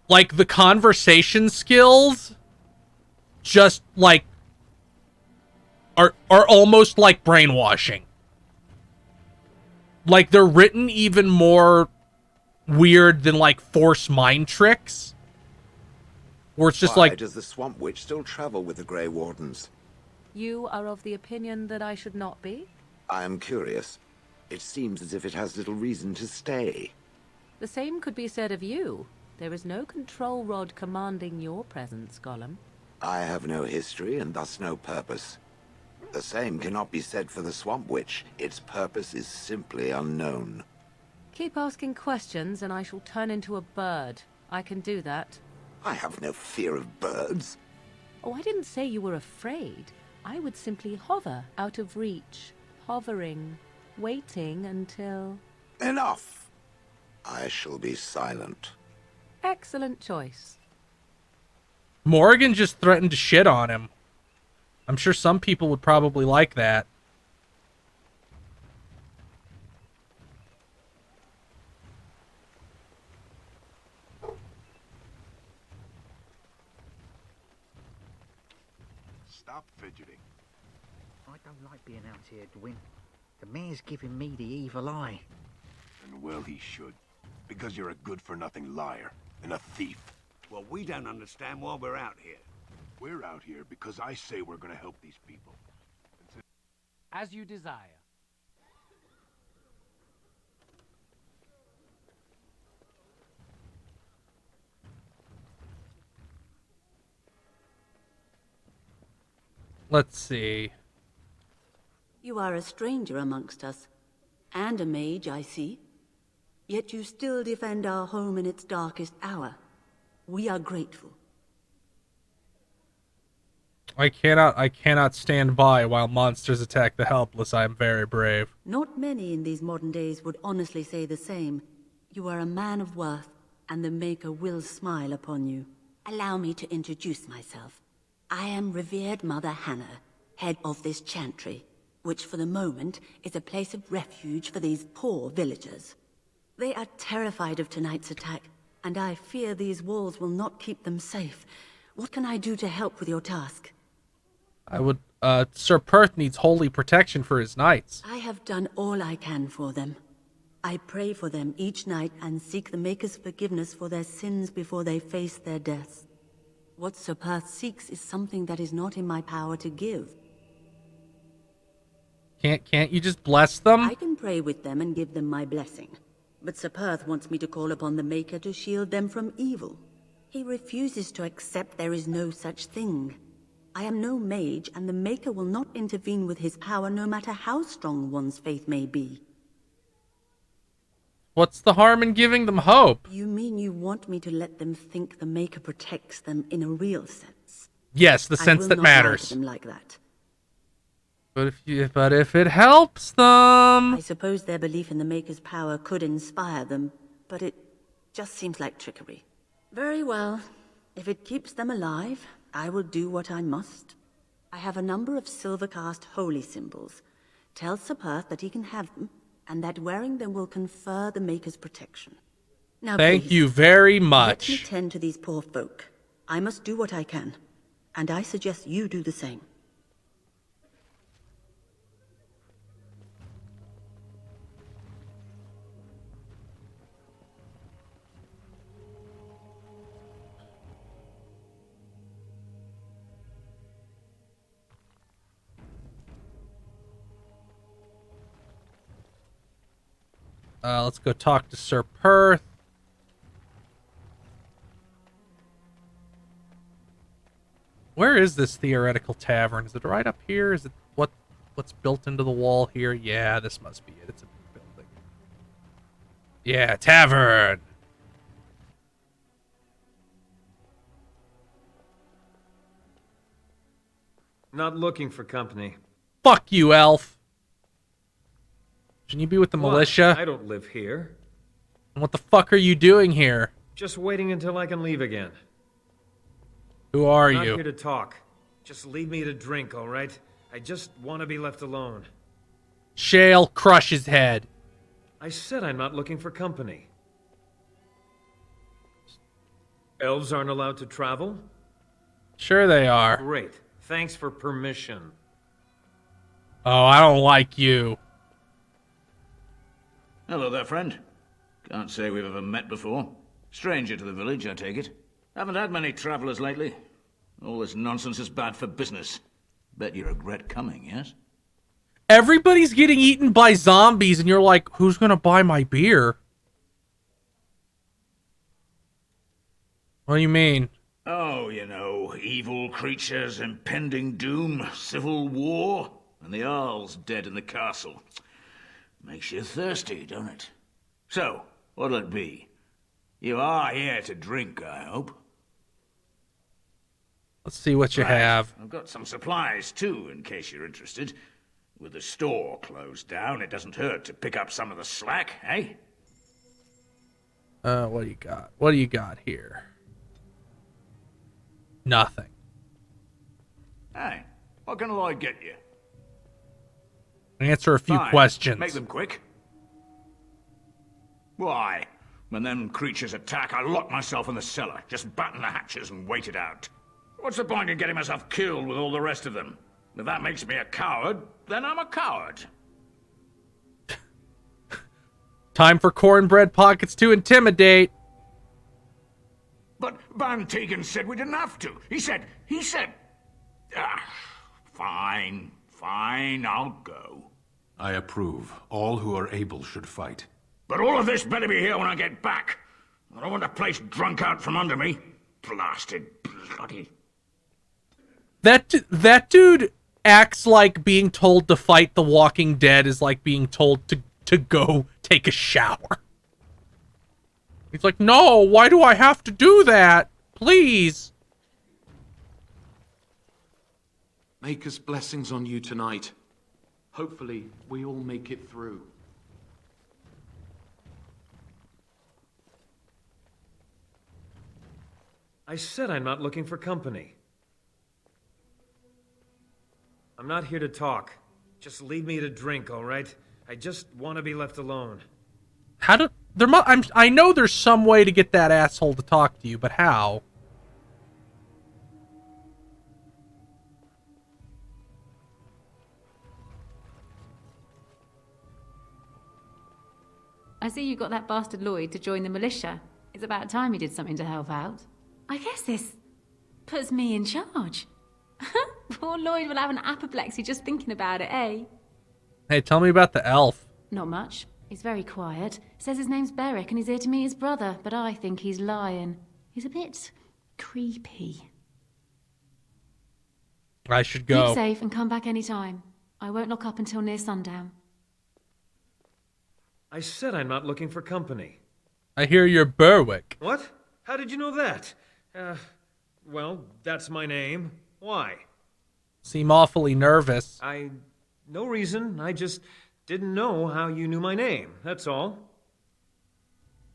[SPEAKER 1] like, the conversation skills just, like, are almost like brainwashing. Like, they're written even more weird than, like, force mind tricks. Or it's just
[SPEAKER 20] Why
[SPEAKER 1] like...
[SPEAKER 20] does the Swamp Witch still travel with the Grey Wardens?
[SPEAKER 3] You are of the opinion that I should not be?
[SPEAKER 20] I am curious. It seems as if it has little reason to stay.
[SPEAKER 3] The same could be said of you. There is no control rod commanding your presence, Gollum.
[SPEAKER 20] I have no history and thus no purpose. The same cannot be said for the Swamp Witch. Its purpose is simply unknown.
[SPEAKER 3] Keep asking questions and I shall turn into a bird. I can do that.
[SPEAKER 20] I have no fear of birds.
[SPEAKER 3] Oh, I didn't say you were afraid. I would simply hover out of reach. Hovering. Waiting until...
[SPEAKER 20] Enough! I shall be silent.
[SPEAKER 3] Excellent choice.
[SPEAKER 1] Morgan just threatened to shit on him. I'm sure some people would probably like that.
[SPEAKER 10] Stop fidgeting.
[SPEAKER 12] I don't like being out here, Dwyn. The mayor's giving me the evil eye.
[SPEAKER 9] And well he should. Because you're a good-for-nothing liar and a thief.
[SPEAKER 10] Well, we don't understand why we're out here.
[SPEAKER 9] We're out here because I say we're gonna help these people.
[SPEAKER 17] As you desire.
[SPEAKER 1] Let's see.
[SPEAKER 14] You are a stranger amongst us, and a mage, I see. Yet you still defend our home in its darkest hour. We are grateful.
[SPEAKER 1] I cannot stand by while monsters attack the helpless. I am very brave.
[SPEAKER 14] Not many in these modern days would honestly say the same. You are a man of worth, and the Maker will smile upon you. Allow me to introduce myself. I am revered Mother Hannah, head of this chantry, which for the moment is a place of refuge for these poor villagers. They are terrified of tonight's attack, and I fear these walls will not keep them safe. What can I do to help with your task?
[SPEAKER 1] I would, Sir Perth needs holy protection for his knights.
[SPEAKER 14] I have done all I can for them. I pray for them each night and seek the Maker's forgiveness for their sins before they face their deaths. What Sir Perth seeks is something that is not in my power to give.
[SPEAKER 1] Can't you just bless them?
[SPEAKER 14] I can pray with them and give them my blessing. But Sir Perth wants me to call upon the Maker to shield them from evil. He refuses to accept there is no such thing. I am no mage, and the Maker will not intervene with his power no matter how strong one's faith may be.
[SPEAKER 1] What's the harm in giving them hope?
[SPEAKER 14] You mean you want me to let them think the Maker protects them in a real sense?
[SPEAKER 1] Yes, the sense that matters.
[SPEAKER 14] I will not lie to them like that.
[SPEAKER 1] But if it helps them...
[SPEAKER 14] I suppose their belief in the Maker's power could inspire them, but it just seems like trickery. Very well. If it keeps them alive, I will do what I must. I have a number of silver-cast holy symbols. Tell Sir Perth that he can have them, and that wearing them will confer the Maker's protection. Now,
[SPEAKER 1] thank
[SPEAKER 14] please,
[SPEAKER 1] you very much.
[SPEAKER 14] Let me tend to these poor folk. I must do what I can, and I suggest you do the same.
[SPEAKER 1] Let's go talk to Sir Perth. Where is this theoretical tavern? Is it right up here? Is it what's built into the wall here? Yeah, this must be it. It's a big building. Yeah, tavern.
[SPEAKER 15] Not looking for company.
[SPEAKER 1] Fuck you, elf. Shouldn't you be with the
[SPEAKER 15] What?
[SPEAKER 1] militia?
[SPEAKER 15] I don't live here.
[SPEAKER 1] And what the fuck are you doing here?
[SPEAKER 15] Just waiting until I can leave again.
[SPEAKER 1] Who are
[SPEAKER 15] I'm not
[SPEAKER 1] you?
[SPEAKER 15] here to talk. Just leave me to drink, all right? I just want to be left alone.
[SPEAKER 1] Shale, crush his head.
[SPEAKER 15] I said I'm not looking for company. Elves aren't allowed to travel?
[SPEAKER 1] Sure they are.
[SPEAKER 15] Great. Thanks for permission.
[SPEAKER 1] Oh, I don't like you.
[SPEAKER 25] Hello there, friend. Can't say we've ever met before. Stranger to the village, I take it.
[SPEAKER 5] Haven't had many travelers lately. All this nonsense is bad for business. Bet you regret coming, yes?
[SPEAKER 1] Everybody's getting eaten by zombies, and you're like, who's gonna buy my beer? What do you mean?
[SPEAKER 5] Oh, you know, evil creatures, impending doom, civil war, and the Jarl's dead in the castle. Makes you thirsty, don't it? So, what'll it be? You are here to drink, I hope.
[SPEAKER 1] Let's see what you have.
[SPEAKER 5] I've got some supplies, too, in case you're interested. With the store closed down, it doesn't hurt to pick up some of the slack, eh?
[SPEAKER 1] What do you got? What do you got here? Nothing.
[SPEAKER 5] Hey, what can Lloyd get you?
[SPEAKER 1] Answer a few
[SPEAKER 5] Fine.
[SPEAKER 1] questions.
[SPEAKER 5] Make them quick. Why? When them creatures attack, I lock myself in the cellar, just batten the hatches and wait it out. What's the point in getting myself killed with all the rest of them? If that makes me a coward, then I'm a coward.
[SPEAKER 1] Time for Cornbread Pockets to intimidate.
[SPEAKER 5] But Van Tegan said we didn't have to. He said... Fine, I'll go.
[SPEAKER 2] I approve. All who are able should fight.
[SPEAKER 5] But all of this better be here when I get back. I don't want the place drunk out from under me. Blasted bloody...
[SPEAKER 1] That dude acts like being told to fight the Walking Dead is like being told to go take a shower. He's like, no, why do I have to do that? Please.
[SPEAKER 13] Maker's blessings on you tonight. Hopefully, we all make it through.
[SPEAKER 15] I said I'm not looking for company. I'm not here to talk. Just leave me to drink, all right? I just want to be left alone.
[SPEAKER 1] How do I know there's some way to get that asshole to talk to you, but how?
[SPEAKER 16] I see you got that bastard Lloyd to join the militia. It's about time he did something to help out. I guess this puts me in charge. Poor Lloyd will have an apoplexy just thinking about it, eh?
[SPEAKER 1] Hey, tell me about the elf.
[SPEAKER 16] Not much. He's very quiet. Says his name's Beric and he's here to meet his brother, but I think he's lying. He's a bit creepy.
[SPEAKER 1] I should go.
[SPEAKER 16] Keep safe and come back any time. I won't lock up until near sundown.
[SPEAKER 15] I said I'm not looking for company.
[SPEAKER 1] I hear you're Berwick.
[SPEAKER 15] What? How did you know that? Well, that's my name. Why?
[SPEAKER 1] Seem awfully nervous.
[SPEAKER 15] No reason. I just didn't know how you knew my name. That's all.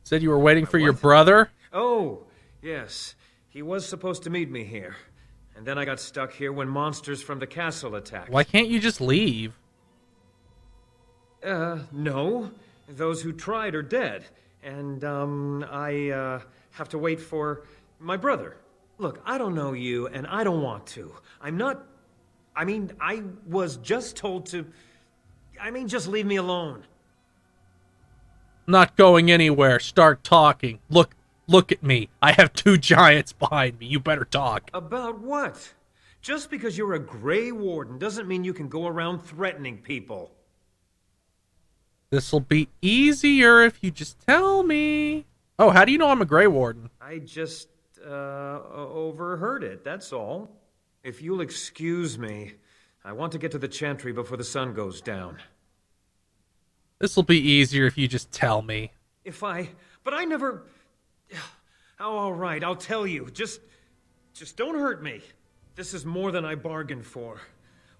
[SPEAKER 1] Said you were waiting for your brother?
[SPEAKER 15] Oh, yes. He was supposed to meet me here. And then I got stuck here when monsters from the castle attacked.
[SPEAKER 1] Why can't you just leave?
[SPEAKER 15] No. Those who tried are dead. And, I have to wait for my brother. Look, I don't know you, and I don't want to. I was just told to... just leave me alone.
[SPEAKER 1] Not going anywhere. Start talking. Look at me. I have two giants behind me. You better talk.
[SPEAKER 15] About what? Just because you're a Grey Warden doesn't mean you can go around threatening people.
[SPEAKER 1] This'll be easier if you just tell me. Oh, how do you know I'm a Grey Warden?
[SPEAKER 15] I just, overheard it, that's all. If you'll excuse me, I want to get to the Chantry before the sun goes down.
[SPEAKER 1] This'll be easier if you just tell me.
[SPEAKER 15] But I never... Oh, all right, I'll tell you. Just don't hurt me. This is more than I bargained for.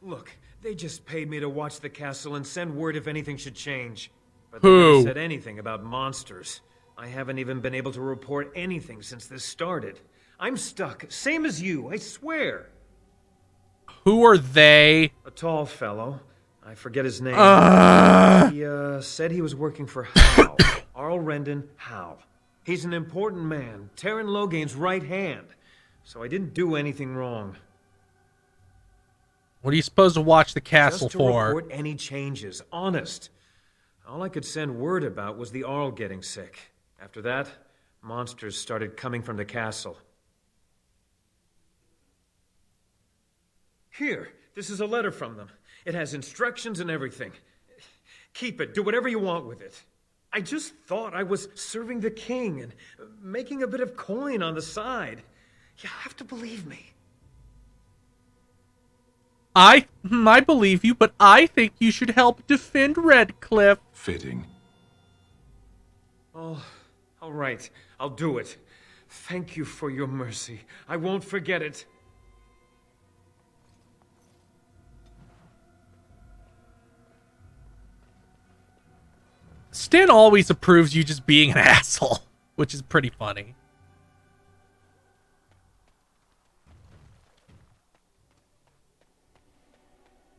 [SPEAKER 15] Look, they just paid me to watch the castle and send word if anything should change. But they never said anything about monsters. I haven't even been able to report anything since this started. I'm stuck, same as you, I swear.
[SPEAKER 1] Who are they?
[SPEAKER 15] A tall fellow. I forget his name. He said he was working for Hal. Arl Rendon Hal. He's an important man, Terran Loghain's right hand. So I didn't do anything wrong.
[SPEAKER 1] What are you supposed to watch the castle
[SPEAKER 15] Just to
[SPEAKER 1] for?
[SPEAKER 15] report any changes, honest. All I could send word about was the Arl getting sick. After that, monsters started coming from the castle. Here, this is a letter from them. It has instructions and everything. Keep it. Do whatever you want with it. I just thought I was serving the king and making a bit of coin on the side. You have to believe me.
[SPEAKER 1] I believe you, but I think you should help defend Redcliffe.
[SPEAKER 2] Fitting.
[SPEAKER 15] Oh, all right. I'll do it. Thank you for your mercy. I won't forget it.
[SPEAKER 1] Stan always approves you just being an asshole, which is pretty funny.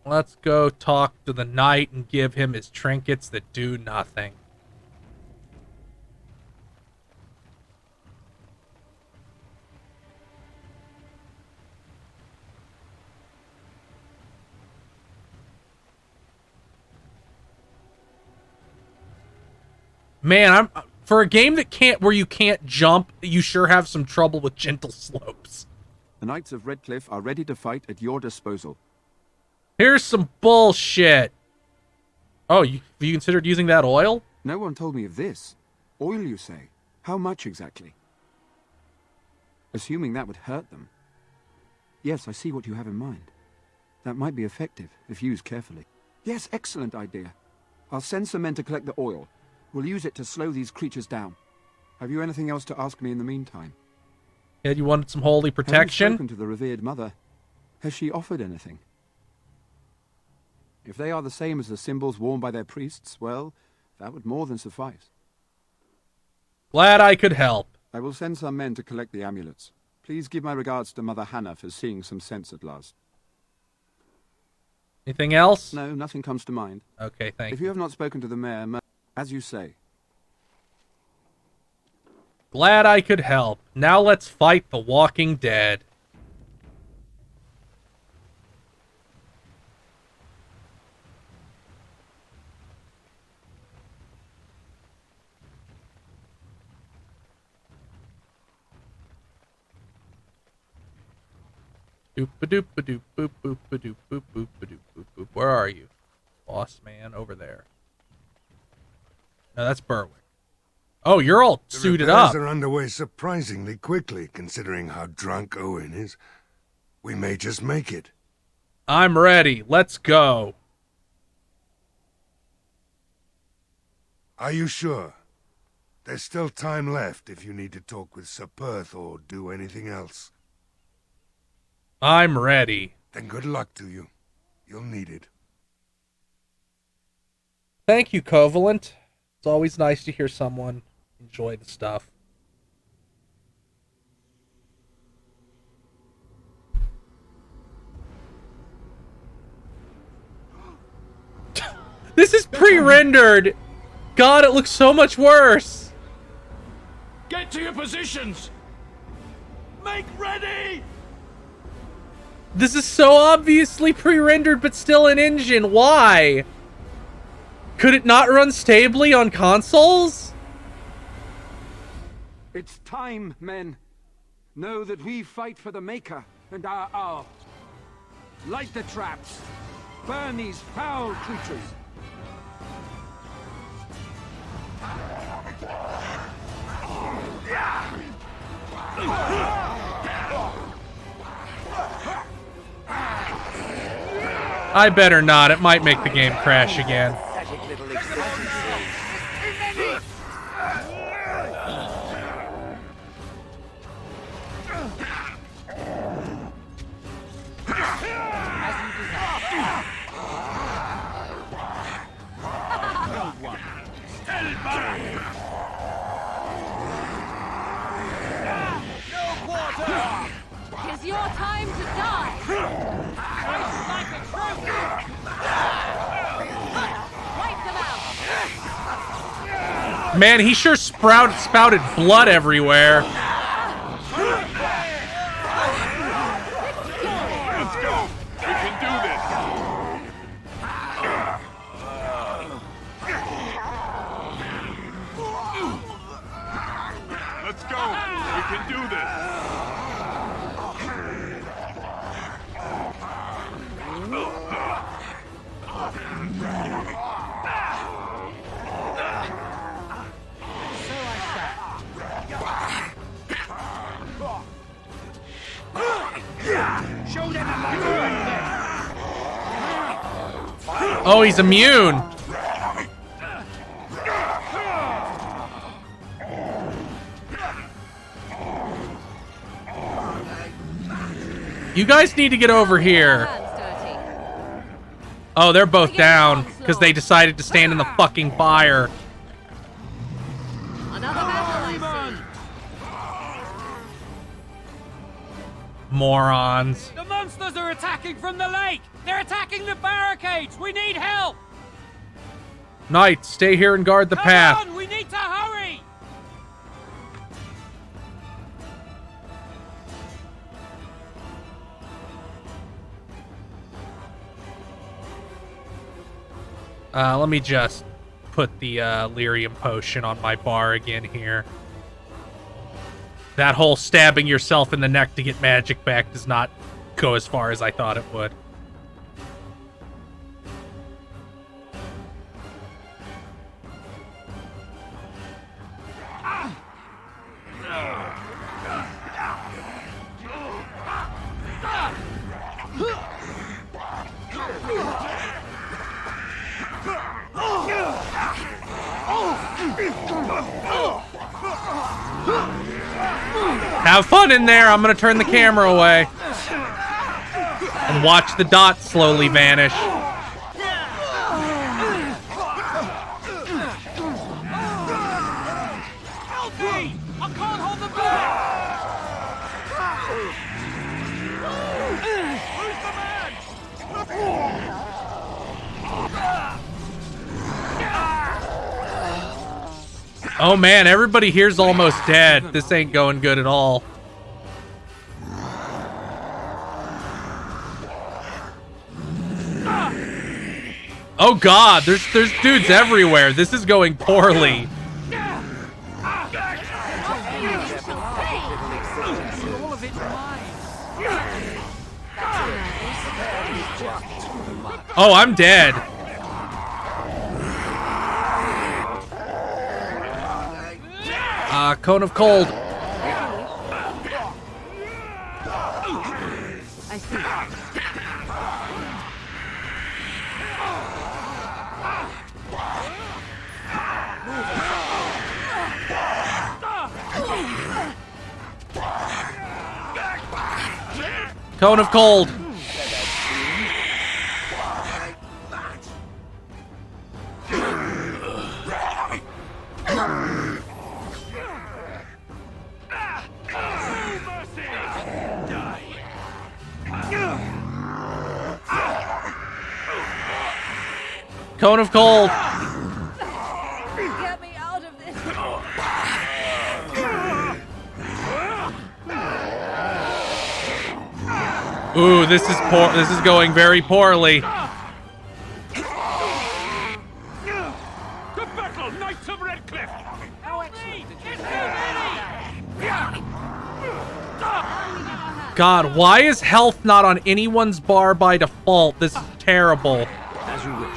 [SPEAKER 1] Let's go talk to the knight and give him his trinkets that do nothing. Man, for a game where you can't jump, you sure have some trouble with gentle slopes.
[SPEAKER 8] The Knights of Redcliffe are ready to fight at your disposal.
[SPEAKER 1] Here's some bullshit. Oh, you considered using that oil?
[SPEAKER 8] No one told me of this. Oil, you say? How much exactly? Assuming that would hurt them. Yes, I see what you have in mind. That might be effective, if used carefully. Yes, excellent idea. I'll send some men to collect the oil. We'll use it to slow these creatures down. Have you anything else to ask me in the meantime?
[SPEAKER 1] Yeah, you wanted some holy protection?
[SPEAKER 8] Have you spoken to the revered mother? Has she offered anything? If they are the same as the symbols worn by their priests, well, that would more than suffice.
[SPEAKER 1] Glad I could help.
[SPEAKER 8] I will send some men to collect the amulets. Please give my regards to Mother Hannah for seeing some sense at last.
[SPEAKER 1] Anything else?
[SPEAKER 8] No, nothing comes to mind.
[SPEAKER 1] Okay, thank you.
[SPEAKER 8] If you have not spoken to the mayor, as you say.
[SPEAKER 1] Glad I could help. Now let's fight the Walking Dead. Doop-a-doop-a-doop-boop-boop-a-doop-boop-a-doop-boop-boop. Where are you? Boss man, over there. No, that's Berwick. Oh, you're all suited up.
[SPEAKER 7] The repairs are underway surprisingly quickly, considering how drunk Owen is. We may just make it.
[SPEAKER 1] I'm ready. Let's go.
[SPEAKER 7] Are you sure? There's still time left if you need to talk with Sir Perth or do anything else.
[SPEAKER 1] I'm ready.
[SPEAKER 7] Then good luck to you. You'll need it.
[SPEAKER 1] Thank you, Covalent. It's always nice to hear someone enjoy the stuff. This is pre-rendered! God, it looks so much worse!
[SPEAKER 23] Get to your positions! Make ready!
[SPEAKER 1] This is so obviously pre-rendered, but still an engine. Why? Could it not run stably on consoles?
[SPEAKER 8] It's time, men. Know that we fight for the Maker and our hour. Light the traps. Burn these foul creatures.
[SPEAKER 1] I better not. It might make the game crash again.
[SPEAKER 3] It's your time to die! Fight like a trophy! Wipe them out!
[SPEAKER 1] Man, he sure spouted blood everywhere.
[SPEAKER 23] Let's go! We can do this! Let's go! We can do this!
[SPEAKER 17] Show them a light.
[SPEAKER 1] Oh, he's immune. You guys need to get over here. Oh, they're both down because they decided to stand in the fucking fire. Morons.
[SPEAKER 17] The monsters are attacking from the lake. They're attacking the barricades. We need help.
[SPEAKER 1] Knights, stay here and guard the path.
[SPEAKER 17] Come on, we need to hurry.
[SPEAKER 1] Let me just put the lyrium potion on my bar again here. That whole stabbing yourself in the neck to get magic back does not go as far as I thought it would. Have fun in there. I'm gonna turn the camera away and watch the dots slowly vanish.
[SPEAKER 17] Help me! I can't hold them back. Who's the man?
[SPEAKER 1] Oh man, everybody here's almost dead. This ain't going good at all. Oh god, there's dudes everywhere. This is going poorly. Oh, I'm dead. Cone of Cold.
[SPEAKER 3] I see.
[SPEAKER 1] Cone of Cold. Cone of Cold.
[SPEAKER 3] Get me out of this.
[SPEAKER 1] Ooh, this is poor. This is going very poorly.
[SPEAKER 23] To battle, Knights of Redcliffe!
[SPEAKER 1] God, why is health not on anyone's bar by default? This is terrible.
[SPEAKER 17] As you wish.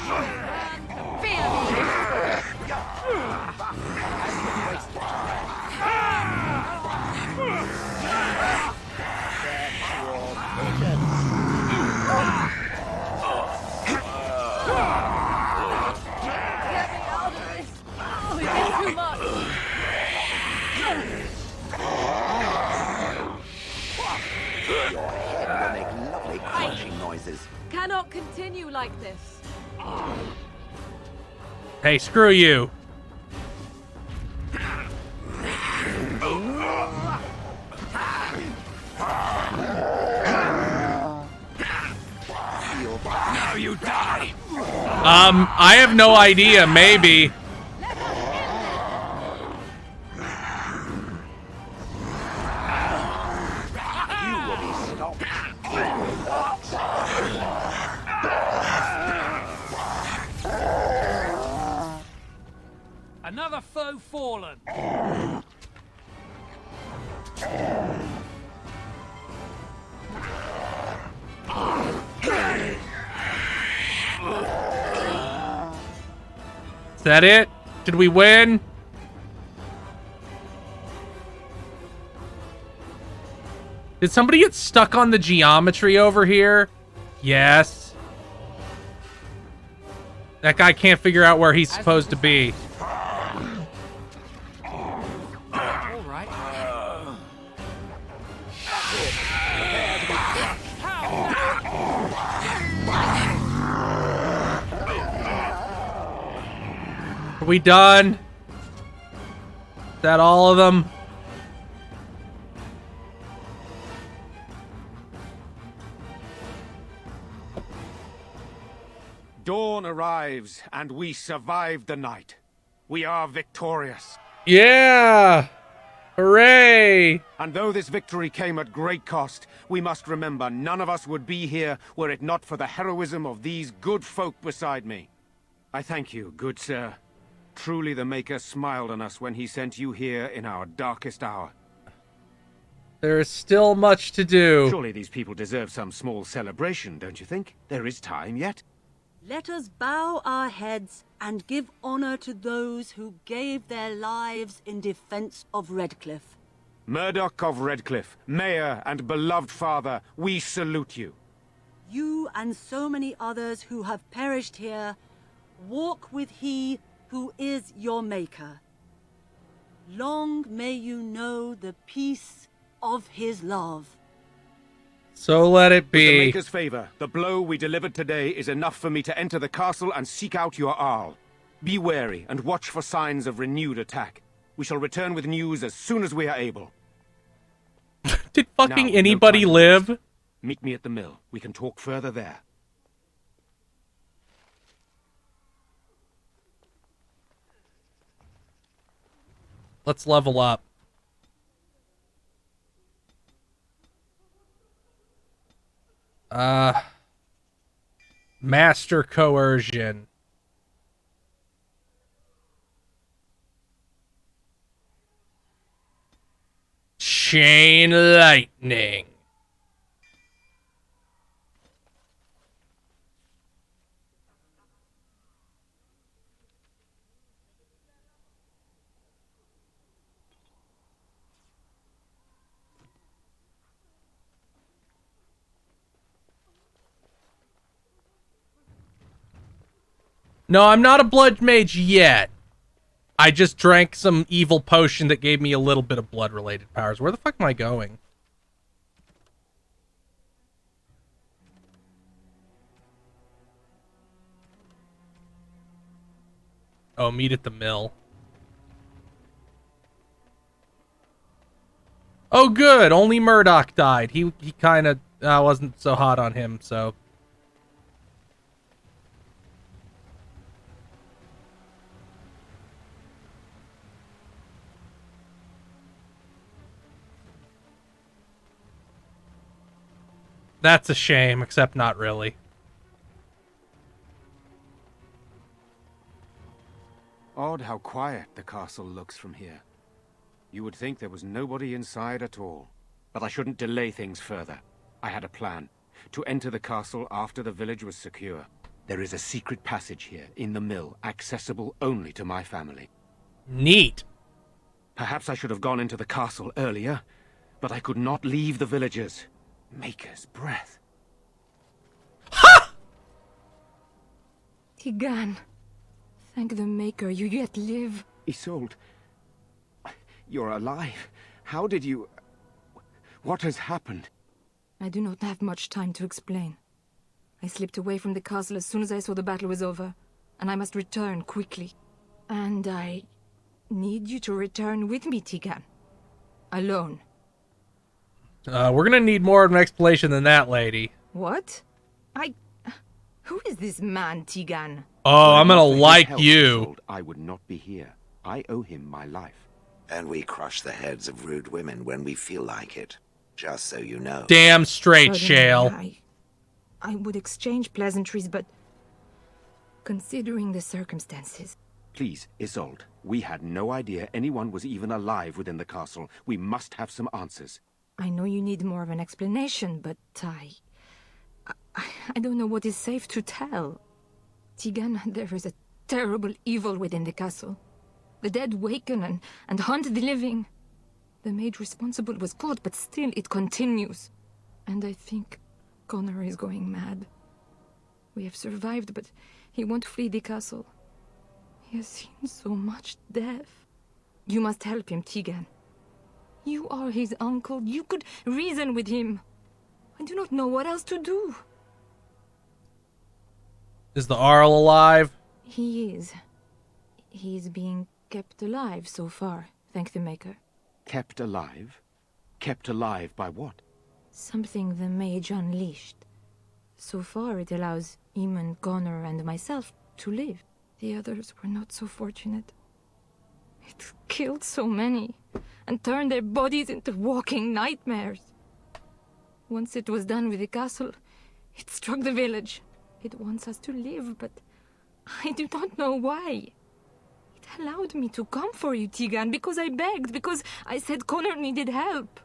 [SPEAKER 3] Cannot continue like this.
[SPEAKER 1] Hey, screw you.
[SPEAKER 17] Now you die.
[SPEAKER 1] I have no idea. Maybe.
[SPEAKER 17] Another foe fallen.
[SPEAKER 1] Is that it? Did we win? Did somebody get stuck on the geometry over here? Yes. That guy can't figure out where he's supposed to be. Are we done? Is that all of them?
[SPEAKER 8] Dawn arrives, and we survived the night. We are victorious.
[SPEAKER 1] Yeah! Hooray!
[SPEAKER 8] And though this victory came at great cost, we must remember none of us would be here were it not for the heroism of these good folk beside me. I thank you, good sir. Truly the Maker smiled on us when he sent you here in our darkest hour.
[SPEAKER 1] There is still much to do.
[SPEAKER 8] Surely these people deserve some small celebration, don't you think? There is time yet.
[SPEAKER 14] Let us bow our heads and give honor to those who gave their lives in defense of Redcliffe.
[SPEAKER 8] Murdoch of Redcliffe, Mayor and beloved father, we salute you.
[SPEAKER 14] You and so many others who have perished here, walk with he who is your Maker. Long may you know the peace of his love.
[SPEAKER 1] So let it
[SPEAKER 8] With
[SPEAKER 1] be.
[SPEAKER 8] the Maker's favor, the blow we delivered today is enough for me to enter the castle and seek out your Arl. Be wary and watch for signs of renewed attack. We shall return with news as soon as we are able.
[SPEAKER 1] Did fucking
[SPEAKER 8] Now, no
[SPEAKER 1] anybody
[SPEAKER 8] time to
[SPEAKER 1] live?
[SPEAKER 8] waste. Meet me at the mill. We can talk further there.
[SPEAKER 1] Let's level up. Master coercion. Chain lightning. No, I'm not a blood mage yet. I just drank some evil potion that gave me a little bit of blood-related powers. Where the fuck am I going? Oh, meet at the mill. Oh, good. Only Murdoch died. He kind of wasn't so hot on him, so... That's a shame, except not really.
[SPEAKER 8] Odd how quiet the castle looks from here. You would think there was nobody inside at all. But I shouldn't delay things further. I had a plan. To enter the castle after the village was secure. There is a secret passage here, in the mill, accessible only to my family.
[SPEAKER 1] Neat.
[SPEAKER 8] Perhaps I should have gone into the castle earlier, but I could not leave the villagers. Maker's breath.
[SPEAKER 6] Tigan, thank the Maker you yet live.
[SPEAKER 8] Isolde, you're alive. How did you... What has happened?
[SPEAKER 6] I do not have much time to explain. I slipped away from the castle as soon as I saw the battle was over, and I must return quickly. And I need you to return with me, Tigan. Alone.
[SPEAKER 1] We're gonna need more of an explanation than that, lady.
[SPEAKER 6] What? Who is this man, Tigan?
[SPEAKER 1] Oh, I'm gonna
[SPEAKER 8] Were it not for his
[SPEAKER 1] like
[SPEAKER 8] help,
[SPEAKER 1] you.
[SPEAKER 8] Isolde, I would not be here. I owe him my life.
[SPEAKER 20] And we crush the heads of rude women when we feel like it. Just so you know.
[SPEAKER 1] Damn straight,
[SPEAKER 6] Certainly,
[SPEAKER 1] Shale.
[SPEAKER 6] I would exchange pleasantries, but considering the circumstances...
[SPEAKER 8] Please, Isolde, we had no idea anyone was even alive within the castle. We must have some answers.
[SPEAKER 6] I know you need more of an explanation, but I don't know what is safe to tell. Tigan, there is a terrible evil within the castle. The dead waken and hunt the living. The maid responsible was caught, but still it continues. And I think Connor is going mad. We have survived, but he won't flee the castle. He has seen so much death. You must help him, Tegan. You are his uncle. You could reason with him. I do not know what else to do.
[SPEAKER 1] Is the Arl alive?
[SPEAKER 6] He is. He is being kept alive so far, thank the Maker.
[SPEAKER 8] Kept alive? Kept alive by what?
[SPEAKER 6] Something the mage unleashed. So far it allows Eamon, Connor, and myself to live. The others were not so fortunate. It killed so many, and turned their bodies into walking nightmares. Once it was done with the castle, it struck the village. It wants us to live, but I do not know why. It allowed me to come for you, Tegan, because I begged, because I said Connor needed help.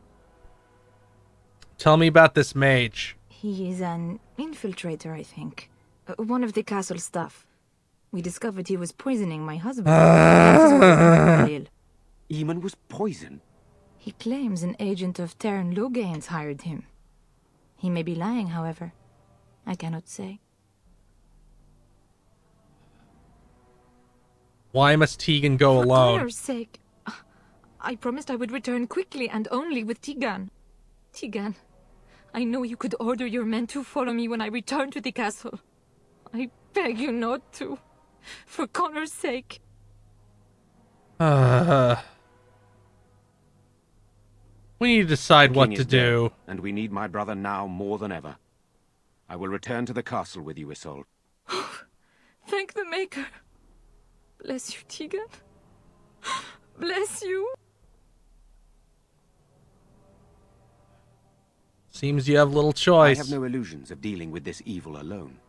[SPEAKER 1] Tell me about this mage.
[SPEAKER 6] He is an infiltrator, I think. One of the castle staff. We discovered he was poisoning my husband.
[SPEAKER 8] Eamon was poisoned?
[SPEAKER 6] He claims an agent of Terran Logains hired him. He may be lying, however. I cannot say.
[SPEAKER 1] Why must Tegan go alone?
[SPEAKER 6] For Connor's sake. I promised I would return quickly and only with Tegan. Tegan, I know you could order your men to follow me when I return to the castle. I beg you not to. For Connor's sake.
[SPEAKER 1] We need to decide what to do.
[SPEAKER 8] And we need my brother now more than ever. I will return to the castle with you, Isolde.
[SPEAKER 6] Thank the Maker. Bless you, Tegan. Bless you.
[SPEAKER 1] Seems you have little choice.
[SPEAKER 8] I have no illusions of dealing with this evil alone.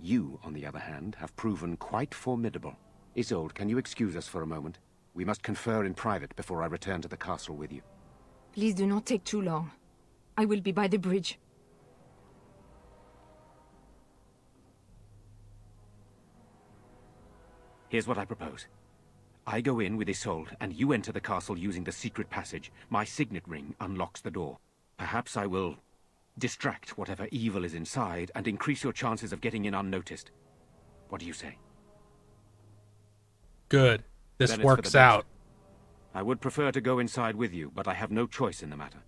[SPEAKER 8] You, on the other hand, have proven quite formidable. Isolde, can you excuse us for a moment? We must confer in private before I return to the castle with you.
[SPEAKER 6] Please do not take too long. I will be by the bridge.
[SPEAKER 8] Here's what I propose. I go in with Isolde, and you enter the castle using the secret passage. My signet ring unlocks the door. Perhaps I will distract whatever evil is inside and increase your chances of getting in unnoticed. What do you say?
[SPEAKER 1] Good. This
[SPEAKER 8] Then it's for
[SPEAKER 1] works
[SPEAKER 8] the best.
[SPEAKER 1] out.
[SPEAKER 8] I would prefer to go inside with you, but I have no choice in the matter.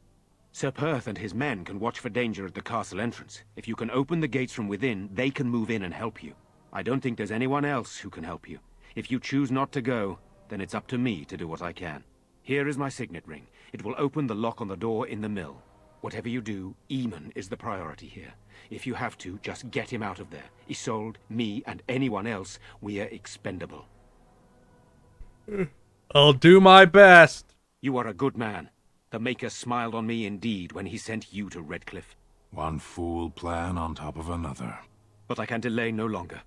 [SPEAKER 8] Sir Perth and his men can watch for danger at the castle entrance. If you can open the gates from within, they can move in and help you. I don't think there's anyone else who can help you. If you choose not to go, then it's up to me to do what I can. Here is my signet ring. It will open the lock on the door in the mill. Whatever you do, Eamon is the priority here. If you have to, just get him out of there. Isolde, me, and anyone else, we are expendable.
[SPEAKER 1] I'll do my best.
[SPEAKER 8] You are a good man. The Maker smiled on me indeed when he sent you to Redcliffe.
[SPEAKER 2] One fool plan on top of another.
[SPEAKER 8] But I can delay no longer.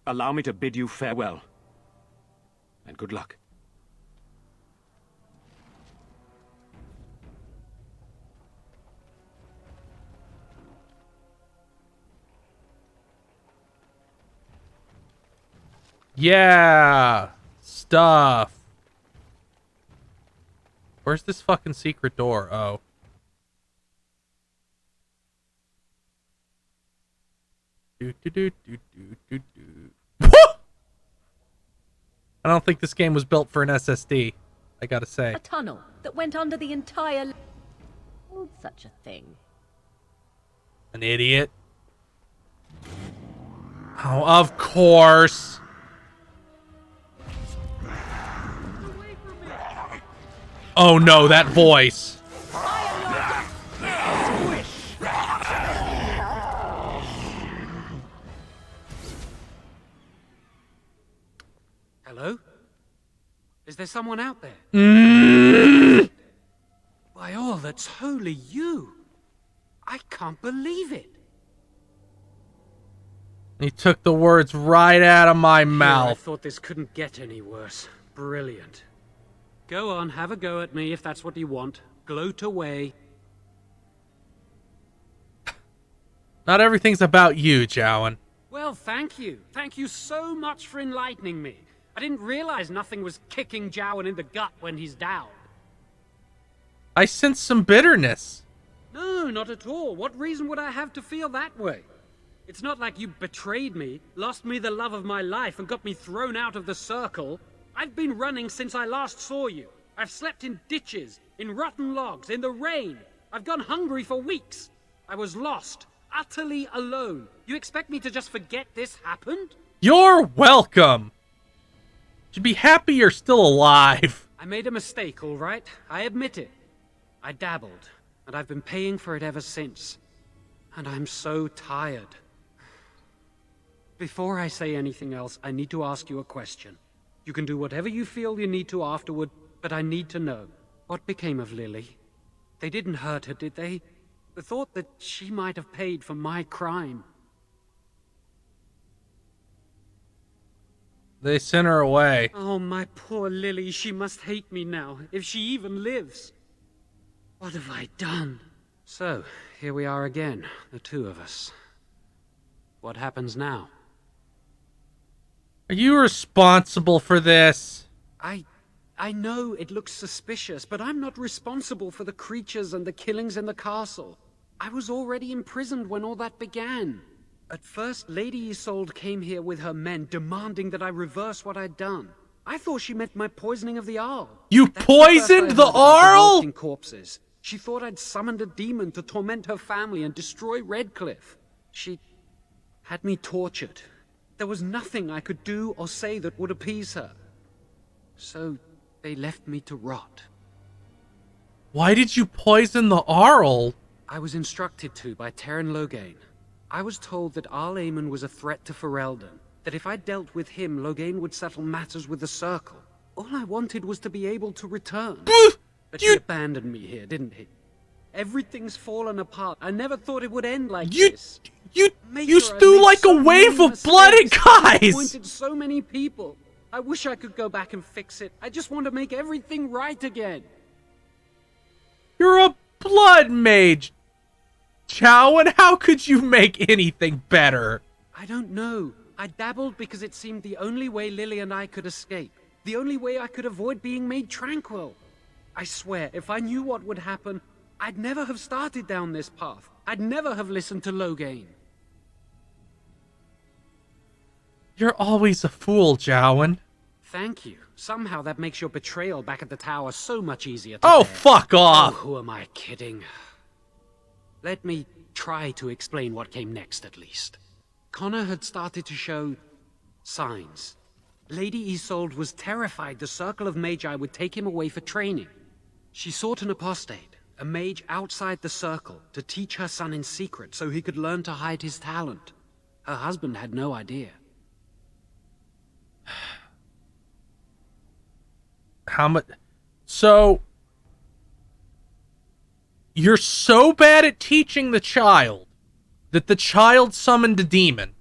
[SPEAKER 8] Allow me to bid you farewell. And good luck.
[SPEAKER 1] Yeah. Stuff. Where's this fucking secret door? Oh. I don't think this game was built for an SSD. I gotta say.
[SPEAKER 3] A tunnel that went under the entire... Such a thing.
[SPEAKER 1] An idiot. Oh, of course. Oh no, that voice.
[SPEAKER 17] Hello? Is there someone out there? By all that's holy, you! I can't believe it.
[SPEAKER 1] He took the words right out of my
[SPEAKER 17] I
[SPEAKER 1] mouth.
[SPEAKER 17] thought this couldn't get any worse. Brilliant. Go on, have a go at me if that's what you want. Gloat away.
[SPEAKER 1] Not everything's about you, Jowan.
[SPEAKER 17] Well, thank you. Thank you so much for enlightening me. I didn't realize nothing was kicking Jowan in the gut when he's down.
[SPEAKER 1] I sense some bitterness.
[SPEAKER 17] No, not at all. What reason would I have to feel that way? It's not like you betrayed me, lost me the love of my life, and got me thrown out of the circle. I've been running since I last saw you. I've slept in ditches, in rotten logs, in the rain. I've gone hungry for weeks. I was lost, utterly alone. You expect me to just forget this happened?
[SPEAKER 1] You're welcome. Should be happy you're still alive.
[SPEAKER 17] I made a mistake, all right? I admit it. I dabbled, and I've been paying for it ever since. And I'm so tired. Before I say anything else, I need to ask you a question. You can do whatever you feel you need to afterward, but I need to know. What became of Lily? They didn't hurt her, did they? The thought that she might have paid for my crime.
[SPEAKER 1] They sent her away.
[SPEAKER 17] Oh, my poor Lily, she must hate me now, if she even lives. What have I done? So, here we are again, the two of us. What happens now?
[SPEAKER 1] Are you responsible for this?
[SPEAKER 17] I know it looks suspicious, but I'm not responsible for the creatures and the killings in the castle. I was already imprisoned when all that began. At first, Lady Isolde came here with her men, demanding that I reverse what I'd done. I thought she meant my poisoning of the Arl.
[SPEAKER 1] You poisoned the Arl?
[SPEAKER 17] Corpses. She thought I'd summoned a demon to torment her family and destroy Redcliffe. She had me tortured. There was nothing I could do or say that would appease her. So they left me to rot.
[SPEAKER 1] Why did you poison the Arl?
[SPEAKER 17] I was instructed to by Teyrn Loghain. I was told that Arl Eamon was a threat to Ferelden, that if I dealt with him, Loghain would settle matters with the Circle. All I wanted was to be able to return. But he abandoned me here, didn't he? Everything's fallen apart. I never thought it would end like this.
[SPEAKER 1] You threw like a wave of blood at guys!
[SPEAKER 17] Disappointed so many people. I wish I could go back and fix it. I just want to make everything right again.
[SPEAKER 1] You're a blood mage, Chowan. How could you make anything better?
[SPEAKER 17] I don't know. I dabbled because it seemed the only way Lily and I could escape. The only way I could avoid being made tranquil. I swear, if I knew what would happen, I'd never have started down this path. I'd never have listened to Loghain.
[SPEAKER 1] You're always a fool, Jowan.
[SPEAKER 17] Thank you. Somehow that makes your betrayal back at the tower so much easier to
[SPEAKER 1] Oh,
[SPEAKER 17] bear.
[SPEAKER 1] fuck off!
[SPEAKER 17] Oh, who am I kidding? Let me try to explain what came next, at least. Connor had started to show signs. Lady Isolde was terrified the Circle of Magi would take him away for training. She sought an apostate, a mage outside the Circle, to teach her son in secret so he could learn to hide his talent. Her husband had no idea.
[SPEAKER 1] How much? So, you're so bad at teaching the child that the child summoned a demon.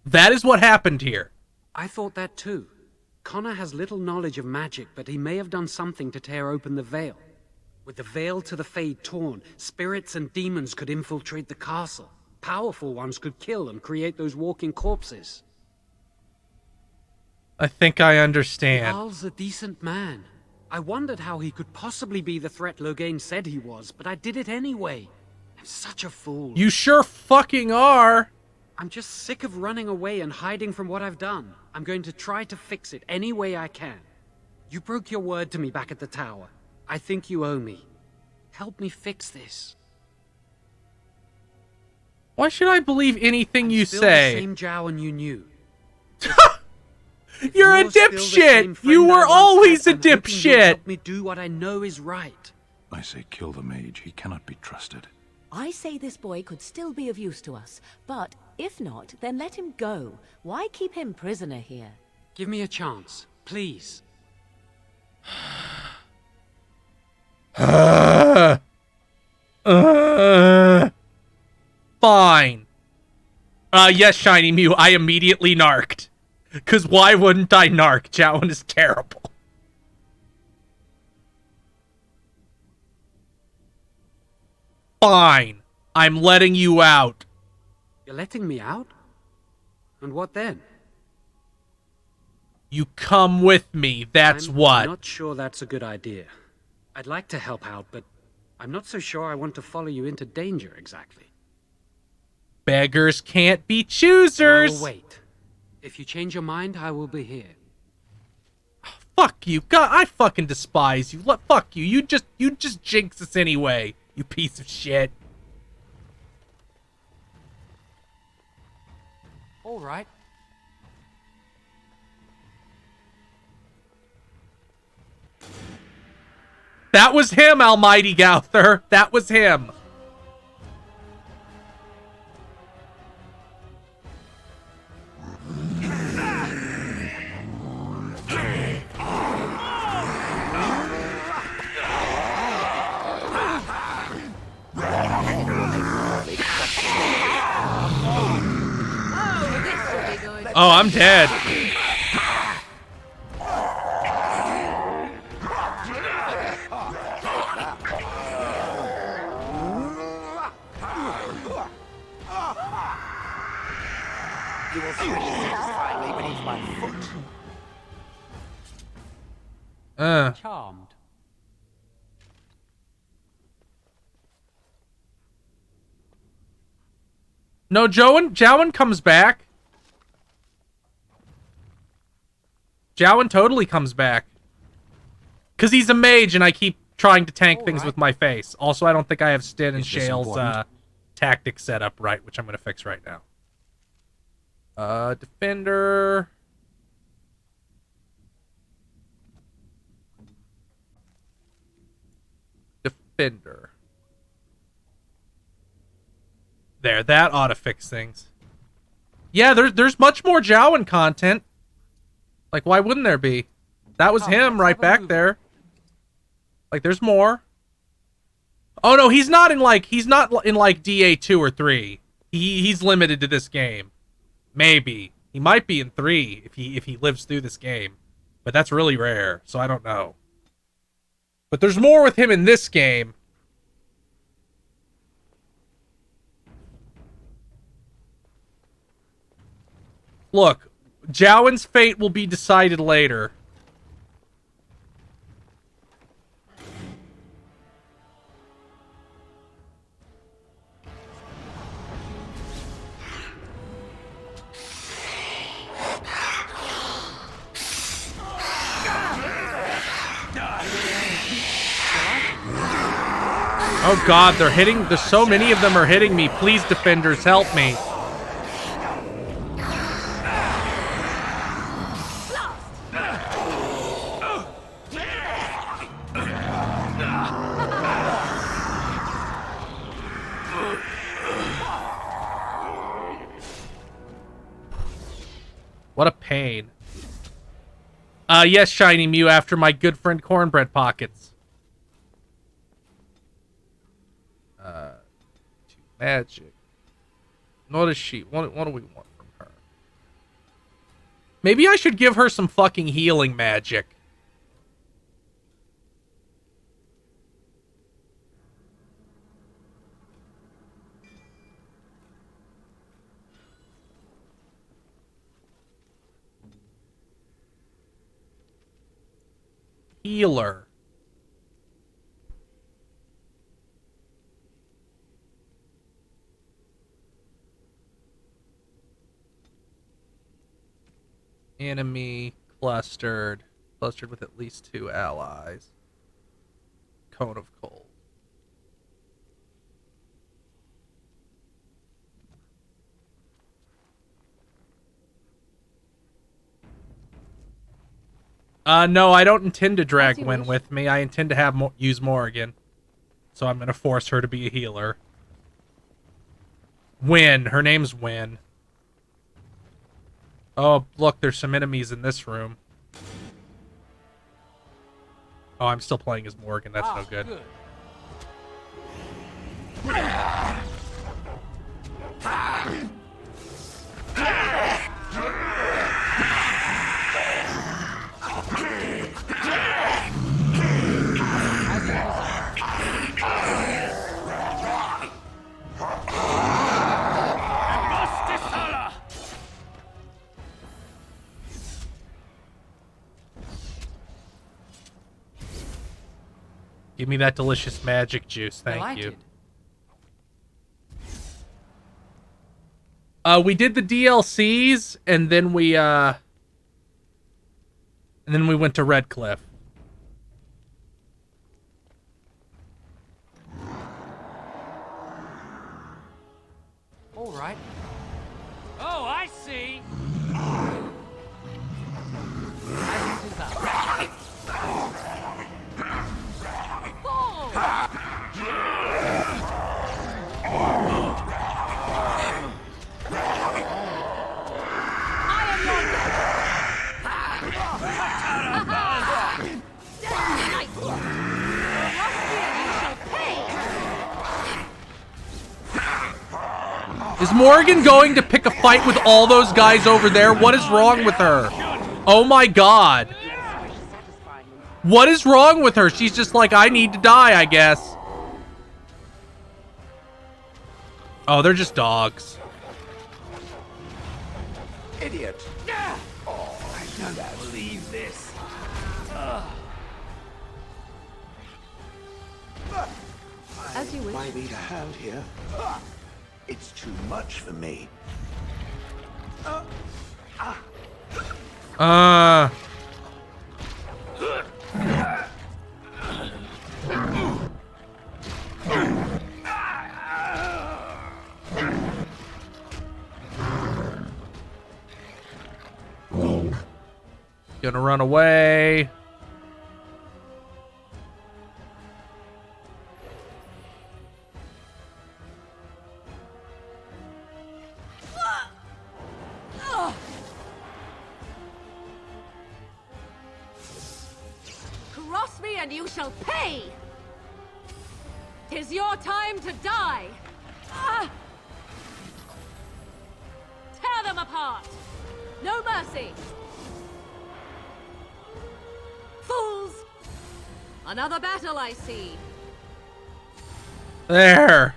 [SPEAKER 1] That is what happened here.
[SPEAKER 17] I thought that too. Connor has little knowledge of magic, but he may have done something to tear open the veil. With the veil to the Fade torn, spirits and demons could infiltrate the castle. Powerful ones could kill and create those walking corpses.
[SPEAKER 1] I think I understand.
[SPEAKER 17] Arl's a decent man. I wondered how he could possibly be the threat Loghain said he was, but I did it anyway. I'm such a fool.
[SPEAKER 1] You sure fucking are.
[SPEAKER 17] I'm just sick of running away and hiding from what I've done. I'm going to try to fix it any way I can. You broke your word to me back at the tower. I think you owe me. Help me fix this.
[SPEAKER 1] Why should I believe anything you
[SPEAKER 17] Still
[SPEAKER 1] say?
[SPEAKER 17] the same Jowan you knew.
[SPEAKER 1] You're a dipshit! You were always a dipshit!
[SPEAKER 17] Help me do what I know is right.
[SPEAKER 2] I say kill the mage. He cannot be trusted.
[SPEAKER 3] I say this boy could still be of use to us, but if not, then let him go. Why keep him prisoner here?
[SPEAKER 17] Give me a chance, please.
[SPEAKER 1] Fine. Yes, Shiny Mew, I immediately narked. Cause why wouldn't I narc? Jowan is terrible. Fine. I'm letting you out.
[SPEAKER 17] You're letting me out? And what then?
[SPEAKER 1] You come with me, that's what.
[SPEAKER 17] I'm not sure that's a good idea. I'd like to help out, but I'm not so sure I want to follow you into danger exactly.
[SPEAKER 1] Beggars can't be
[SPEAKER 17] I
[SPEAKER 1] choosers.
[SPEAKER 17] will wait. If you change your mind, I will be here.
[SPEAKER 1] Fuck you. God, I fucking despise you. Fuck you. You just jinx us anyway, you piece of shit.
[SPEAKER 17] All right.
[SPEAKER 1] That was him, Almighty Gauther. That was him. Oh, I'm dead.
[SPEAKER 20] You will find yourself finally beneath my foot.
[SPEAKER 17] Charmed.
[SPEAKER 1] No, Jowen comes back. Jowen totally comes back. Because he's a mage and I keep trying to tank things with my face. Also, I don't think I have Stin and Shale's tactic set up right, which I'm going to fix right now. Defender. Defender. There, that ought to fix things. Yeah, there's much more Jowen content. Like, why wouldn't there be? That was him right back there. Like, there's more. Oh no, he's not in like DA 2 or 3. He's limited to this game. Maybe he might be in 3 if he lives through this game, but that's really rare, so I don't know. But there's more with him in this game. Look, Jowen's fate will be decided later. Oh god, they're hitting. There's so many of them are hitting me. Please, defenders, help me. What a pain. Yes, Shiny Mew, after my good friend Cornbread Pockets. Magic. What is she? What do we want from her? Maybe I should give her some fucking healing magic. Healer. Enemy clustered with at least 2 allies. Cone of Cold. No, I don't intend to drag Gwen with me. I intend to have use Morrigan. So I'm gonna force her to be a healer. Win. Her name's Win. Oh, look, there's some enemies in this room. Oh, I'm still playing as Morgan. That's no good. Give me that delicious magic juice, thank you. We did the DLCs, and then we went to Redcliffe.
[SPEAKER 18] All right. Oh, I see.
[SPEAKER 1] Is Morgan going to pick a fight with all those guys over there? What is wrong with her? Oh my god. What is wrong with her? She's just like, I need to die, I guess. Oh, they're just dogs.
[SPEAKER 20] Idiot. Oh, I cannot believe this.
[SPEAKER 3] As you wish.
[SPEAKER 20] Might need a hand here. It's too much for me.
[SPEAKER 1] Gonna run away.
[SPEAKER 3] Cross me and you shall pay! 'Tis your time to die! Tear them apart! No mercy! Fools! Another battle I see!
[SPEAKER 1] There.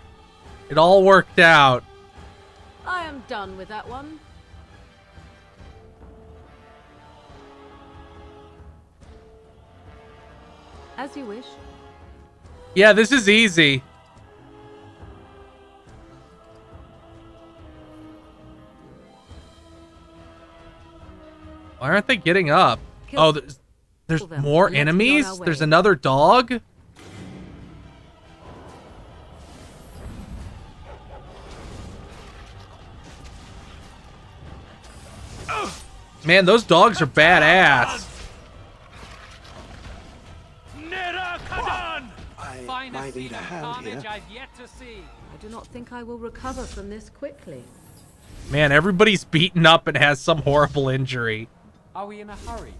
[SPEAKER 1] It all worked out.
[SPEAKER 3] I am done with that one. As you wish.
[SPEAKER 1] Yeah, this is easy. Why aren't they getting up? Oh, there's more enemies? There's another dog? Man, those dogs are badass.
[SPEAKER 20] Might need a hand here.
[SPEAKER 18] I've yet to see.
[SPEAKER 3] I do not think I will recover from this quickly.
[SPEAKER 1] Man, everybody's beaten up and has some horrible injury.
[SPEAKER 18] Are we in a hurry?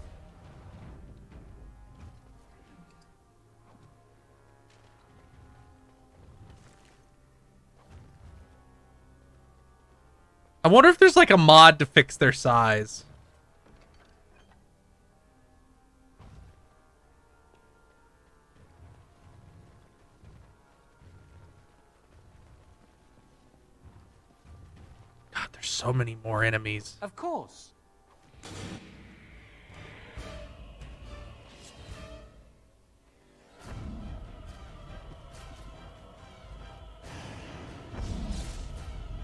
[SPEAKER 1] I wonder if there's like a mod to fix their size. God, there's so many more enemies.
[SPEAKER 18] Of course.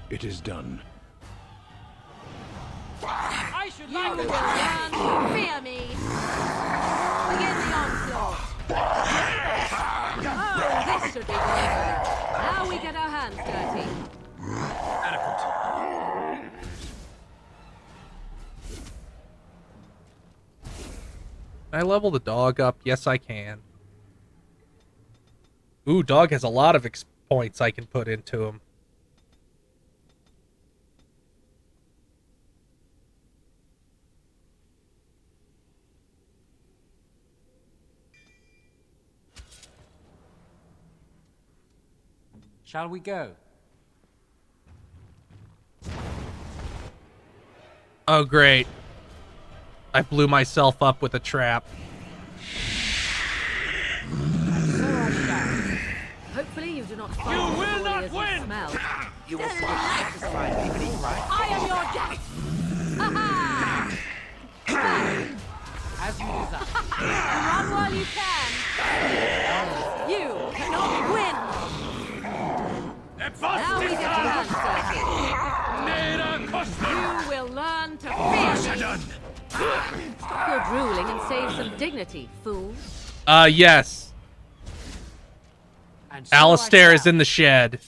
[SPEAKER 2] It is done.
[SPEAKER 18] I should
[SPEAKER 3] You
[SPEAKER 18] like
[SPEAKER 3] will
[SPEAKER 18] to
[SPEAKER 3] learn to fear me. Begin the onslaught. Oh, this should be good. Now we get our hands dirty.
[SPEAKER 1] Can I level the dog up? Yes, I can. Ooh, dog has a lot of points I can put into him.
[SPEAKER 18] Shall we go?
[SPEAKER 1] Oh, great. I blew myself up with a trap.
[SPEAKER 3] Hopefully you do not find you will not win. Smell.
[SPEAKER 20] You will satisfy me, right?
[SPEAKER 3] I am your death.
[SPEAKER 18] As you desire.
[SPEAKER 3] Run while you can. You
[SPEAKER 10] done.
[SPEAKER 3] Stop your drooling and save some dignity, fool.
[SPEAKER 1] Yes.
[SPEAKER 18] And so
[SPEAKER 1] Alistair
[SPEAKER 18] I
[SPEAKER 1] is in the shed.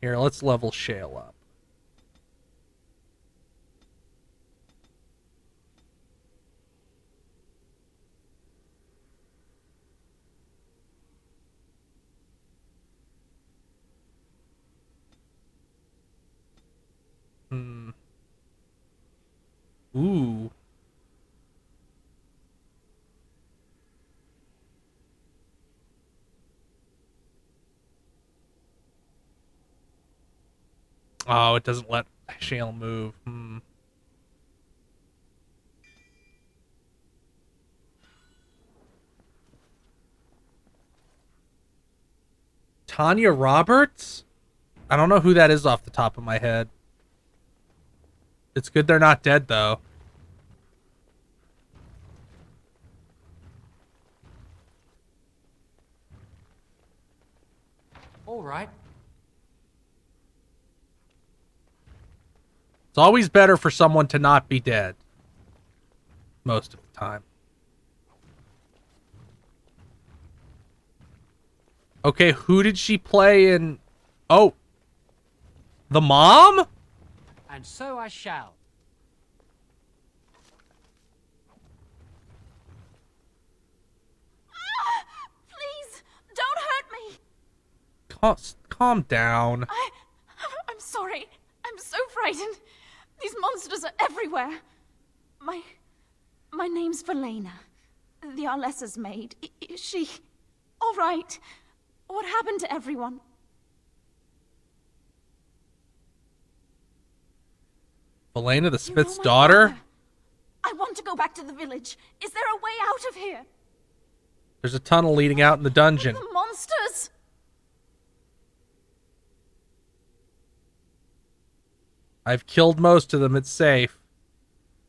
[SPEAKER 1] Here, let's level Shale up. Ooh. Oh, it doesn't let Shale move. Tanya Roberts? I don't know who that is off the top of my head. It's good they're not dead, though.
[SPEAKER 18] All right.
[SPEAKER 1] It's always better for someone to not be dead. Most of the time. Okay, who did she play in... Oh. The mom?
[SPEAKER 18] And so I shall.
[SPEAKER 11] Please, don't hurt me.
[SPEAKER 1] Calm down.
[SPEAKER 11] I'm sorry. I'm so frightened. These monsters are everywhere. My name's Valena. The Arlessa's maid. Is she all right? What happened to everyone?
[SPEAKER 1] Valena the Smith's daughter?
[SPEAKER 11] I want to go back to the village. Is there a way out of here?
[SPEAKER 1] There's a tunnel leading out in the dungeon.
[SPEAKER 11] The monsters!
[SPEAKER 1] I've killed most of them. It's safe.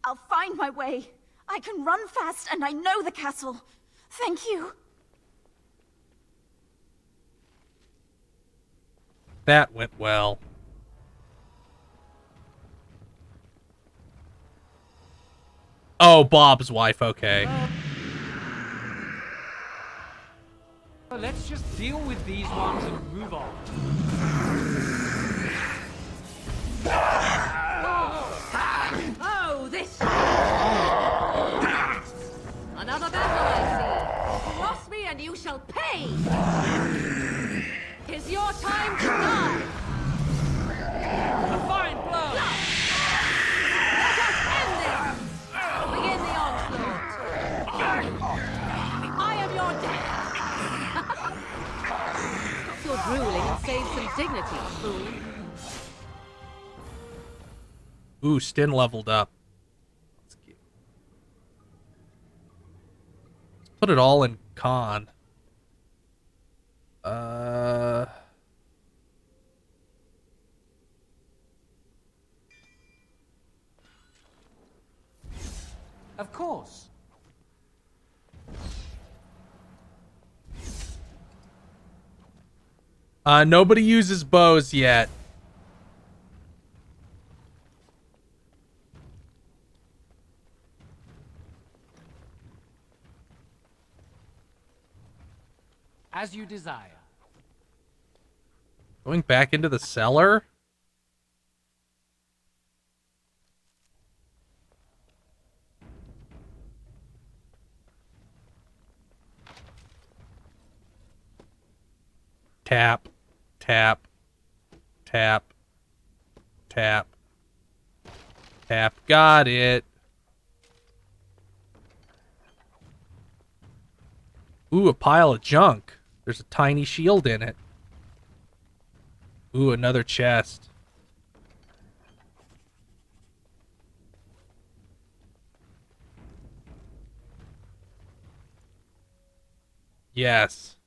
[SPEAKER 11] I'll find my way. I can run fast and I know the castle. Thank you.
[SPEAKER 1] That went well. Oh, Bob's wife, okay.
[SPEAKER 18] Let's just deal with these ones and move on.
[SPEAKER 3] Oh, this... Another battle, I see. Cross me and you shall pay! Is your time to die?
[SPEAKER 18] A fine blow!
[SPEAKER 3] Let us end this! Begin the onslaught! I am your death! Stop your drooling and save some dignity, fool.
[SPEAKER 1] Ooh, Stin leveled up. Let's put it all in con.
[SPEAKER 18] Of course.
[SPEAKER 1] Nobody uses bows yet.
[SPEAKER 18] As you desire.
[SPEAKER 1] Going back into the cellar? Tap, tap, tap, tap, tap. Got it. Ooh, a pile of junk. There's a tiny shield in it. Ooh, another chest. Yes.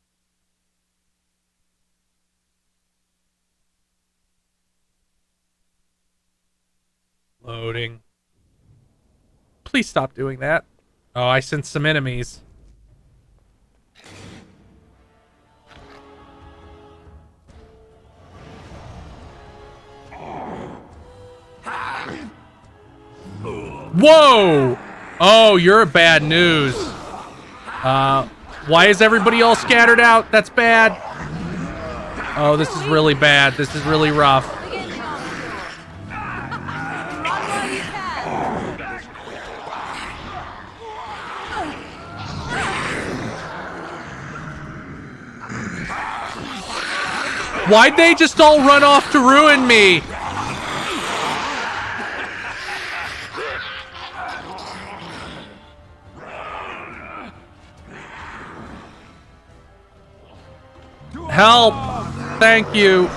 [SPEAKER 1] Loading. Please stop doing that. Oh, I sense some enemies. Whoa! Oh, you're bad news. Why is everybody all scattered out? That's bad. Oh, this is really bad. This is really rough. Why'd they just all run off to ruin me? Help! Thank you.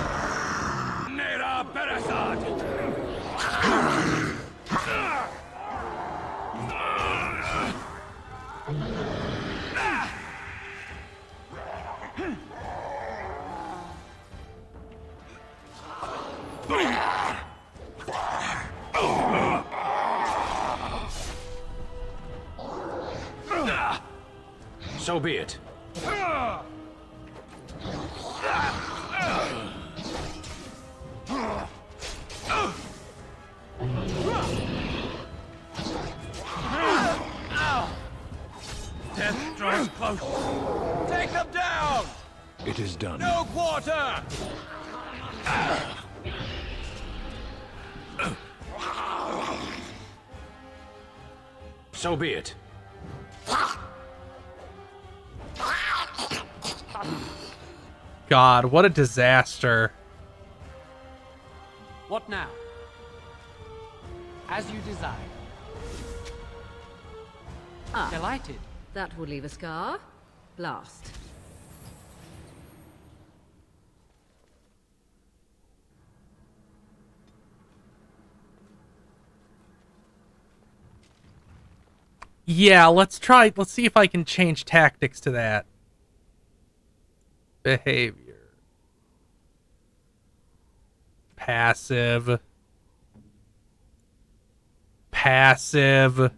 [SPEAKER 4] So be it.
[SPEAKER 23] Death draws close. Take them down!
[SPEAKER 2] It is done.
[SPEAKER 23] No quarter!
[SPEAKER 4] So be it.
[SPEAKER 1] God, what a disaster.
[SPEAKER 17] What now? As you desire.
[SPEAKER 3] Ah,
[SPEAKER 17] Delighted.
[SPEAKER 3] that will leave a scar. Blast.
[SPEAKER 1] Yeah, let's see if I can change tactics to that. Behavior. Passive. Passive.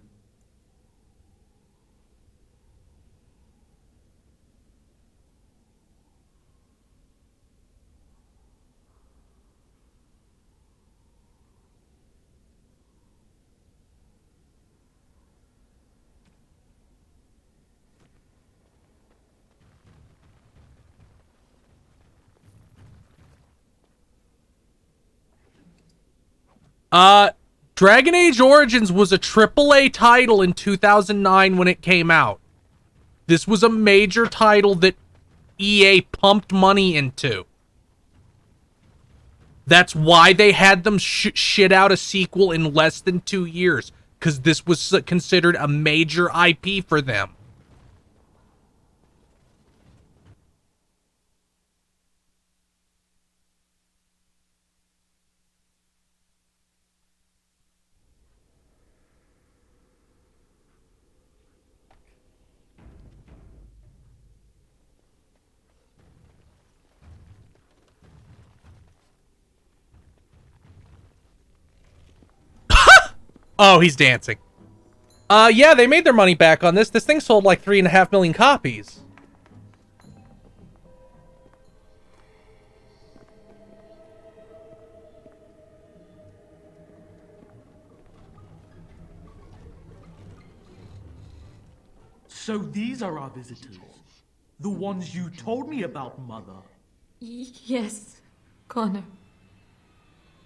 [SPEAKER 1] Dragon Age Origins was a AAA title in 2009 when it came out. This was a major title that EA pumped money into. That's why they had them shit out a sequel in less than 2 years, because this was considered a major IP for them. Oh, he's dancing. Yeah, they made their money back on this. This thing sold like 3.5 million copies.
[SPEAKER 19] So these are our visitors. The ones you told me about, Mother.
[SPEAKER 6] Yes, Connor.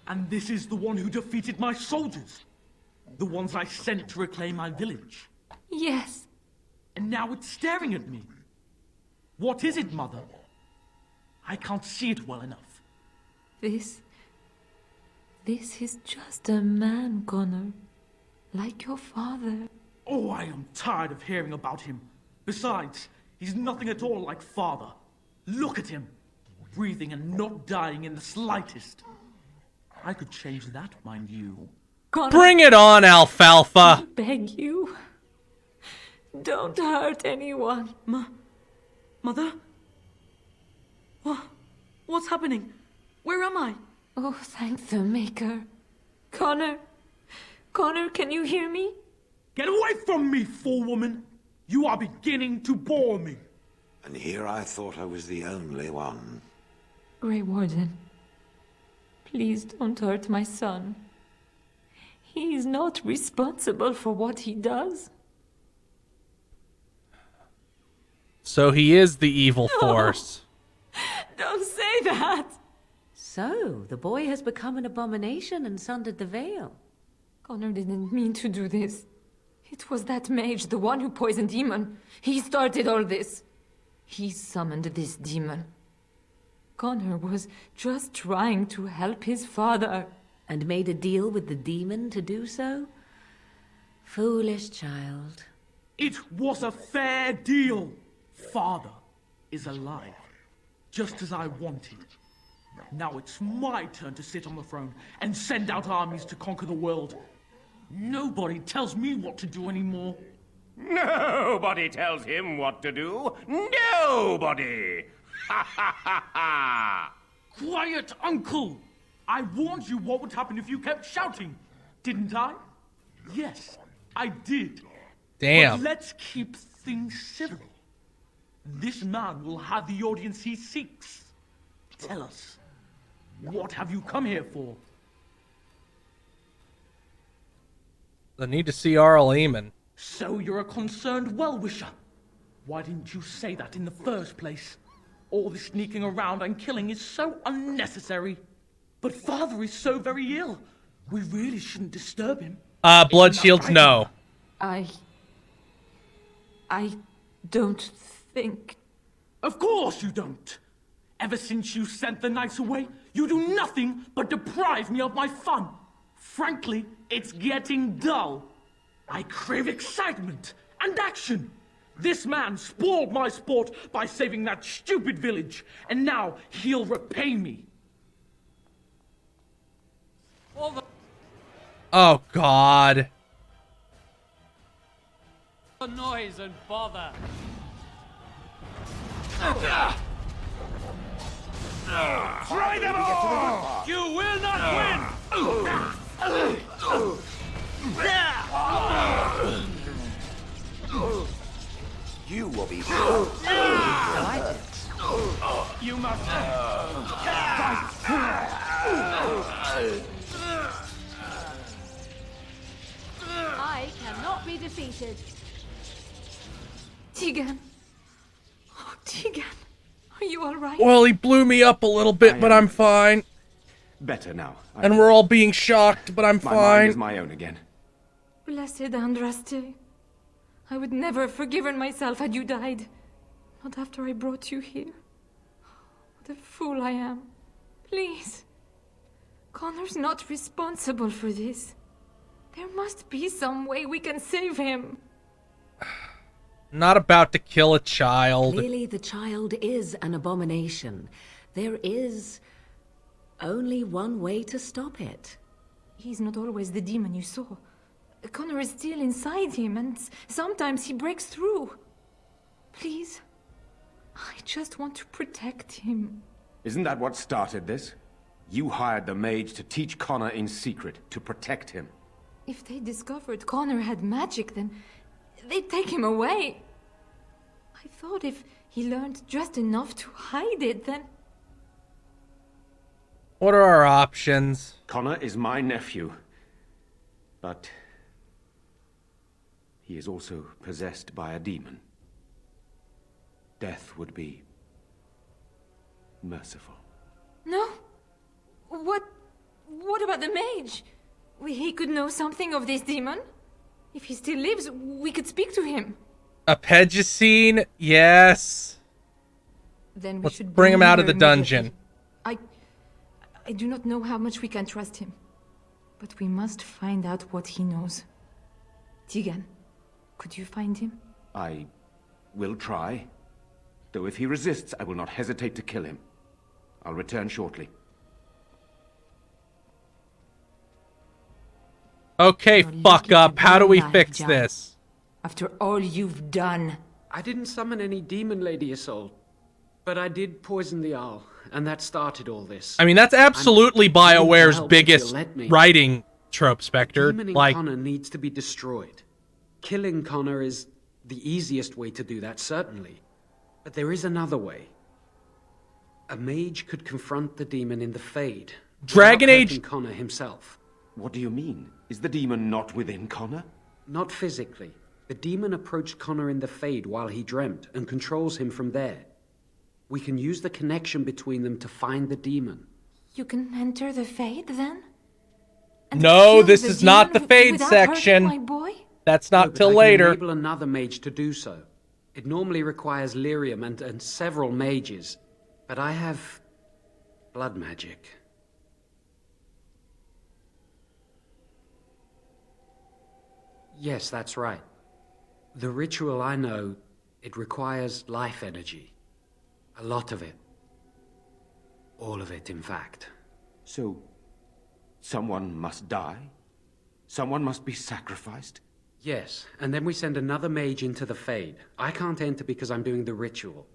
[SPEAKER 19] And this is the one who defeated my soldiers. The ones I sent to reclaim my village.
[SPEAKER 6] Yes.
[SPEAKER 19] And now it's staring at me. What is it, Mother? I can't see it well enough.
[SPEAKER 6] This is just a man, Connor. Like your father.
[SPEAKER 19] Oh, I am tired of hearing about him. Besides, he's nothing at all like Father. Look at him. Breathing and not dying in the slightest. I could change that, mind you.
[SPEAKER 6] Connor,
[SPEAKER 1] bring it on, Alfalfa!
[SPEAKER 6] I beg you. Don't hurt anyone.
[SPEAKER 21] Mother? What's happening? Where am I?
[SPEAKER 6] Oh, thank the Maker. Connor, can you hear me?
[SPEAKER 19] Get away from me, fool woman! You are beginning to bore me.
[SPEAKER 20] And here I thought I was the only one.
[SPEAKER 6] Grey Warden, please don't hurt my son. He is not responsible for what he does.
[SPEAKER 1] So he is the evil force.
[SPEAKER 6] Don't say that!
[SPEAKER 3] So, the boy has become an abomination and sundered the veil.
[SPEAKER 6] Connor didn't mean to do this. It was that mage, the one who poisoned Demon. He started all this. He summoned this demon. Connor was just trying to help his father.
[SPEAKER 3] And made a deal with the demon to do so? Foolish child.
[SPEAKER 19] It was a fair deal. Father is alive, just as I wanted. Now it's my turn to sit on the throne and send out armies to conquer the world. Nobody tells me what to do anymore.
[SPEAKER 4] Nobody tells him what to do. Nobody! Ha ha ha ha!
[SPEAKER 19] Quiet, Uncle! I warned you what would happen if you kept shouting, didn't I? Yes, I did.
[SPEAKER 1] Damn.
[SPEAKER 19] But let's keep things civil. This man will have the audience he seeks. Tell us, what have you come here for?
[SPEAKER 1] I need to see Arl Eamon.
[SPEAKER 19] So you're a concerned well-wisher. Why didn't you say that in the first place? All this sneaking around and killing is so unnecessary. But Father is so very ill. We really shouldn't disturb him.
[SPEAKER 1] Blood Shields, no.
[SPEAKER 6] I don't think...
[SPEAKER 19] Of course you don't! Ever since you sent the knights away, you do nothing but deprive me of my fun. Frankly, it's getting dull. I crave excitement and action. This man spoiled my sport by saving that stupid village, and now he'll repay me.
[SPEAKER 1] Oh, God.
[SPEAKER 18] The noise and bother.
[SPEAKER 19] Try them all! You will not win!
[SPEAKER 20] You will be
[SPEAKER 19] delighted. You must
[SPEAKER 11] I cannot be defeated.
[SPEAKER 6] Tegan. Oh, Tegan. Are you alright?
[SPEAKER 1] Well, he blew me up a little bit, but I'm fine.
[SPEAKER 9] Better now.
[SPEAKER 1] And we're all being shocked, but I'm
[SPEAKER 9] My mind
[SPEAKER 1] fine.
[SPEAKER 9] is my own again.
[SPEAKER 6] Blessed Andraste. I would never have forgiven myself had you died. Not after I brought you here. What a fool I am. Please. Connor's not responsible for this. There must be some way we can save him.
[SPEAKER 1] Not about to kill a child.
[SPEAKER 3] Clearly, the child is an abomination. There is only one way to stop it.
[SPEAKER 6] He's not always the demon you saw. Connor is still inside him, and sometimes he breaks through. Please, I just want to protect him.
[SPEAKER 9] Isn't that what started this? You hired the mage to teach Connor in secret, to protect him.
[SPEAKER 6] If they discovered Connor had magic, then they'd take him away. I thought if he learned just enough to hide it, then...
[SPEAKER 1] What are our options?
[SPEAKER 9] Connor is my nephew. But... he is also possessed by a demon. Death would be... merciful.
[SPEAKER 6] No? What about the mage? He could know something of this demon. If he still lives, we could speak to him.
[SPEAKER 1] A Pedicine? Yes.
[SPEAKER 6] Then we
[SPEAKER 1] Let's
[SPEAKER 6] should
[SPEAKER 1] bring him out of the
[SPEAKER 6] immediately.
[SPEAKER 1] dungeon.
[SPEAKER 6] I do not know how much we can trust him. But we must find out what he knows. Tegan, could you find him?
[SPEAKER 9] I will try. Though if he resists, I will not hesitate to kill him. I'll return shortly.
[SPEAKER 1] Okay, fuck up. How do we fix this?
[SPEAKER 6] After all you've done.
[SPEAKER 17] I didn't summon any demon, Lady Isolde. But I did poison the owl, and that started all this.
[SPEAKER 1] I mean, that's absolutely BioWare's
[SPEAKER 17] help if
[SPEAKER 1] biggest
[SPEAKER 17] you'll let me.
[SPEAKER 1] writing trope, Spectre.
[SPEAKER 17] Demon in
[SPEAKER 1] Like,
[SPEAKER 17] Connor needs to be destroyed. Killing Connor is the easiest way to do that, certainly. But there is another way. A mage could confront the demon in the Fade.
[SPEAKER 1] Dragon
[SPEAKER 17] without
[SPEAKER 1] Age.
[SPEAKER 17] hurting Connor himself.
[SPEAKER 9] What do you mean? Is the demon not within Connor?
[SPEAKER 17] Not physically. The demon approached Connor in the Fade while he dreamt and controls him from there. We can use the connection between them to find the demon.
[SPEAKER 6] You can enter the Fade then? And
[SPEAKER 1] No,
[SPEAKER 6] kill
[SPEAKER 1] this
[SPEAKER 6] the
[SPEAKER 1] is not the
[SPEAKER 6] demon
[SPEAKER 1] Fade
[SPEAKER 6] without hurting
[SPEAKER 1] section.
[SPEAKER 6] my boy?
[SPEAKER 1] That's
[SPEAKER 17] No,
[SPEAKER 1] not
[SPEAKER 17] but
[SPEAKER 1] till
[SPEAKER 17] I can
[SPEAKER 1] later.
[SPEAKER 17] enable another mage to do so. It normally requires lyrium and several mages. But I have blood magic. Yes, that's right. The ritual I know, it requires life energy. A lot of it. All of it, in fact.
[SPEAKER 9] So, someone must die? Someone must be sacrificed?
[SPEAKER 17] Yes, and then we send another mage into the Fade. I can't enter because I'm doing the ritual.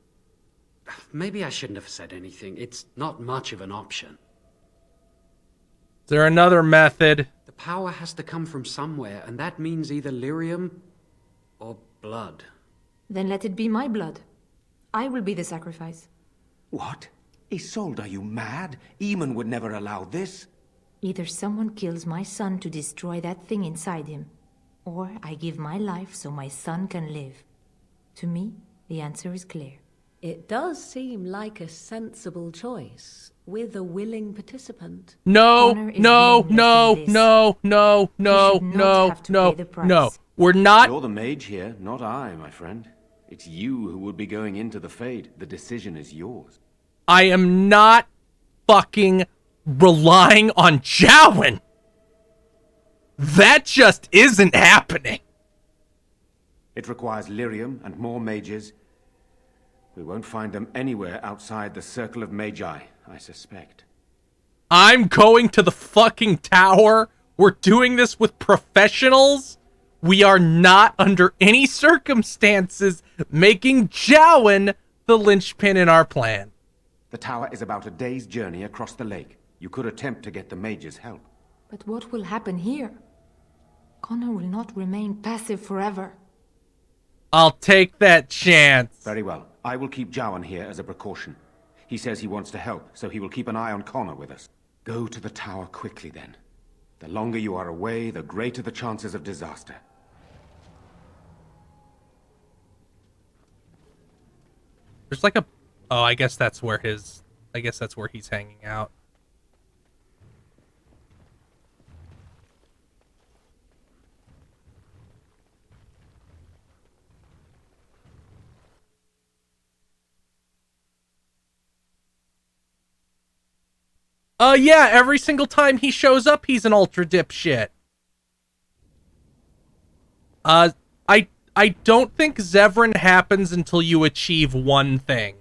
[SPEAKER 17] Maybe I shouldn't have said anything. It's not much of an option.
[SPEAKER 1] Is there another method?
[SPEAKER 17] The power has to come from somewhere, and that means either lyrium or blood.
[SPEAKER 6] Then let it be my blood. I will be the sacrifice.
[SPEAKER 9] What? Isolde, are you mad? Eamon would never allow this.
[SPEAKER 6] Either someone kills my son to destroy that thing inside him, or I give my life so my son can live. To me, the answer is clear.
[SPEAKER 3] It does seem like a sensible choice, with a willing participant.
[SPEAKER 1] No,
[SPEAKER 6] Connor is
[SPEAKER 1] no,
[SPEAKER 6] blameless
[SPEAKER 1] no,
[SPEAKER 6] in this.
[SPEAKER 1] no, no,
[SPEAKER 6] He
[SPEAKER 1] no,
[SPEAKER 6] should not
[SPEAKER 1] no,
[SPEAKER 6] have to
[SPEAKER 1] no,
[SPEAKER 6] pay the price.
[SPEAKER 1] no. We're not.
[SPEAKER 9] You're the mage here, not I, my friend. It's you who would be going into the Fade. The decision is yours.
[SPEAKER 1] I am not fucking relying on Jowen. That just isn't happening.
[SPEAKER 9] It requires lyrium and more mages. We won't find them anywhere outside the Circle of Magi, I suspect.
[SPEAKER 1] I'm going to the fucking tower. We're doing this with professionals. We are not under any circumstances making Jowen the linchpin in our plan.
[SPEAKER 9] The tower is about a day's journey across the lake. You could attempt to get the mages' help.
[SPEAKER 6] But what will happen here? Connor will not remain passive forever.
[SPEAKER 1] I'll take that chance.
[SPEAKER 9] Very well. I will keep Jowen here as a precaution. He says he wants to help, so he will keep an eye on Connor with us. Go to the tower quickly, then. The longer you are away, the greater the chances of disaster.
[SPEAKER 1] There's like a... Oh, I guess that's where his... I guess that's where he's hanging out. Yeah, every single time he shows up, he's an ultra dipshit. I don't think Zevran happens until you achieve one thing.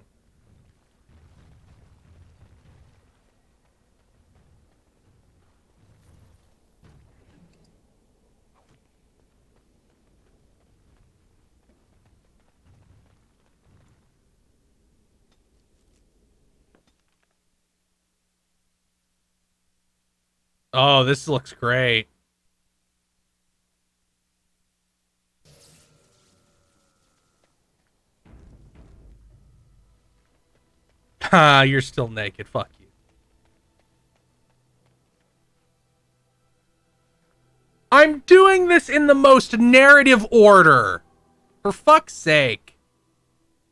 [SPEAKER 1] Oh, this looks great. Ha, you're still naked. Fuck you. I'm doing this in the most narrative order. For fuck's sake.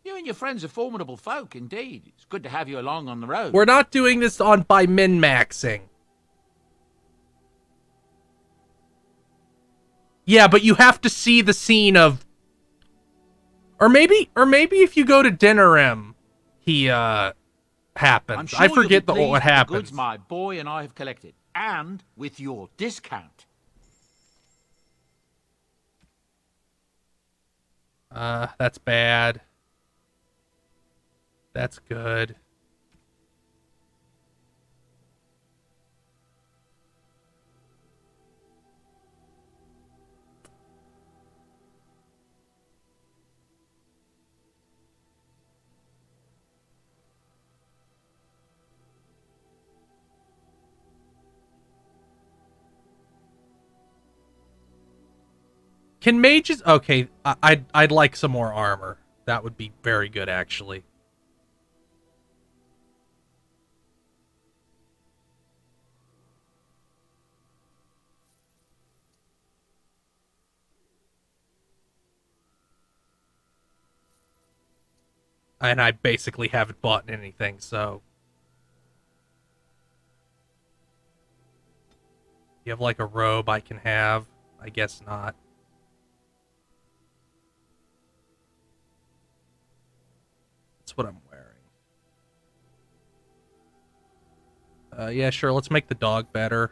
[SPEAKER 5] You and your friends are formidable folk, indeed. It's good to have you along on the road.
[SPEAKER 1] We're not doing this by min-maxing. Yeah, but you have to see the scene of... Or maybe if you go to Dinnerim, he, happens.
[SPEAKER 5] I'm sure
[SPEAKER 1] I forget
[SPEAKER 5] you'll be pleased
[SPEAKER 1] what
[SPEAKER 5] with the
[SPEAKER 1] happens.
[SPEAKER 5] goods my boy and I have collected, and with your discount.
[SPEAKER 1] That's bad. That's good. Can mages... Okay, I'd like some more armor. That would be very good, actually. And I basically haven't bought anything, so... You have, like, a robe I can have? I guess not. That's what I'm wearing. Yeah, sure, let's make the dog better.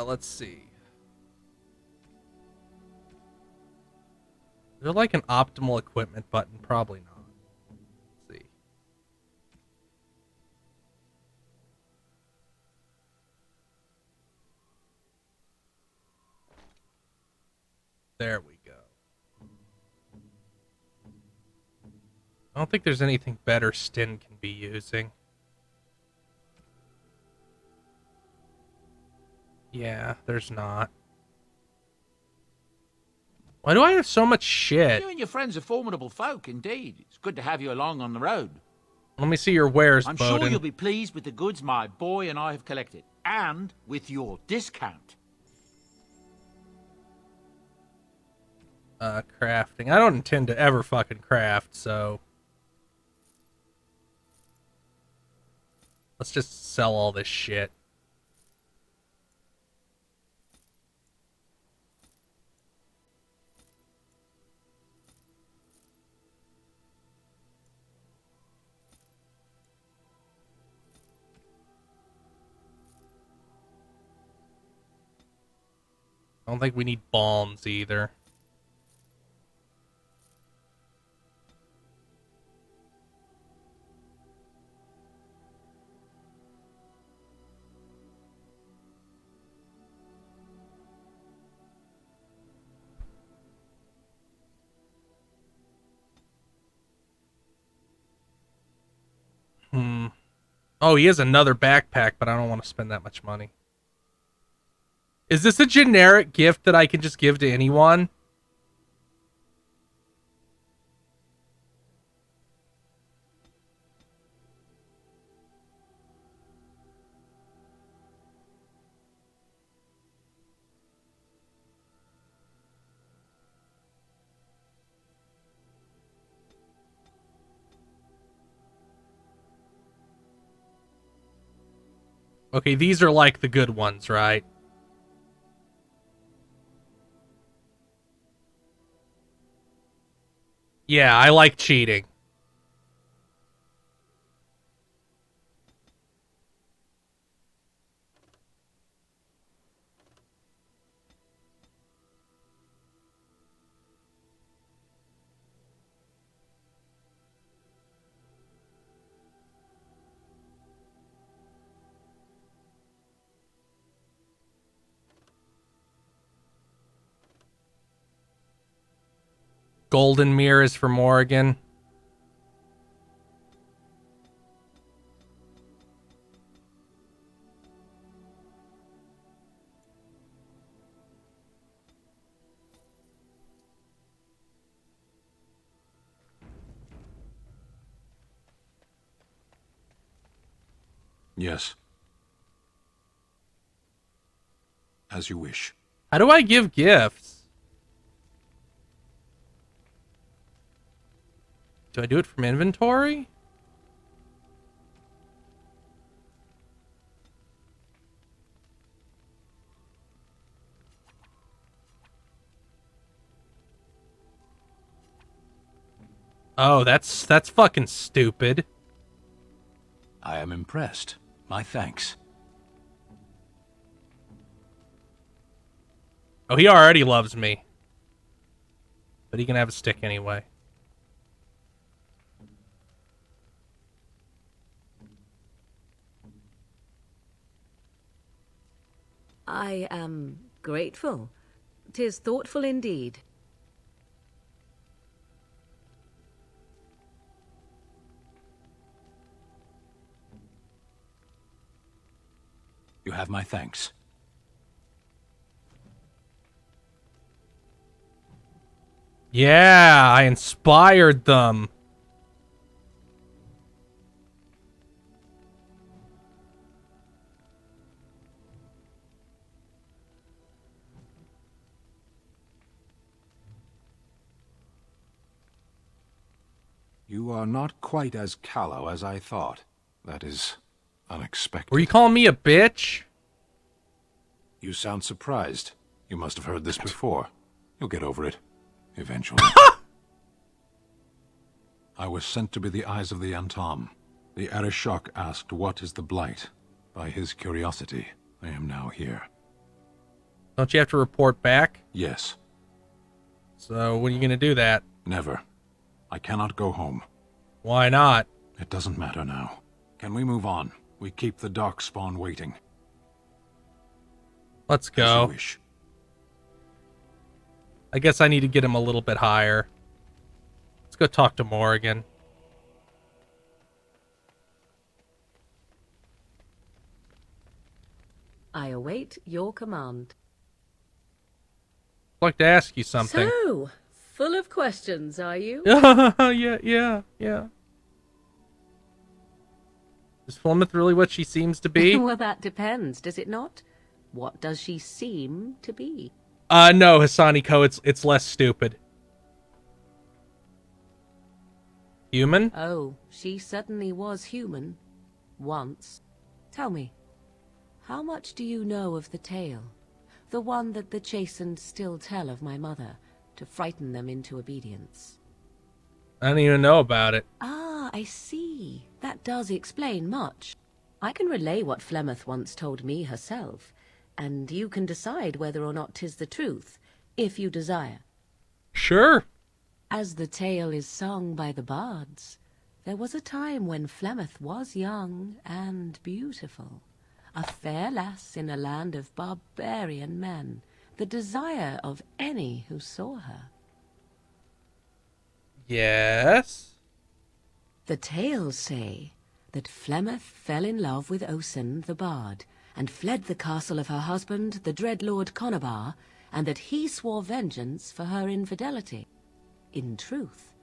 [SPEAKER 1] Let's see. Is there like an optimal equipment button? Probably not. Let's see. There we go. I don't think there's anything better Stin can be using. Yeah, there's not. Why do I have so much shit?
[SPEAKER 5] You and your friends are formidable folk, indeed. It's good to have you along on the road.
[SPEAKER 1] Let me see your wares,
[SPEAKER 5] I'm
[SPEAKER 1] Bowden.
[SPEAKER 5] sure you'll be pleased with the goods my boy and I have collected, and with your discount.
[SPEAKER 1] Crafting. I don't intend to ever fucking craft, so... Let's just sell all this shit. I don't think we need bombs either. Oh, he has another backpack, but I don't want to spend that much money. Is this a generic gift that I can just give to anyone? Okay, these are like the good ones, right? Yeah, I like cheating. Golden Mirror is for Morrigan.
[SPEAKER 2] Yes. As you wish.
[SPEAKER 1] How do I give gifts? Do I do it from inventory? Oh, that's fucking stupid.
[SPEAKER 2] I am impressed. My thanks.
[SPEAKER 1] Oh, he already loves me. But he can have a stick anyway.
[SPEAKER 3] I am grateful. 'Tis thoughtful indeed.
[SPEAKER 2] You have my thanks.
[SPEAKER 1] Yeah, I inspired them.
[SPEAKER 2] You are not quite as callow as I thought. That is unexpected.
[SPEAKER 1] Were you calling me a bitch?
[SPEAKER 2] You sound surprised. You must have heard this before. You'll get over it. Eventually. I was sent to be the eyes of the Antam. The Arishok asked, "What is the Blight?" By his curiosity, I am now here.
[SPEAKER 1] Don't you have to report back?
[SPEAKER 2] Yes.
[SPEAKER 1] So when are you going to do that?
[SPEAKER 2] Never. I cannot go home.
[SPEAKER 1] Why not?
[SPEAKER 2] It doesn't matter now. Can we move on? We keep the Darkspawn waiting.
[SPEAKER 1] Let's
[SPEAKER 2] As
[SPEAKER 1] go.
[SPEAKER 2] you wish.
[SPEAKER 1] I guess I need to get him a little bit higher. Let's go talk to Morrigan.
[SPEAKER 3] I await your command.
[SPEAKER 1] I'd like to ask you something.
[SPEAKER 3] So, full of questions, are you?
[SPEAKER 1] yeah. Is Flemeth really what she seems to be?
[SPEAKER 3] Well, that depends, does it not? What does she seem to be?
[SPEAKER 1] No, Hasaniko, it's less stupid. Human?
[SPEAKER 3] Oh, she certainly was human. Once. Tell me, how much do you know of the tale? The one that the chastened still tell of my mother, to frighten them into obedience.
[SPEAKER 1] I don't even know about it.
[SPEAKER 3] Ah, I see. That does explain much. I can relay what Flemeth once told me herself, and you can decide whether or not 'tis the truth, if you desire.
[SPEAKER 1] Sure.
[SPEAKER 3] As the tale is sung by the bards, there was a time when Flemeth was young and beautiful, a fair lass in a land of barbarian men, the desire of any who saw her.
[SPEAKER 1] Yes?
[SPEAKER 3] The tales say that Flemeth fell in love with Osen the bard, and fled the castle of her husband, the dread Lord Conobar, and that he swore vengeance for her infidelity. In truth,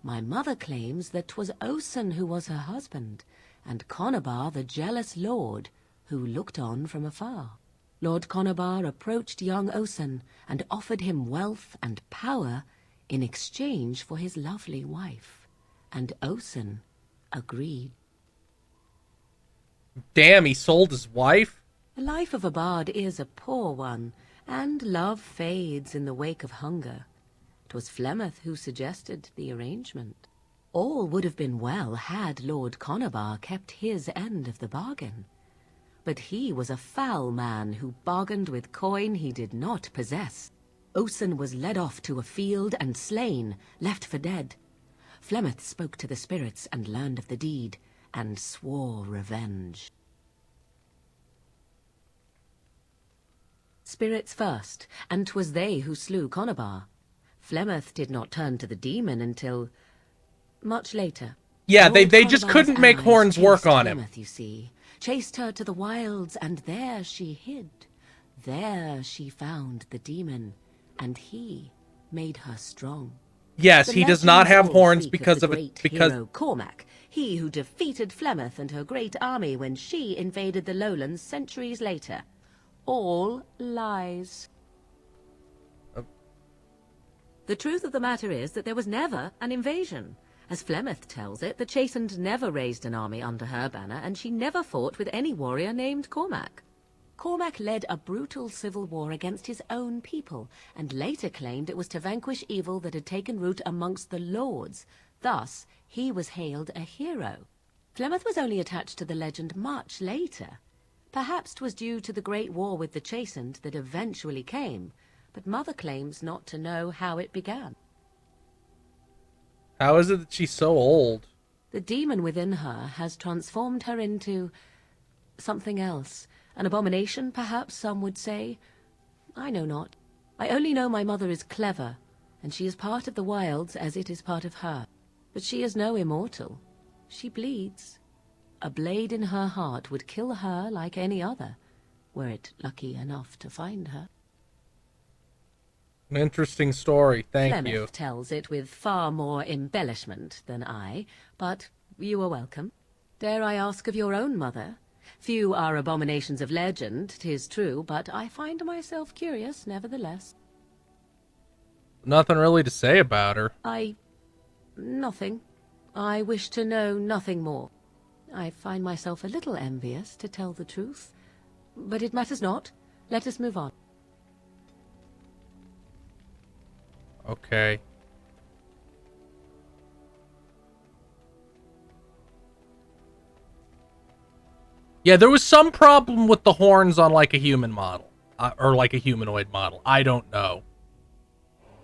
[SPEAKER 3] my mother claims that 'twas Osen who was her husband, and Conobar the jealous lord who looked on from afar. Lord Conobar approached young Osen and offered him wealth and power in exchange for his lovely wife, and Osen agreed.
[SPEAKER 1] Damn, he sold his wife?
[SPEAKER 3] The life of a bard is a poor one, and love fades in the wake of hunger. 'Twas Flemeth who suggested the arrangement. All would have been well had Lord Conobar kept his end of the bargain. But he was a foul man who bargained with coin he did not possess. Osen was led off to a field and slain, left for dead. Flemeth spoke to the spirits and learned of the deed, and swore revenge. Spirits first, and 'twas they who slew Conobar. Flemeth did not turn to the demon until much later.
[SPEAKER 1] Yeah,
[SPEAKER 3] Lord
[SPEAKER 1] they just
[SPEAKER 3] Conobar's
[SPEAKER 1] couldn't make
[SPEAKER 3] allies
[SPEAKER 1] Horns work
[SPEAKER 3] chased
[SPEAKER 1] on him.
[SPEAKER 3] Flemeth, you see. Chased her to the wilds, and there she hid. There she found the demon, and he made her strong.
[SPEAKER 1] Yes,
[SPEAKER 3] The
[SPEAKER 1] he does not
[SPEAKER 3] legends
[SPEAKER 1] have
[SPEAKER 3] all
[SPEAKER 1] horns
[SPEAKER 3] speak
[SPEAKER 1] because
[SPEAKER 3] of
[SPEAKER 1] of
[SPEAKER 3] the
[SPEAKER 1] it.
[SPEAKER 3] great
[SPEAKER 1] Because
[SPEAKER 3] hero Cormac, he who defeated Flemeth and her great army when she invaded the lowlands centuries later. All lies. The truth of the matter is that there was never an invasion. As Flemeth tells it, the Chastened never raised an army under her banner, and she never fought with any warrior named Cormac. Cormac led a brutal civil war against his own people, and later claimed it was to vanquish evil that had taken root amongst the lords, Thus, he was hailed a hero. Flemeth was only attached to the legend much later. Perhaps 'twas due to the great war with the Chastened that eventually came, but Mother claims not to know how it began.
[SPEAKER 1] How is it that she's so old?
[SPEAKER 3] The demon within her has transformed her into something else. An abomination, perhaps some would say. I know not. I only know my mother is clever, and she is part of the wilds as it is part of her. But she is no immortal. She bleeds. A blade in her heart would kill her like any other, were it lucky enough to find her.
[SPEAKER 1] An interesting story, thank
[SPEAKER 3] Flemeth
[SPEAKER 1] you.
[SPEAKER 3] tells it with far more embellishment than I, but you are welcome. Dare I ask of your own mother? Few are abominations of legend, 'tis true, but I find myself curious nevertheless.
[SPEAKER 1] Nothing really to say about her.
[SPEAKER 3] Nothing. I wish to know nothing more. I find myself a little envious, to tell the truth. But it matters not. Let us move on.
[SPEAKER 1] Okay. Yeah, there was some problem with the horns on like a human model. Or like a humanoid model. I don't know.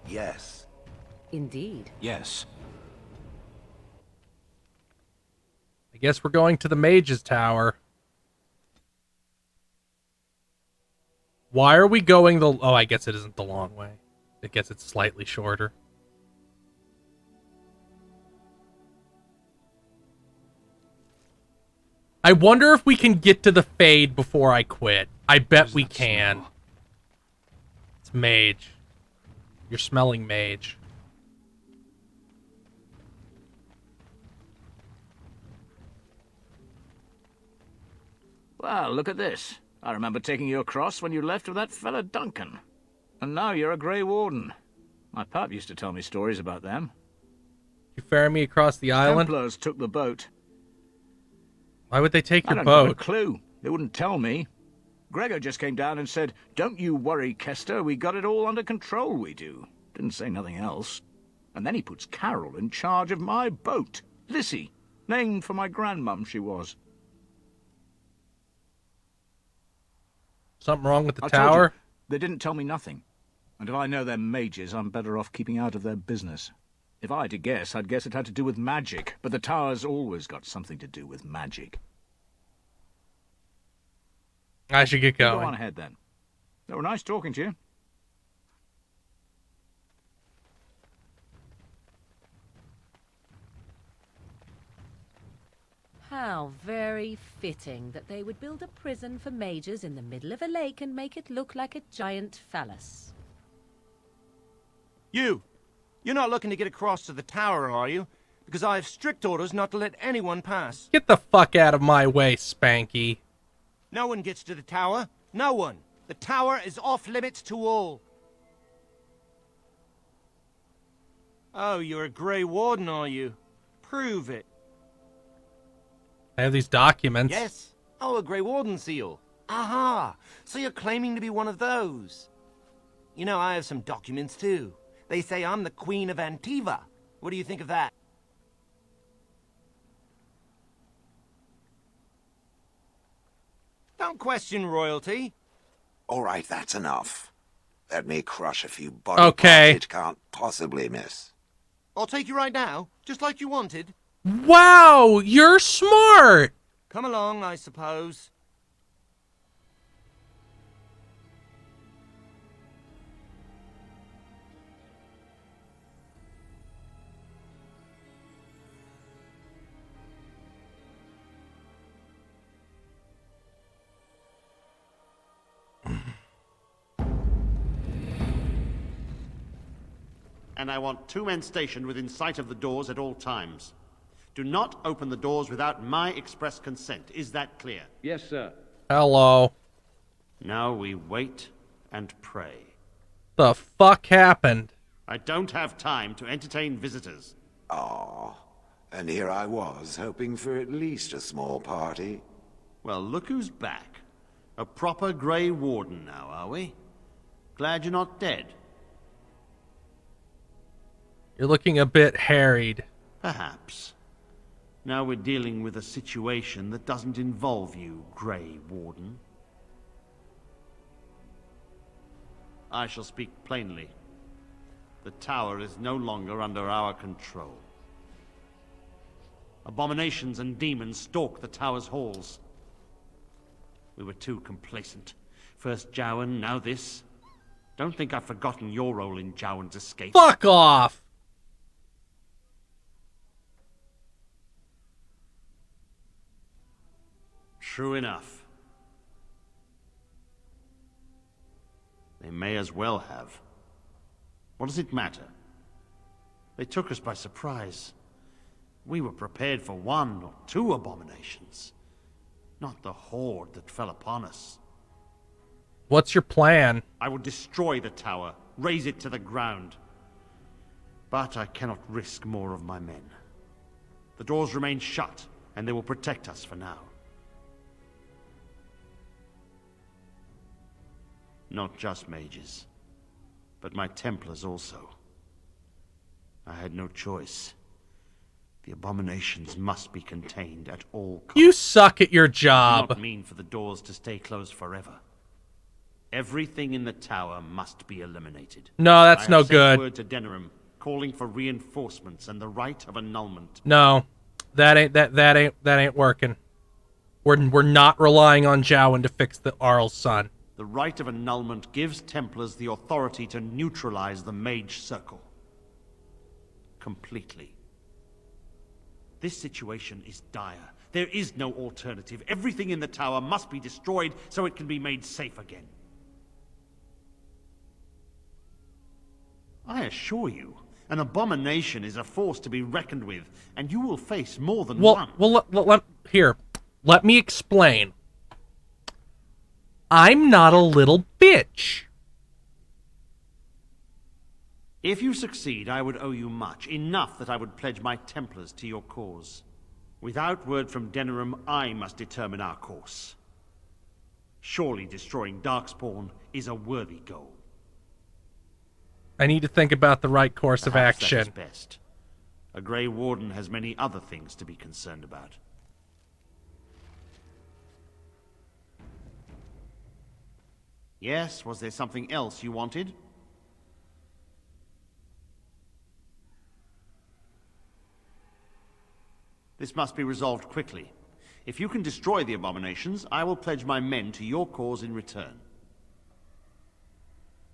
[SPEAKER 20] Yes.
[SPEAKER 3] Indeed.
[SPEAKER 2] Yes.
[SPEAKER 1] I guess we're going to the Mage's Tower. Why are we going the... Oh, I guess it isn't the long way. I guess it's slightly shorter. I wonder if we can get to the Fade before I quit. I bet we can. Smell? It's Mage. You're smelling Mage.
[SPEAKER 5] Well, look at this. I remember taking you across when you left with that fella Duncan. And now you're a Grey Warden. My pap used to tell me stories about them.
[SPEAKER 1] You ferry me across the island?
[SPEAKER 5] Templars took the boat.
[SPEAKER 1] Why would they take your
[SPEAKER 5] I don't
[SPEAKER 1] boat?
[SPEAKER 5] have a clue. They wouldn't tell me. Gregor just came down and said, "Don't you worry, Kester. We got it all under control, we do." Didn't say nothing else. And then he puts Carol in charge of my boat. Lissy. Named for my grandmum, she was.
[SPEAKER 1] Something wrong with the
[SPEAKER 5] I
[SPEAKER 1] tower?
[SPEAKER 5] told you, they didn't tell me nothing. And if I know they're mages, I'm better off keeping out of their business. If I had to guess, I'd guess it had to do with magic. But the tower's always got something to do with magic.
[SPEAKER 1] I should get going.
[SPEAKER 5] Go on ahead, then. They were nice talking to you.
[SPEAKER 3] How very fitting that they would build a prison for mages in the middle of a lake and make it look like a giant phallus.
[SPEAKER 12] You're not looking to get across to the tower, are you? Because I have strict orders not to let anyone pass.
[SPEAKER 1] Get the fuck out of my way, Spanky.
[SPEAKER 12] No one gets to the tower. No one. The tower is off limits to all. Oh, you're a Grey Warden, are you? Prove it.
[SPEAKER 1] I have these documents.
[SPEAKER 12] Yes. Oh, a Grey Warden seal. Aha! So you're claiming to be one of those. You know, I have some documents, too. They say I'm the Queen of Antiva. What do you think of that? Don't question royalty.
[SPEAKER 20] All right, that's enough. Let me crush a few body
[SPEAKER 1] Okay.
[SPEAKER 20] parts it can't possibly miss.
[SPEAKER 12] I'll take you right now, just like you wanted.
[SPEAKER 1] Wow, you're smart.
[SPEAKER 12] Come along, I suppose.
[SPEAKER 13] And I want 2 men stationed within sight of the doors at all times. Do not open the doors without my express consent. Is that clear?
[SPEAKER 4] Yes, sir.
[SPEAKER 1] Hello.
[SPEAKER 13] Now we wait and pray.
[SPEAKER 1] The fuck happened?
[SPEAKER 13] I don't have time to entertain visitors.
[SPEAKER 20] Oh, and here I was, hoping for at least a small party.
[SPEAKER 13] Well, look who's back. A proper Grey Warden now, are we? Glad you're not dead.
[SPEAKER 1] You're looking a bit harried.
[SPEAKER 13] Perhaps. Now we're dealing with a situation that doesn't involve you, Grey Warden. I shall speak plainly. The tower is no longer under our control. Abominations and demons stalk the tower's halls. We were too complacent. First Jowan, now this. Don't think I've forgotten your role in Jowan's escape.
[SPEAKER 1] Fuck off!
[SPEAKER 13] True enough. They may as well have. What does it matter? They took us by surprise. We were prepared for 1 or 2 abominations, not the horde that fell upon us.
[SPEAKER 1] What's your plan?
[SPEAKER 13] I will destroy the tower, raze it to the ground. But I cannot risk more of my men. The doors remain shut, and they will protect us for now. Not just mages, but my Templars also. I had no choice. The abominations must be contained at all costs.
[SPEAKER 1] You suck at your
[SPEAKER 13] I do
[SPEAKER 1] job.
[SPEAKER 13] not mean for the doors to stay closed forever. Everything in the tower must be eliminated.
[SPEAKER 1] No, that's
[SPEAKER 13] I have
[SPEAKER 1] no
[SPEAKER 13] sent
[SPEAKER 1] good.
[SPEAKER 13] word to Denerim, calling for reinforcements and the right of annulment.
[SPEAKER 1] No, that ain't working. We're not relying on Jowan to fix the Arl's son.
[SPEAKER 13] The right of annulment gives Templars the authority to neutralize the Mage Circle. Completely. This situation is dire. There is no alternative. Everything in the tower must be destroyed so it can be made safe again. I assure you, an abomination is a force to be reckoned with, and you will face more than one.
[SPEAKER 1] Here, let me explain. I'm not a little bitch.
[SPEAKER 13] If you succeed, I would owe you much. Enough that I would pledge my Templars to your cause. Without word from Denerim, I must determine our course. Surely destroying Darkspawn is a worthy goal.
[SPEAKER 1] I need to think about the right course of
[SPEAKER 13] Perhaps that
[SPEAKER 1] action.
[SPEAKER 13] is best. A Grey Warden has many other things to be concerned about. Yes, was there something else you wanted? This must be resolved quickly. If you can destroy the abominations, I will pledge my men to your cause in return.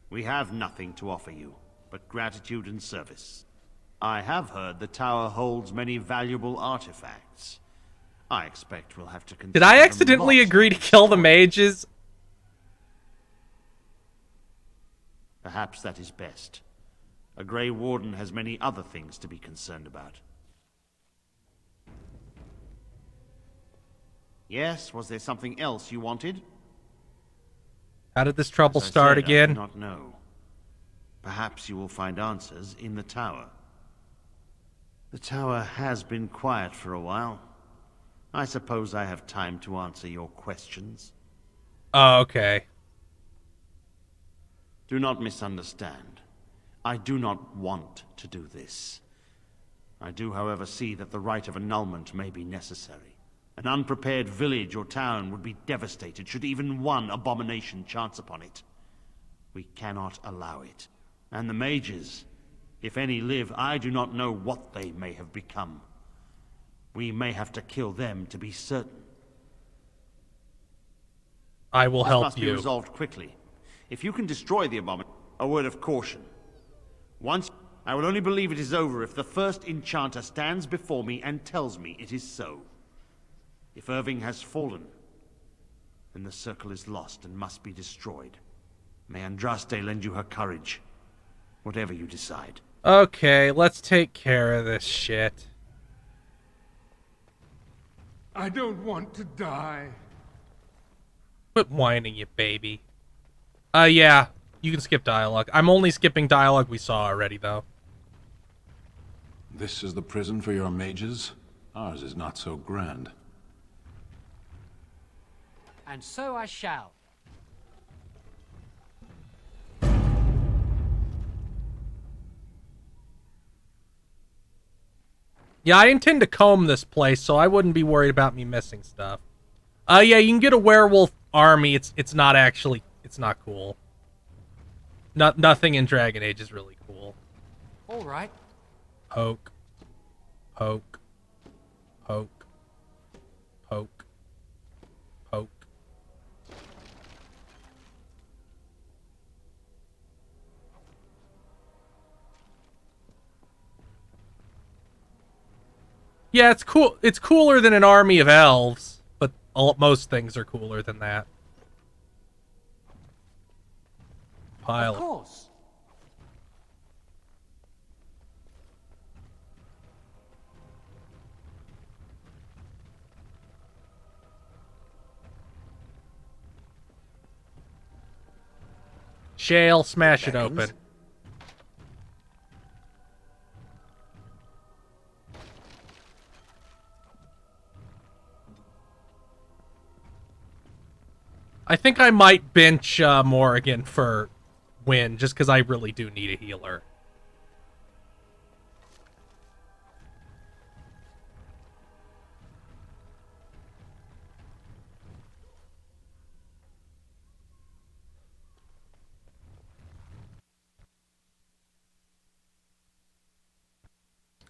[SPEAKER 13] We have nothing to offer you, but gratitude and service. I have heard the tower holds many valuable artifacts. I expect we'll have to consider
[SPEAKER 1] Did I
[SPEAKER 13] them
[SPEAKER 1] accidentally
[SPEAKER 13] lost.
[SPEAKER 1] agree to kill the mages?
[SPEAKER 13] Perhaps that is best. A Grey Warden has many other things to be concerned about. Yes, was there something else you wanted?
[SPEAKER 1] How did this trouble
[SPEAKER 13] As I
[SPEAKER 1] start
[SPEAKER 13] said, I
[SPEAKER 1] again?
[SPEAKER 13] do not know. Perhaps you will find answers in the tower. The tower has been quiet for a while. I suppose I have time to answer your questions.
[SPEAKER 1] Oh, okay.
[SPEAKER 13] Do not misunderstand. I do not want to do this. I do, however, see that the right of annulment may be necessary. An unprepared village or town would be devastated should even one abomination chance upon it. We cannot allow it. And the mages, if any live, I do not know what they may have become. We may have to kill them to be certain.
[SPEAKER 1] I will
[SPEAKER 13] This
[SPEAKER 1] help
[SPEAKER 13] must be
[SPEAKER 1] you.
[SPEAKER 13] resolved quickly. If you can destroy the abomination, a word of caution. Once, I will only believe it is over if the first enchanter stands before me and tells me it is so. If Irving has fallen, then the circle is lost and must be destroyed. May Andraste lend you her courage, whatever you decide.
[SPEAKER 1] Okay, let's take care of this shit.
[SPEAKER 7] I don't want to die.
[SPEAKER 1] Quit whining, you baby. Yeah, you can skip dialogue. I'm only skipping dialogue we saw already, though.
[SPEAKER 2] This is the prison for your mages? Ours is not so grand.
[SPEAKER 17] And so I shall.
[SPEAKER 1] Yeah, I intend to comb this place, so I wouldn't be worried about me missing stuff. Yeah, you can get a werewolf army. It's not cool. Nothing in Dragon Age is really cool.
[SPEAKER 18] All right.
[SPEAKER 1] Poke. Poke. Poke. Poke. Poke. Yeah, it's cool. It's cooler than an army of elves, but most things are cooler than that. Pile.
[SPEAKER 18] Of course.
[SPEAKER 1] Shale, smash it open. I think I might bench Morrigan for win, just because I really do need a healer.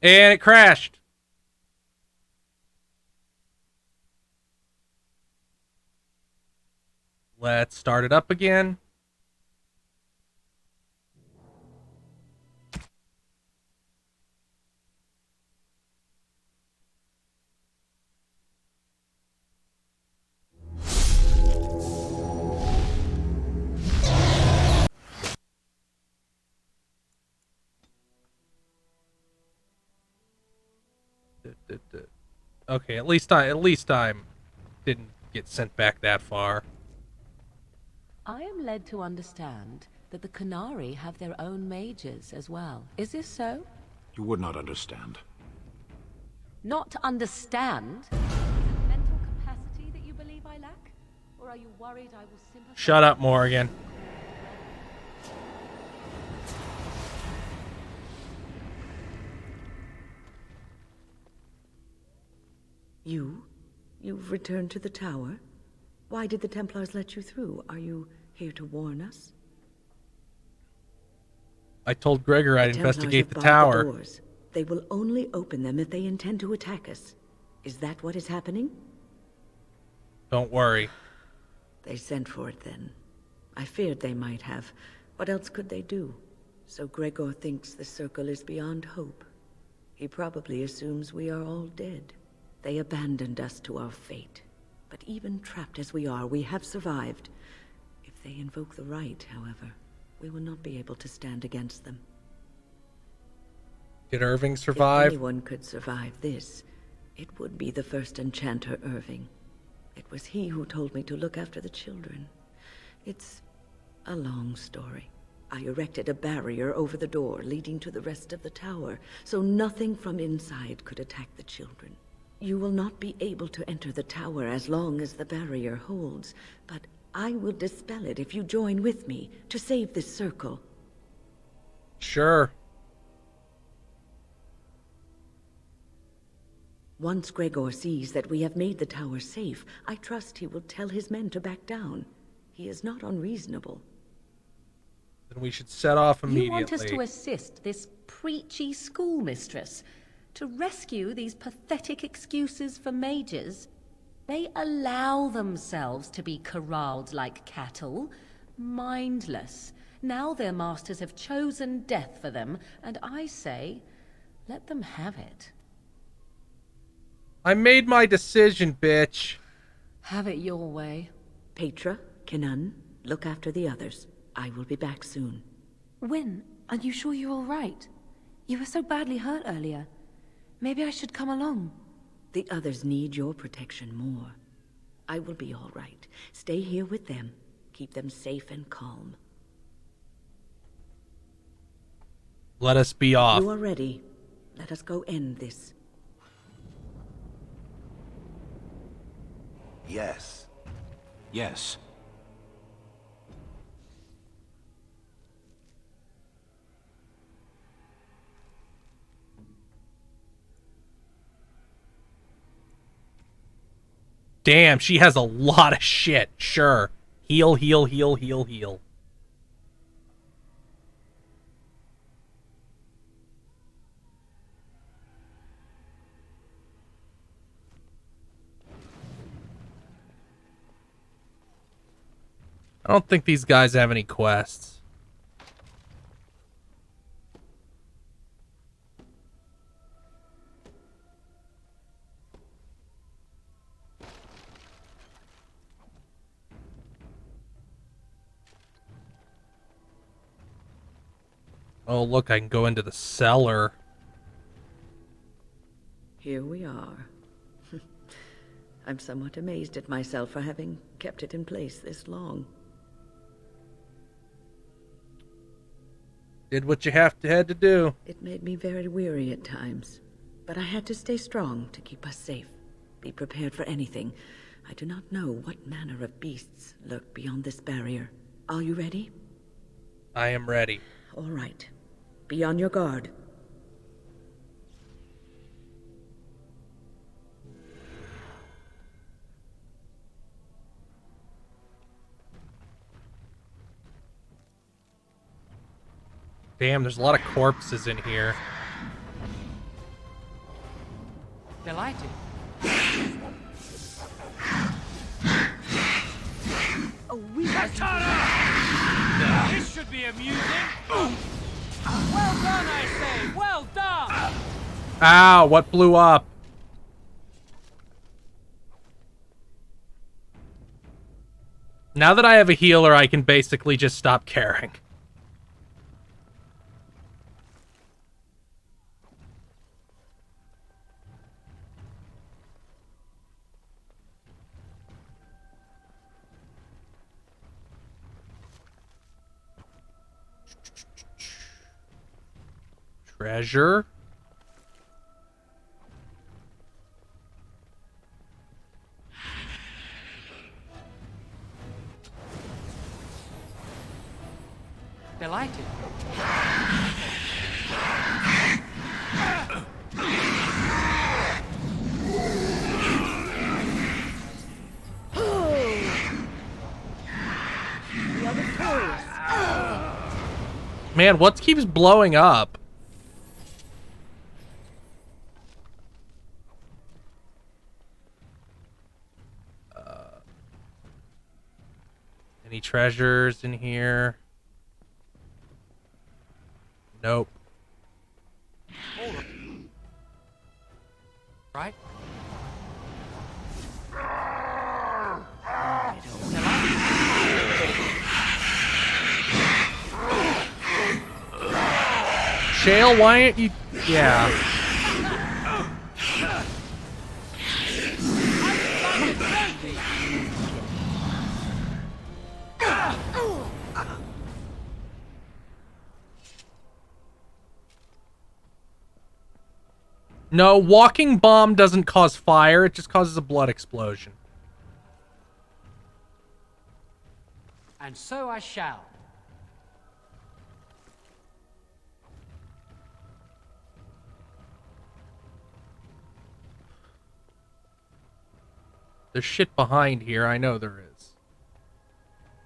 [SPEAKER 1] And it crashed. Let's start it up again. Okay, at least I'm didn't get sent back that far.
[SPEAKER 3] I am led to understand that the Qunari have their own mages as well. Is this so?
[SPEAKER 2] You would not understand.
[SPEAKER 3] Not to understand? Is it mental capacity that you believe I lack? Or are you worried I will sympathize?
[SPEAKER 1] Shut up, Morrigan.
[SPEAKER 15] You've returned to the tower? Why did the Templars let you through? Are you here to warn us?
[SPEAKER 1] I told Gregor I'd investigate the
[SPEAKER 15] Templars have barred
[SPEAKER 1] tower.
[SPEAKER 15] the doors. They will only open them if they intend to attack us. Is that what is happening?
[SPEAKER 1] Don't worry.
[SPEAKER 15] They sent for it then. I feared they might have. What else could they do? So Gregor thinks the Circle is beyond hope. He probably assumes we are all dead. They abandoned us to our fate. But even trapped as we are, we have survived. If they invoke the right, however, we will not be able to stand against them.
[SPEAKER 1] Did Irving survive?
[SPEAKER 15] If anyone could survive this, it would be the first enchanter Irving. It was he who told me to look after the children. It's a long story. I erected a barrier over the door leading to the rest of the tower, so nothing from inside could attack the children. You will not be able to enter the tower as long as the barrier holds, but I will dispel it if you join with me to save this circle.
[SPEAKER 1] Sure.
[SPEAKER 15] Once Gregor sees that we have made the tower safe, I trust he will tell his men to back down. He is not unreasonable.
[SPEAKER 1] Then we should set off immediately.
[SPEAKER 3] You want us to assist this preachy schoolmistress to rescue these pathetic excuses for mages? They allow themselves to be corralled like cattle, mindless. Now their masters have chosen death for them, and I say, let them have it.
[SPEAKER 1] I made my decision, bitch.
[SPEAKER 3] Have it your way.
[SPEAKER 15] Petra, Kenan, look after the others. I will be back soon.
[SPEAKER 21] Wyn, are you sure you're all right? You were so badly hurt earlier. Maybe I should come along.
[SPEAKER 15] The others need your protection more. I will be all right. Stay here with them. Keep them safe and calm.
[SPEAKER 1] Let us be off.
[SPEAKER 15] You are ready. Let us go end this.
[SPEAKER 20] Yes.
[SPEAKER 2] Yes.
[SPEAKER 1] damn, she has a lot of shit. Sure. Heal, heal, heal, heal, heal. I don't think these guys have any quests. Oh, look, I can go into the cellar.
[SPEAKER 15] Here we are. I'm somewhat amazed at myself for having kept it in place this long.
[SPEAKER 1] Did what you had to do.
[SPEAKER 15] It made me very weary at times, but I had to stay strong to keep us safe. Be prepared for anything. I do not know what manner of beasts lurk beyond this barrier. Are you ready?
[SPEAKER 1] I am ready.
[SPEAKER 15] All right. Be on your guard.
[SPEAKER 1] Damn, there's a lot of corpses in here.
[SPEAKER 18] Delighted.
[SPEAKER 21] Oh, we
[SPEAKER 18] This should be amusing. Well done, I say. Well done.
[SPEAKER 1] Ow, what blew up? Now that I have a healer, I can basically just stop caring. Treasure.
[SPEAKER 18] Delighted.
[SPEAKER 1] Man, what keeps blowing up? Any treasures in here? Nope.
[SPEAKER 18] Right?
[SPEAKER 1] Shale, why aren't you... Yeah. No, walking bomb doesn't cause fire, it just causes a blood explosion.
[SPEAKER 18] And so I shall.
[SPEAKER 1] There's shit behind here, I know there is.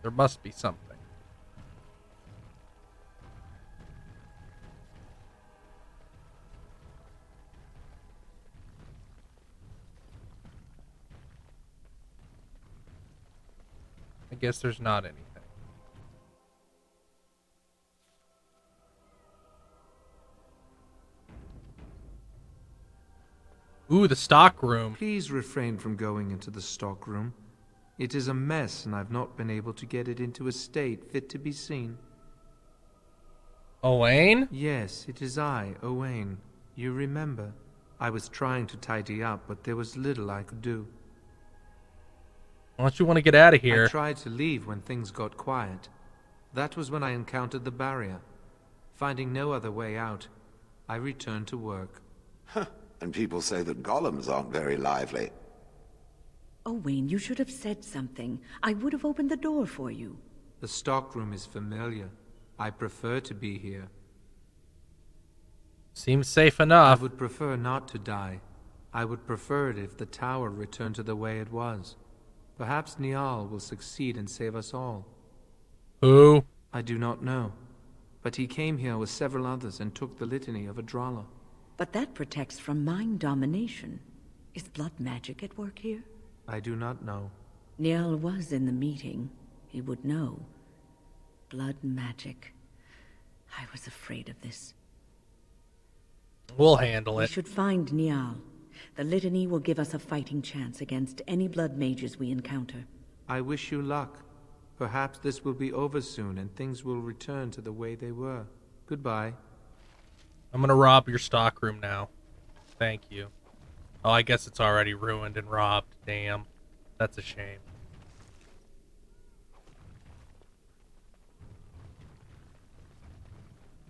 [SPEAKER 1] There must be something. I guess there's not anything. Ooh, the stock room.
[SPEAKER 14] Please refrain from going into the stock room. It is a mess, and I've not been able to get it into a state fit to be seen.
[SPEAKER 1] Owain?
[SPEAKER 14] Yes, it is I, Owain. You remember. I was trying to tidy up, but there was little I could do.
[SPEAKER 1] Why don't you want to get out of here?
[SPEAKER 14] I tried to leave when things got quiet. That was when I encountered the barrier. Finding no other way out, I returned to work.
[SPEAKER 20] And people say that golems aren't very lively.
[SPEAKER 15] Owain, you should have said something. I would have opened the door for you.
[SPEAKER 14] The stockroom is familiar. I prefer to be here.
[SPEAKER 1] Seems safe enough.
[SPEAKER 14] I would prefer not to die. I would prefer it if the tower returned to the way it was. Perhaps Niall will succeed and save us all.
[SPEAKER 1] Who?
[SPEAKER 14] I do not know. But he came here with several others and took the litany of Adralla.
[SPEAKER 15] But that protects from mind domination. Is blood magic at work here?
[SPEAKER 14] I do not know.
[SPEAKER 15] Niall was in the meeting. He would know. Blood magic. I was afraid of this.
[SPEAKER 1] We'll handle
[SPEAKER 15] We
[SPEAKER 1] it.
[SPEAKER 15] should find Niall. The litany will give us a fighting chance against any blood mages we encounter.
[SPEAKER 14] I wish you luck. Perhaps this will be over soon and things will return to the way they were. Goodbye.
[SPEAKER 1] I'm gonna rob your stockroom now. Thank you. Oh, I guess it's already ruined and robbed. Damn. That's a shame.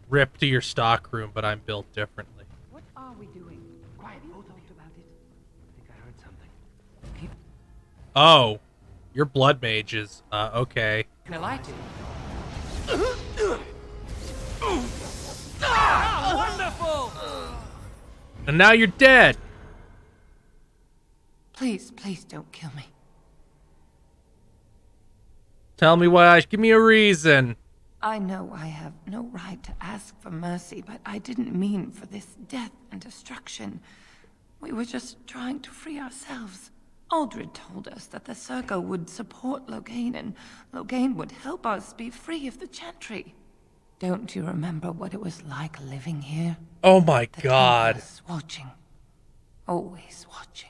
[SPEAKER 1] Rip to your stockroom, but I'm built differently.
[SPEAKER 21] What are we doing? Quiet, both talked about it. I think I heard something.
[SPEAKER 1] Oh, you're blood mages. Okay.
[SPEAKER 21] Can I light it?
[SPEAKER 18] Wonderful!
[SPEAKER 1] And now you're dead.
[SPEAKER 21] Please, please don't kill me.
[SPEAKER 1] Tell me why. Give me a reason.
[SPEAKER 21] I know I have no right to ask for mercy, but I didn't mean for this death and destruction. We were just trying to free ourselves. Aldred told us that the Circle would support Loghain, and Loghain would help us be free of the Chantry. Don't you remember what it was like living here?
[SPEAKER 1] Oh my God.
[SPEAKER 21] Templars watching. Always watching.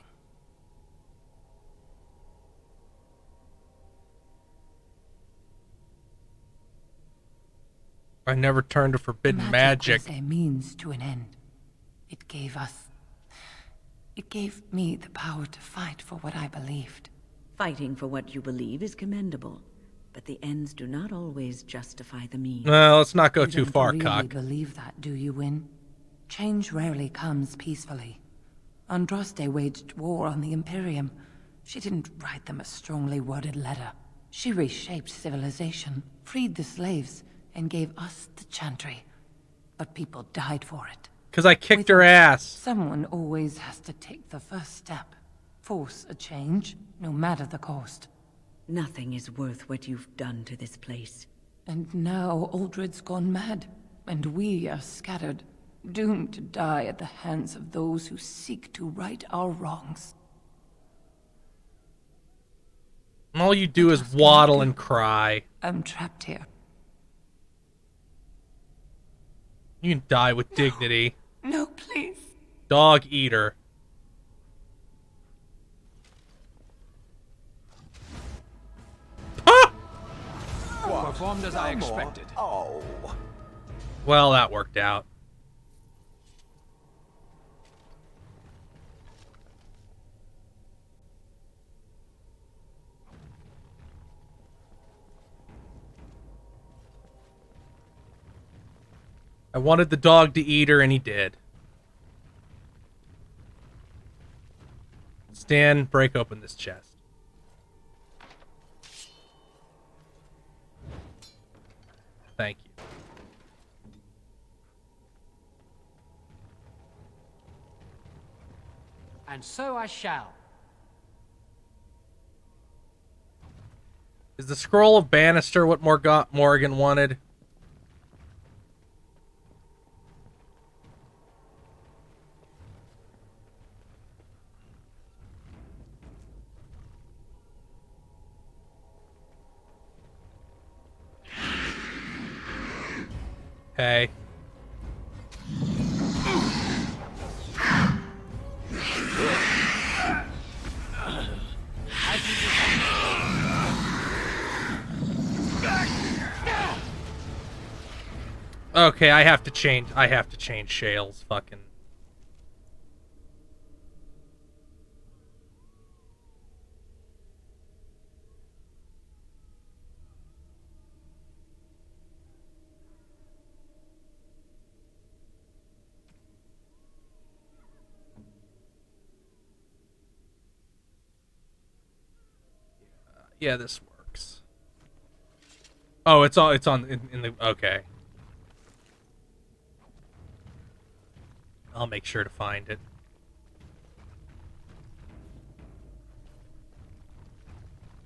[SPEAKER 1] I never turned to forbidden magic.
[SPEAKER 21] Was a means to an end. It gave me the power to fight for what I believed.
[SPEAKER 15] Fighting for what you believe is commendable, but the ends do not always justify the means.
[SPEAKER 1] No, let's not go
[SPEAKER 21] You
[SPEAKER 1] too
[SPEAKER 21] don't
[SPEAKER 1] far,
[SPEAKER 21] really
[SPEAKER 1] cock.
[SPEAKER 21] believe that, do you, Wynne? Change rarely comes peacefully. Andraste waged war on the Imperium. She didn't write them a strongly worded letter. She reshaped civilization, freed the slaves, and gave us the Chantry. But people died for it.
[SPEAKER 1] Because I kicked her ass.
[SPEAKER 21] Someone always has to take the first step. Force a change, no matter the cost.
[SPEAKER 15] Nothing is worth what you've done to this place.
[SPEAKER 21] And now Aldred's gone mad, and we are scattered, doomed to die at the hands of those who seek to right our wrongs.
[SPEAKER 1] All you do is waddle and cry.
[SPEAKER 21] I'm trapped here.
[SPEAKER 1] You can die with dignity.
[SPEAKER 21] No, please.
[SPEAKER 1] Dog eater.
[SPEAKER 18] Performed as I expected.
[SPEAKER 20] Oh.
[SPEAKER 1] Well, that worked out. I wanted the dog to eat her, and he did. Stan, break open this chest. Thank you.
[SPEAKER 17] And so I shall.
[SPEAKER 1] Is the Scroll of Bannister what Morgan wanted? Hey. Okay, I have to change Shale's fucking... Yeah, this works. Oh, it's on in the okay. I'll make sure to find it.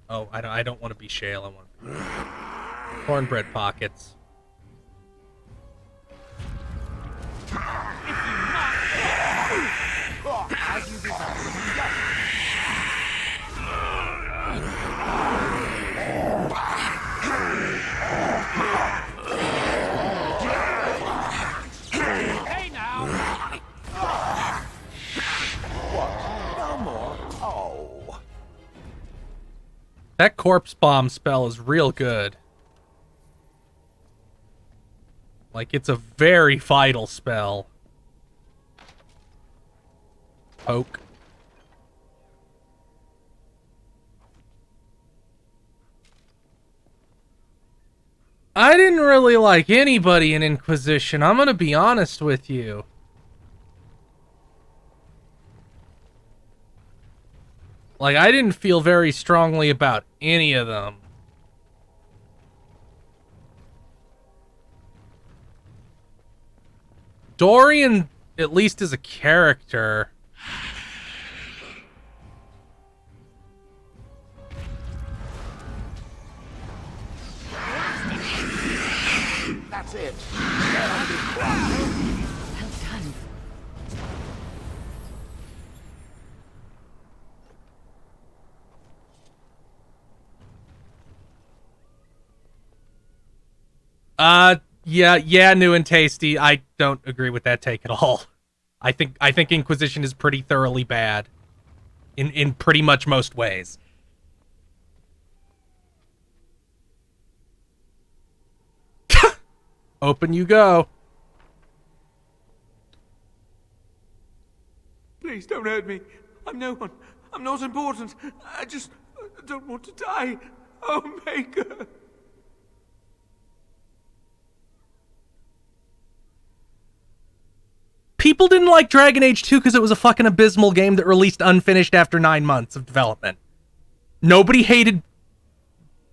[SPEAKER 1] Oh, I don't want to be Shale. I want to be cornbread pockets.
[SPEAKER 18] As you desire. Hey now!
[SPEAKER 10] What? No more? Oh.
[SPEAKER 1] That corpse bomb spell is real good. Like, it's a very vital spell. Poke. I didn't really like anybody in Inquisition. I'm gonna be honest with you. Like, I didn't feel very strongly about any of them. Dorian, at least as a character.
[SPEAKER 10] That's it.
[SPEAKER 15] Well done.
[SPEAKER 1] Yeah, new and tasty. I don't agree with that take at all. I think Inquisition is pretty thoroughly bad. In pretty much most ways. Open you go.
[SPEAKER 19] Please don't hurt me. I'm no one. I'm not important. I just don't want to die. Oh, Maker.
[SPEAKER 1] People didn't like Dragon Age 2 because it was a fucking abysmal game that released unfinished after 9 months of development. Nobody hated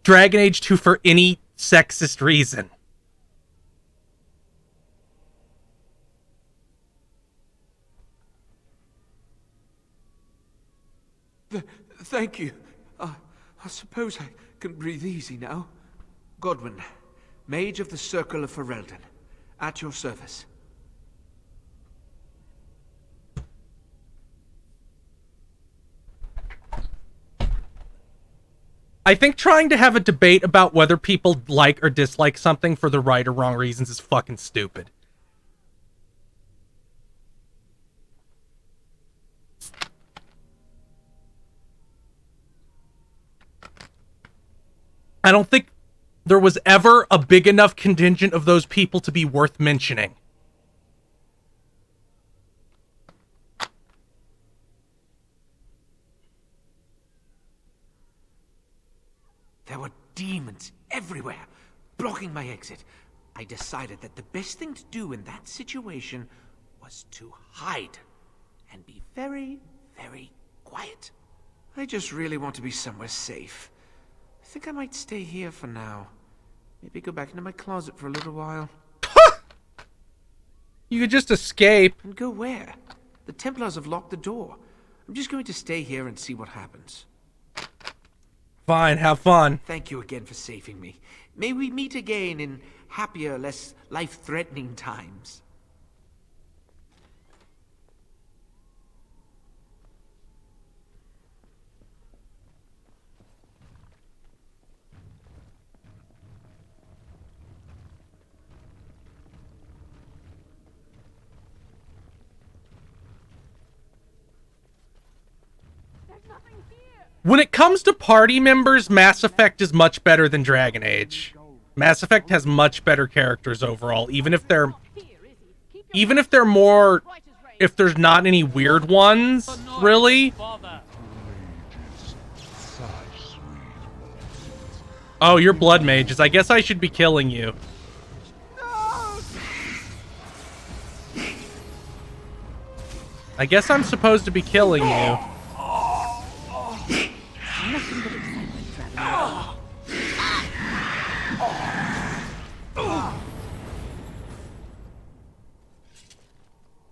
[SPEAKER 1] Dragon Age 2 for any sexist reason.
[SPEAKER 19] Thank you. I suppose I can breathe easy now. Godwyn, Mage of the Circle of Ferelden, at your service.
[SPEAKER 1] I think trying to have a debate about whether people like or dislike something for the right or wrong reasons is fucking stupid. I don't think there was ever a big enough contingent of those people to be worth mentioning.
[SPEAKER 12] There were demons everywhere, blocking my exit. I decided that the best thing to do in that situation was to hide and be very, very quiet. I just really want to be somewhere safe. I think I might stay here for now. Maybe go back into my closet for a little while.
[SPEAKER 1] You could just escape.
[SPEAKER 12] And go where? The Templars have locked the door. I'm just going to stay here and see what happens.
[SPEAKER 1] Fine, have fun.
[SPEAKER 12] Thank you again for saving me. May we meet again in happier, less life-threatening times.
[SPEAKER 1] When it comes to party members, Mass Effect is much better than Dragon Age. Mass Effect has much better characters overall, even if they're more, if there's not any weird ones, really. Oh, you're blood mages. I guess I should be killing you. I guess I'm supposed to be killing you.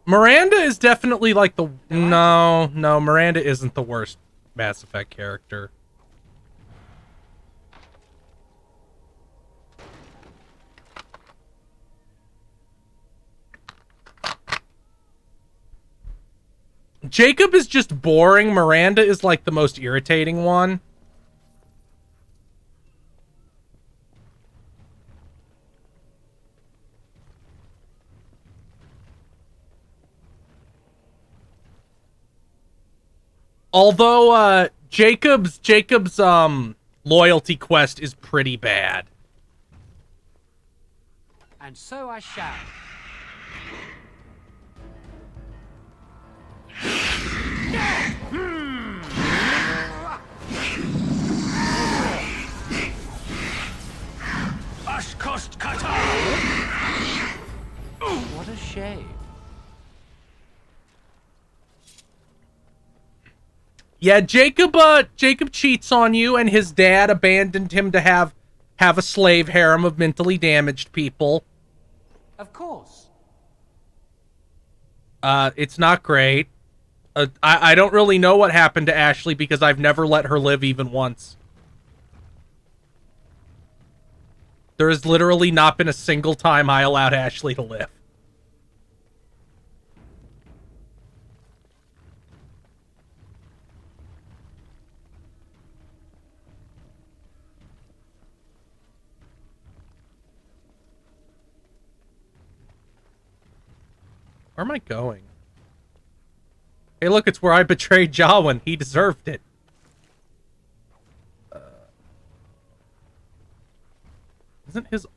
[SPEAKER 1] Miranda is definitely like the... No, Miranda isn't the worst Mass Effect character. Jacob is just boring. Miranda is like the most irritating one. Although Jacob's loyalty quest is pretty bad.
[SPEAKER 17] And so I shall.
[SPEAKER 5] Ashkost Kata!
[SPEAKER 17] What a shame.
[SPEAKER 1] Yeah, Jacob cheats on you, and his dad abandoned him to have a slave harem of mentally damaged people.
[SPEAKER 17] Of course.
[SPEAKER 1] It's not great. I don't really know what happened to Ashley because I've never let her live even once. There has literally not been a single time I allowed Ashley to live. Where am I going? Hey, look, it's where I betrayed Jawan. He deserved it. Isn't his...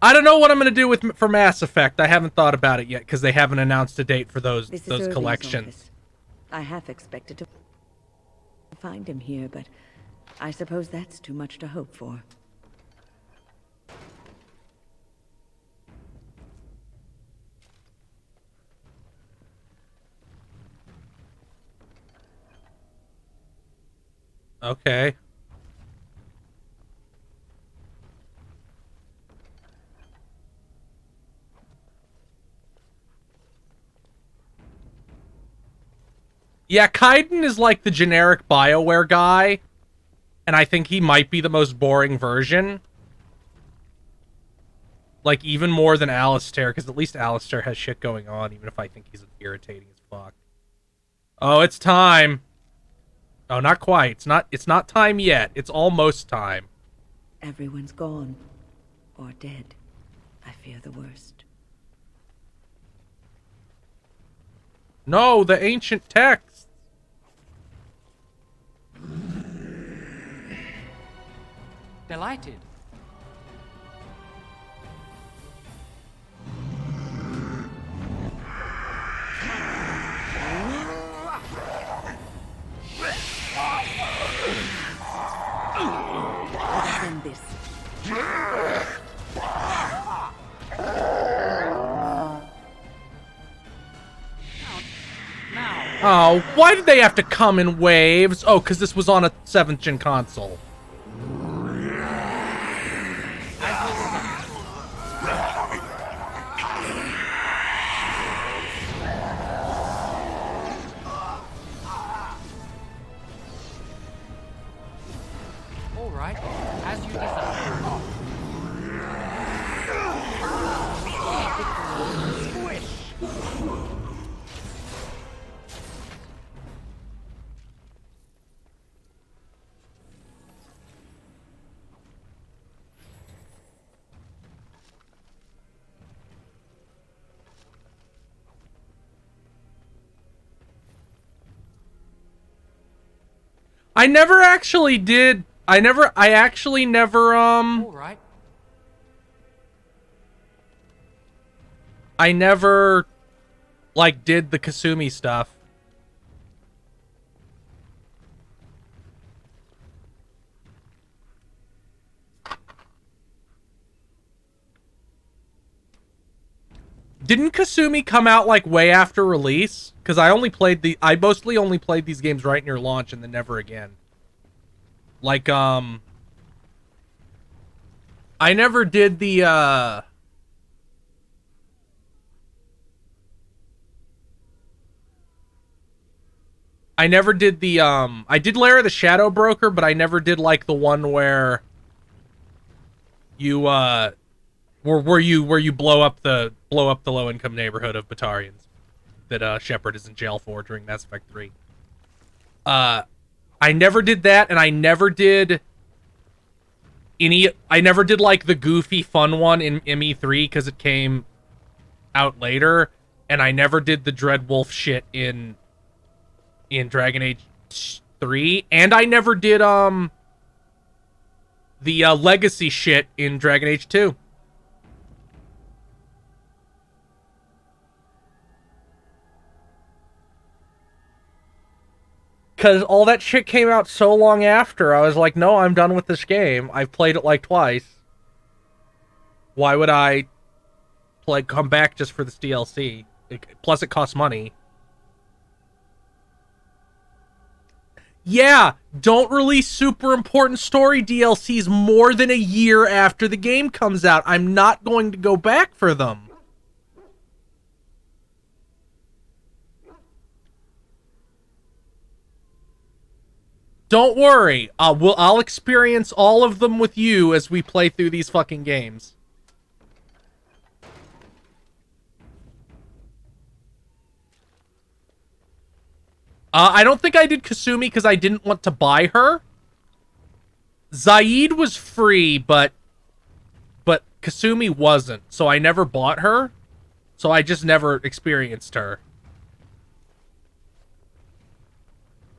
[SPEAKER 1] I don't know what I'm going to do for Mass Effect. I haven't thought about it yet because they haven't announced a date for those collections.
[SPEAKER 15] I half expected to find him here, but I suppose that's too much to hope for.
[SPEAKER 1] Okay. Yeah, Kaiden is like the generic BioWare guy, and I think he might be the most boring version. Like, even more than Alistair, because at least Alistair has shit going on, even if I think he's irritating as fuck. Oh, it's time. Oh, not quite. It's not time yet. It's almost time.
[SPEAKER 15] Everyone's gone. Or dead. I fear the worst.
[SPEAKER 1] No, the ancient texts.
[SPEAKER 17] Delighted.
[SPEAKER 15] Send this.
[SPEAKER 1] Oh, why did they have to come in waves? Oh, because this was on a 7th gen console.
[SPEAKER 17] All right, as you desire.
[SPEAKER 1] I actually never,
[SPEAKER 17] All right.
[SPEAKER 1] I never, like, did the Kasumi stuff. Didn't Kasumi come out, like, way after release? Because I mostly only played these games right near launch and then never again. Like, I never did the, I never did the I did Lair of the Shadow Broker, but I never did like the one where you where you blow up the low income neighborhood of Batarians that Shepard is in jail for during Mass Effect 3. I never did that, and I never did like the goofy fun one in ME3 because it came out later, and I never did the Dreadwolf shit in Dragon Age 3, and I never did the legacy shit in Dragon Age 2. Because all that shit came out so long after, I was like, no, I'm done with this game. I've played it like twice. Why would I come back just for this DLC? Plus it costs money. Yeah, don't release super important story DLCs more than a year after the game comes out. I'm not going to go back for them. Don't worry. I'll experience all of them with you as we play through these fucking games. I don't think I did Kasumi because I didn't want to buy her. Zaid was free, but Kasumi wasn't, so I never bought her. So I just never experienced her.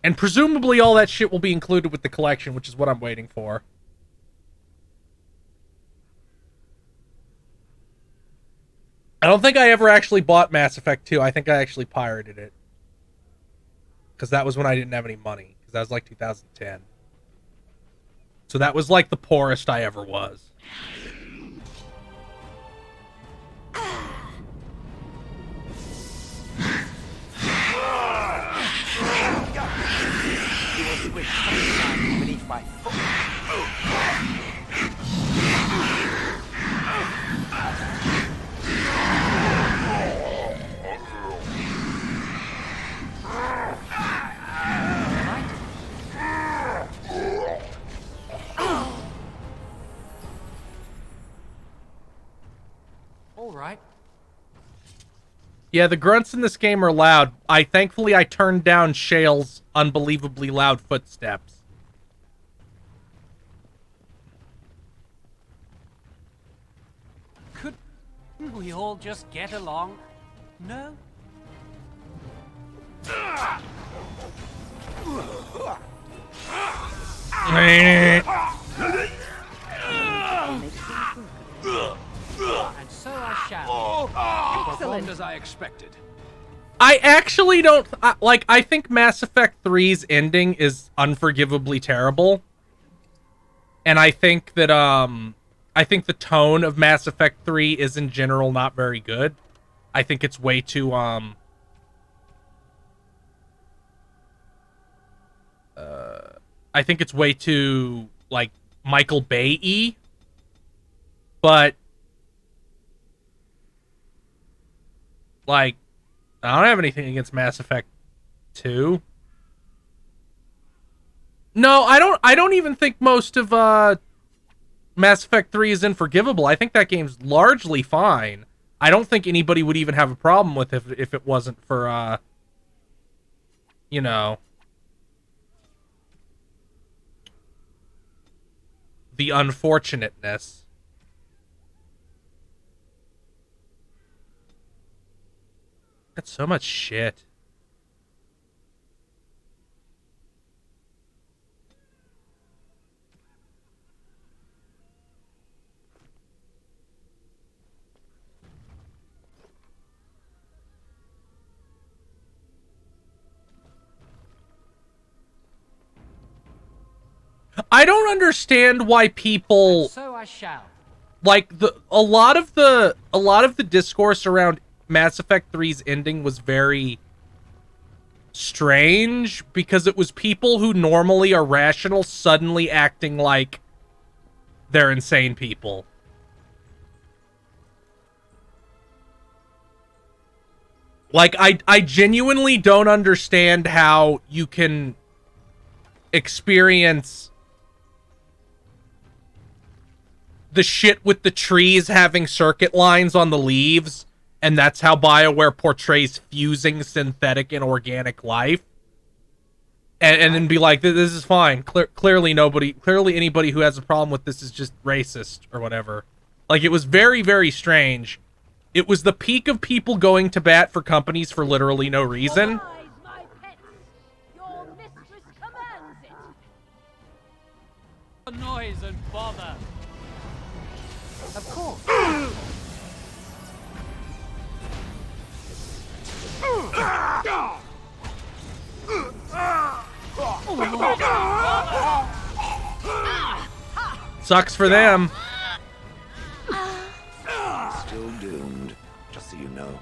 [SPEAKER 1] And presumably all that shit will be included with the collection, which is what I'm waiting for. I don't think I ever actually bought Mass Effect 2. I think I actually pirated it. Because that was when I didn't have any money. Because that was like 2010. So that was like the poorest I ever was.
[SPEAKER 10] Beneath my foot.
[SPEAKER 18] All right.
[SPEAKER 1] Yeah, the grunts in this game are loud. Thankfully I turned down Shale's unbelievably loud footsteps.
[SPEAKER 18] Couldn't we all just get along? No? And so I shall.
[SPEAKER 12] Performed as I expected.
[SPEAKER 1] I actually don't... I think Mass Effect 3's ending is unforgivably terrible. And I think that, I think the tone of Mass Effect 3 is in general not very good. I think it's way too, I think it's way too, like, Michael Bay-y. But, like, I don't have anything against Mass Effect 2. No, I don't even think most of, Mass Effect 3 is unforgivable. I think that game's largely fine. I don't think anybody would even have a problem with it if it wasn't for, you know, the unfortunateness. That's so much shit. I don't understand why people,
[SPEAKER 18] So I shall.
[SPEAKER 1] like, a lot of the discourse around Mass Effect 3's ending was very strange because it was people who normally are rational suddenly acting like they're insane people. Like, I genuinely don't understand how you can experience the shit with the trees having circuit lines on the leaves, and that's how BioWare portrays fusing synthetic and organic life. And then be like, this is fine. Clearly anybody who has a problem with this is just racist or whatever. Like, it was very, very strange. It was the peak of people going to bat for companies for literally no reason.
[SPEAKER 18] Noise and bother.
[SPEAKER 10] Of course.
[SPEAKER 1] Sucks for them.
[SPEAKER 20] Still doomed, just so you know.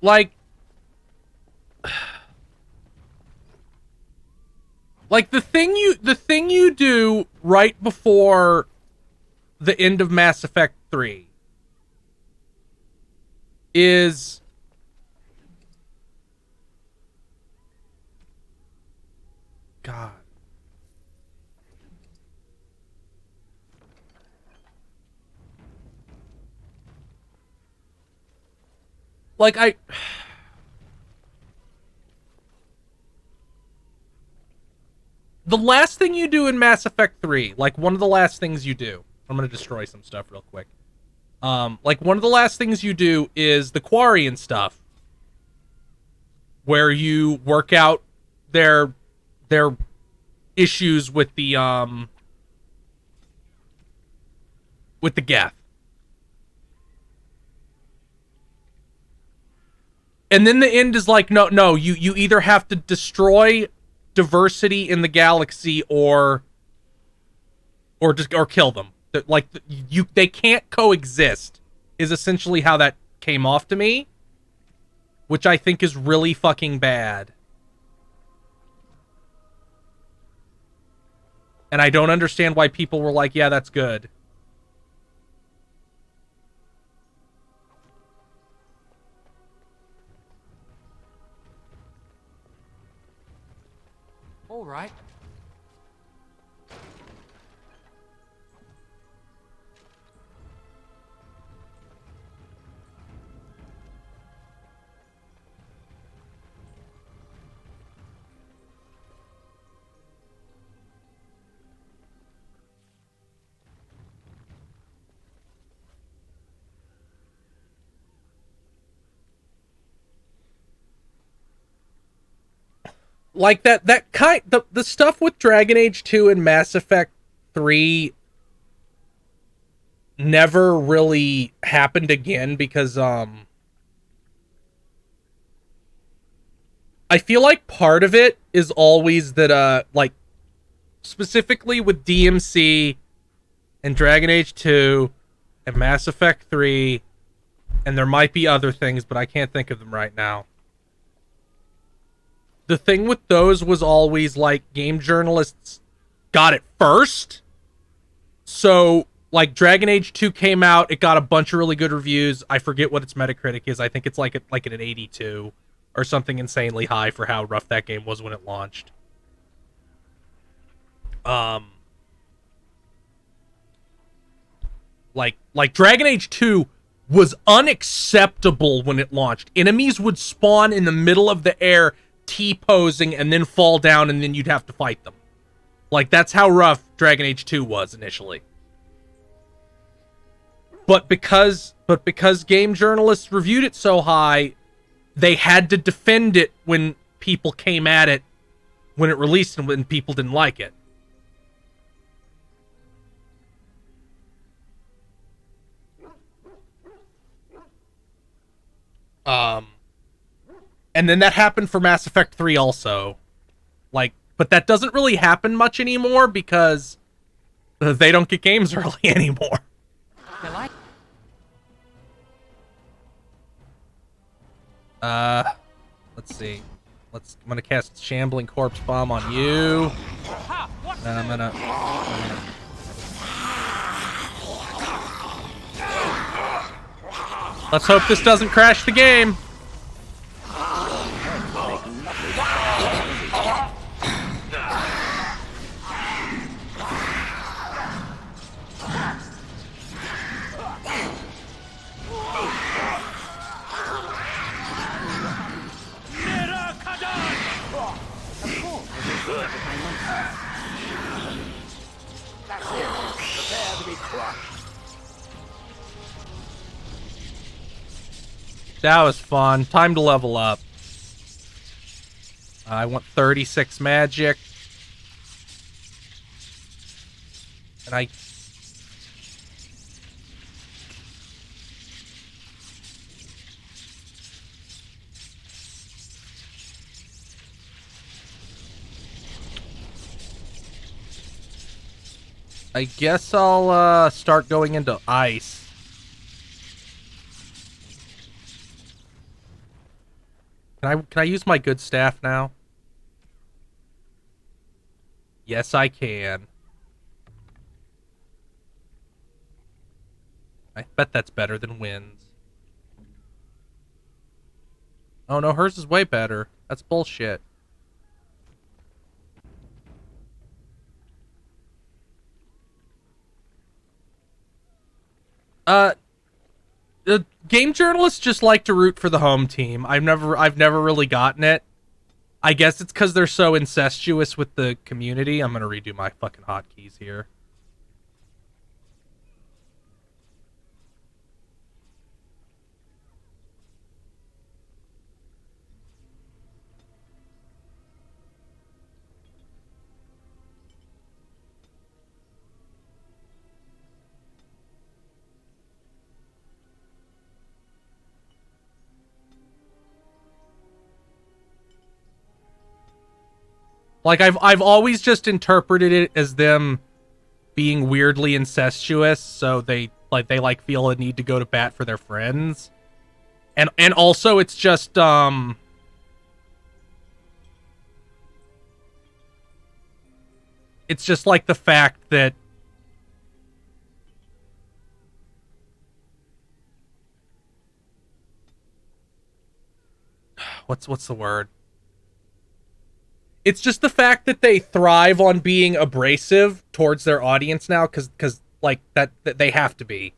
[SPEAKER 1] Like the thing you do right before the end of Mass Effect 3 is God. Like, the last thing you do in Mass Effect 3, like, one of the last things you do, I'm gonna destroy some stuff real quick. Like, one of the last things you do is the Quarian stuff, where you work out their issues with the Geth. And then the end is like, no, you either have to destroy diversity in the galaxy or kill them. Like, they can't coexist is essentially how that came off to me, which I think is really fucking bad. And I don't understand why people were like, yeah, that's good.
[SPEAKER 18] All right.
[SPEAKER 1] Like the stuff with Dragon Age 2 and Mass Effect 3 never really happened again because I feel like part of it is always that like specifically with DMC and Dragon Age 2 and Mass Effect 3, and there might be other things, but I can't think of them right now. The thing with those was always, like, game journalists got it first. So, like, Dragon Age 2 came out. It got a bunch of really good reviews. I forget what its Metacritic is. I think it's like an 82 or something insanely high for how rough that game was when it launched. Like Dragon Age 2 was unacceptable when it launched. Enemies would spawn in the middle of the air, T-posing, and then fall down, and then you'd have to fight them. Like, that's how rough Dragon Age 2 was initially. But because game journalists reviewed it so high, they had to defend it when people came at it when it released and when people didn't like it. And then that happened for Mass Effect 3 also. Like, but that doesn't really happen much anymore because they don't get games early anymore. Let's see. I'm gonna cast Shambling Corpse Bomb on you. Then I'm gonna... Let's hope this doesn't crash the game.
[SPEAKER 20] Prepare to be crushed.
[SPEAKER 1] That was fun. Time to level up. I want 36 magic. And I guess I'll start going into ice. Can I use my good staff now? Yes, I can. I bet that's better than Wynn's. Oh no, hers is way better. That's bullshit. The game journalists just like to root for the home team. I've never really gotten it. I guess it's because they're so incestuous with the community. I'm gonna redo my fucking hotkeys here. Like I've always just interpreted it as them being weirdly incestuous, so they feel a need to go to bat for their friends. And also it's just it's just like the fact that what's the word? It's just the fact that they thrive on being abrasive towards their audience now, because like that they have to be.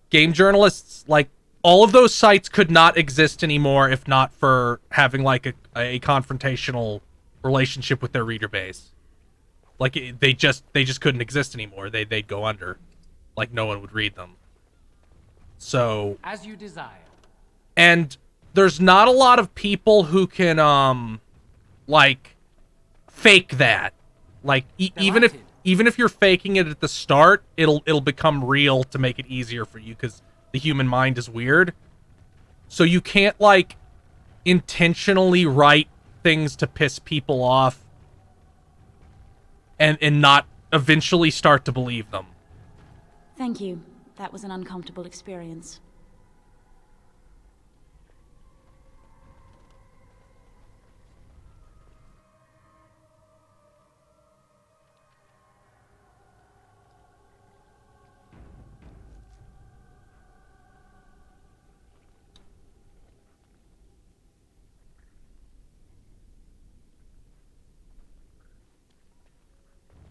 [SPEAKER 1] Game journalists, like, all of those sites could not exist anymore if not for having like a confrontational relationship with their reader base. Like they just couldn't exist anymore. They'd go under. Like no one would read them. So
[SPEAKER 18] as you desire.
[SPEAKER 1] And there's not a lot of people who can like fake that. Like even if you're faking it at the start, it'll become real to make it easier for you, because the human mind is weird. So you can't like intentionally write things to piss people off and not eventually start to believe them.
[SPEAKER 11] Thank you. That was an uncomfortable experience.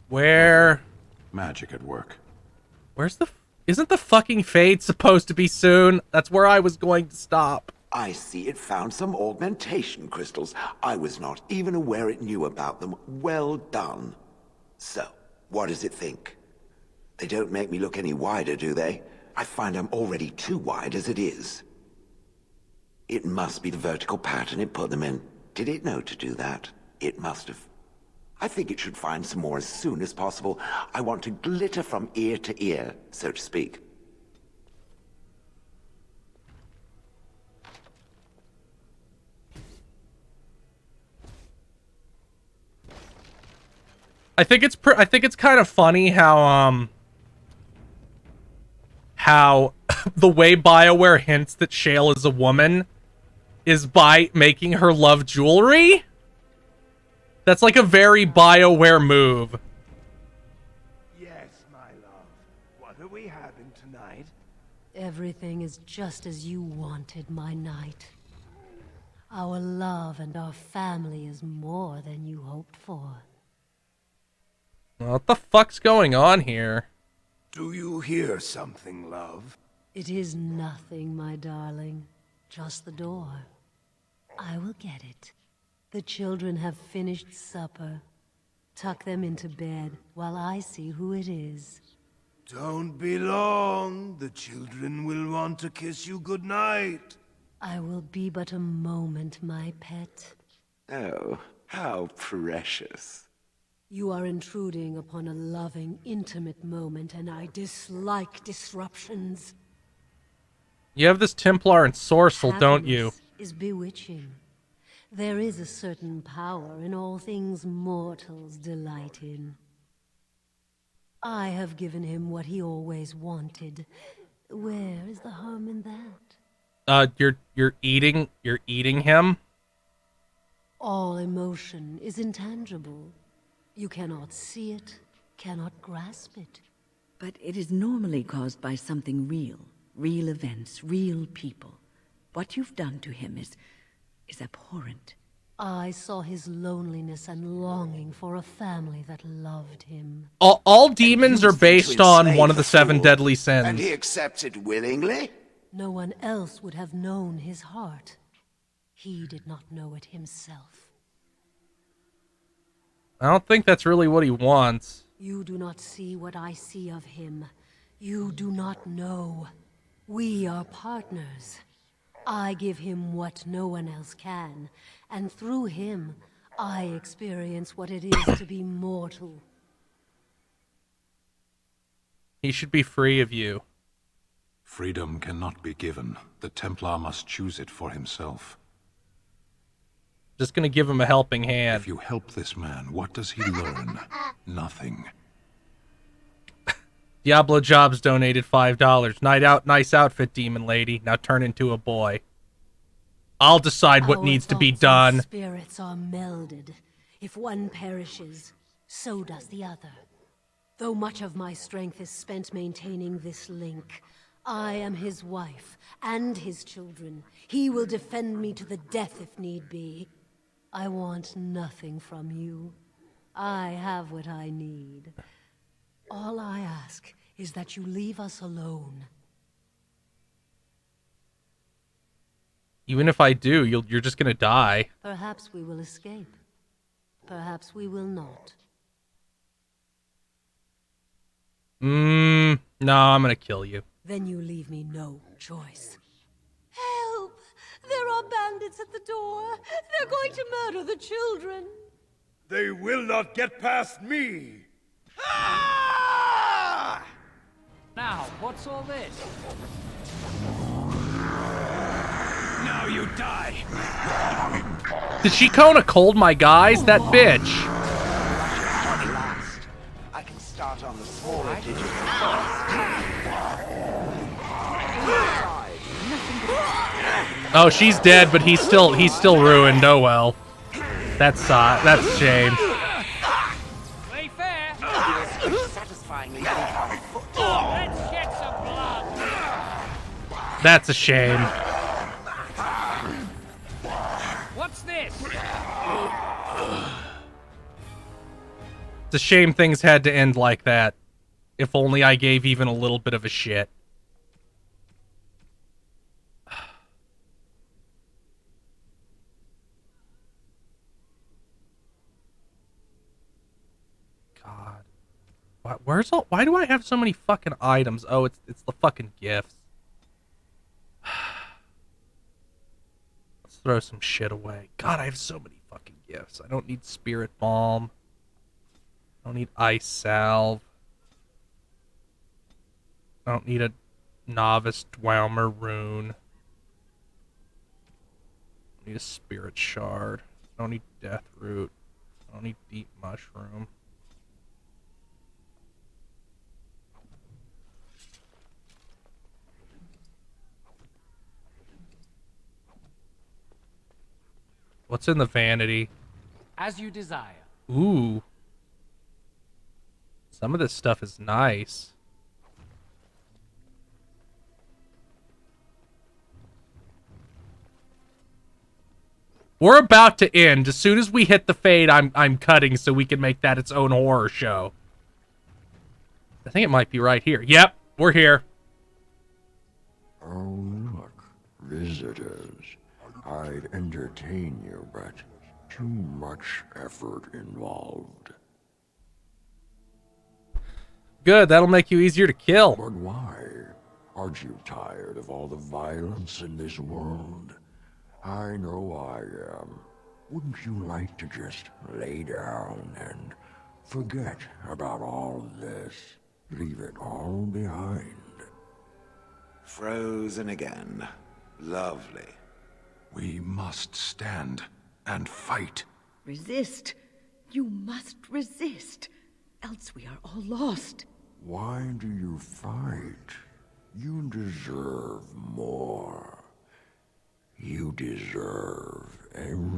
[SPEAKER 1] Where?
[SPEAKER 2] Magic at work.
[SPEAKER 1] Where's the... Isn't the fucking Fade supposed to be soon? That's where I was going to stop.
[SPEAKER 20] I see it found some augmentation crystals. I was not even aware it knew about them. Well done. So, what does it think? They don't make me look any wider, do they? I find I'm already too wide as it is. It must be the vertical pattern it put them in. Did it know to do that? It must have. I think it should find some more as soon as possible. I want to glitter from ear to ear, so to speak.
[SPEAKER 1] I think it's kind of funny how the way BioWare hints that Shale is a woman is by making her love jewelry. That's like a very BioWare move.
[SPEAKER 10] are we having tonight?
[SPEAKER 3] Everything is just as you wanted, my knight. Our love and our family is more than you hoped for.
[SPEAKER 1] What the fuck's going on here?
[SPEAKER 10] Do you hear something, love?
[SPEAKER 3] It is nothing, my darling. Just the door. I will get it. The children have finished supper. Tuck them into bed while I see who it is.
[SPEAKER 10] Don't be long. The children will want to kiss you goodnight.
[SPEAKER 3] I will be but a moment, my pet.
[SPEAKER 20] Oh, how precious.
[SPEAKER 3] You are intruding upon a loving, intimate moment, and I dislike disruptions.
[SPEAKER 1] You have this Templar and Sorcel, don't you?
[SPEAKER 3] Happiness is bewitching. There is a certain power in all things mortals delight in. I have given him what he always wanted. Where is the harm in that?
[SPEAKER 1] You're eating him?
[SPEAKER 3] All emotion is intangible. You cannot see it, cannot grasp it.
[SPEAKER 15] But it is normally caused by something real. Real events, real people. What you've done to him is abhorrent.
[SPEAKER 3] I saw his loneliness and longing for a family that loved him.
[SPEAKER 1] All demons are based on one of the 7 deadly sins.
[SPEAKER 10] And he accepted willingly?
[SPEAKER 3] No one else would have known his heart. He did not know it himself.
[SPEAKER 1] I don't think that's really what he wants.
[SPEAKER 3] You do not see what I see of him. You do not know. We are partners. I give him what no one else can, and through him, I experience what it is to be mortal.
[SPEAKER 1] He should be free of you.
[SPEAKER 2] Freedom cannot be given. The Templar must choose it for himself.
[SPEAKER 1] Just gonna give him a helping hand.
[SPEAKER 2] If you help this man, what does he learn? Nothing.
[SPEAKER 1] Diablo Jobs donated $5. Night out, nice outfit, demon lady. Now turn into a boy. I'll decide what needs to be done.
[SPEAKER 3] Our spirits are melded. If one perishes, so does the other. Though much of my strength is spent maintaining this link, I am his wife and his children. He will defend me to the death if need be. I want nothing from you. I have what I need. All I ask is that you leave us alone.
[SPEAKER 1] Even if I do, you're just gonna die.
[SPEAKER 3] Perhaps we will escape. Perhaps we will not.
[SPEAKER 1] No, I'm gonna kill you.
[SPEAKER 3] Then you leave me no choice. Help! There are bandits at the door. They're going to murder the children.
[SPEAKER 10] They will not get past me!
[SPEAKER 18] Now, what's all this?
[SPEAKER 10] Now you die!
[SPEAKER 1] Did she Kona cold my guys? That bitch.
[SPEAKER 10] I can start on the smaller digits
[SPEAKER 1] Oh, she's dead, but he's still ruined. Oh well. That's a shame.
[SPEAKER 18] Play fair.
[SPEAKER 10] Satisfyingly
[SPEAKER 18] Let's get some blood.
[SPEAKER 1] That's a shame.
[SPEAKER 18] What's this?
[SPEAKER 1] It's a shame things had to end like that. If only I gave even a little bit of a shit. God. Why do I have so many fucking items? Oh, it's the fucking gifts. Let's throw some shit away. God, I have so many fucking gifts. I don't need Spirit Balm. I don't need Ice Salve. I don't need a Novice Dwemer Rune. I don't need a Spirit Shard. I don't need Death Root. I don't need Deep Mushroom. What's in the vanity?
[SPEAKER 18] As you desire.
[SPEAKER 1] Ooh. Some of this stuff is nice. We're about to end. As soon as we hit the fade, I'm cutting so we can make that its own horror show. I think it might be right here. Yep, we're here.
[SPEAKER 8] Oh, look, visitors. I'd entertain you, but too much effort involved.
[SPEAKER 1] Good, that'll make you easier to kill.
[SPEAKER 8] But why? Aren't you tired of all the violence in this world? I know I am. Wouldn't you like to just lay down and forget about all of this? Leave it all behind.
[SPEAKER 20] Frozen again. Lovely.
[SPEAKER 2] We must stand and fight.
[SPEAKER 15] Resist. You must resist. Else we are all lost.
[SPEAKER 8] Why do you fight? You deserve more. You deserve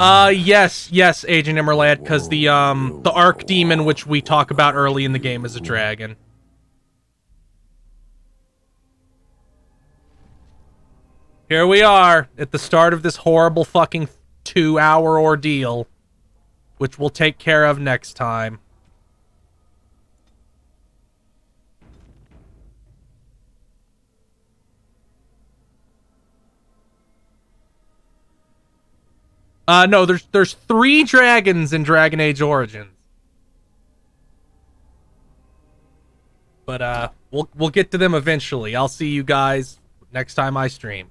[SPEAKER 1] Yes, Agent Immerlad, because the Arc Demon, which we talk about early in the game, is a dragon. Here we are, at the start of this horrible fucking 2-hour ordeal, which we'll take care of next time. No, there's 3 dragons in Dragon Age Origins. But we'll get to them eventually. I'll see you guys next time I stream.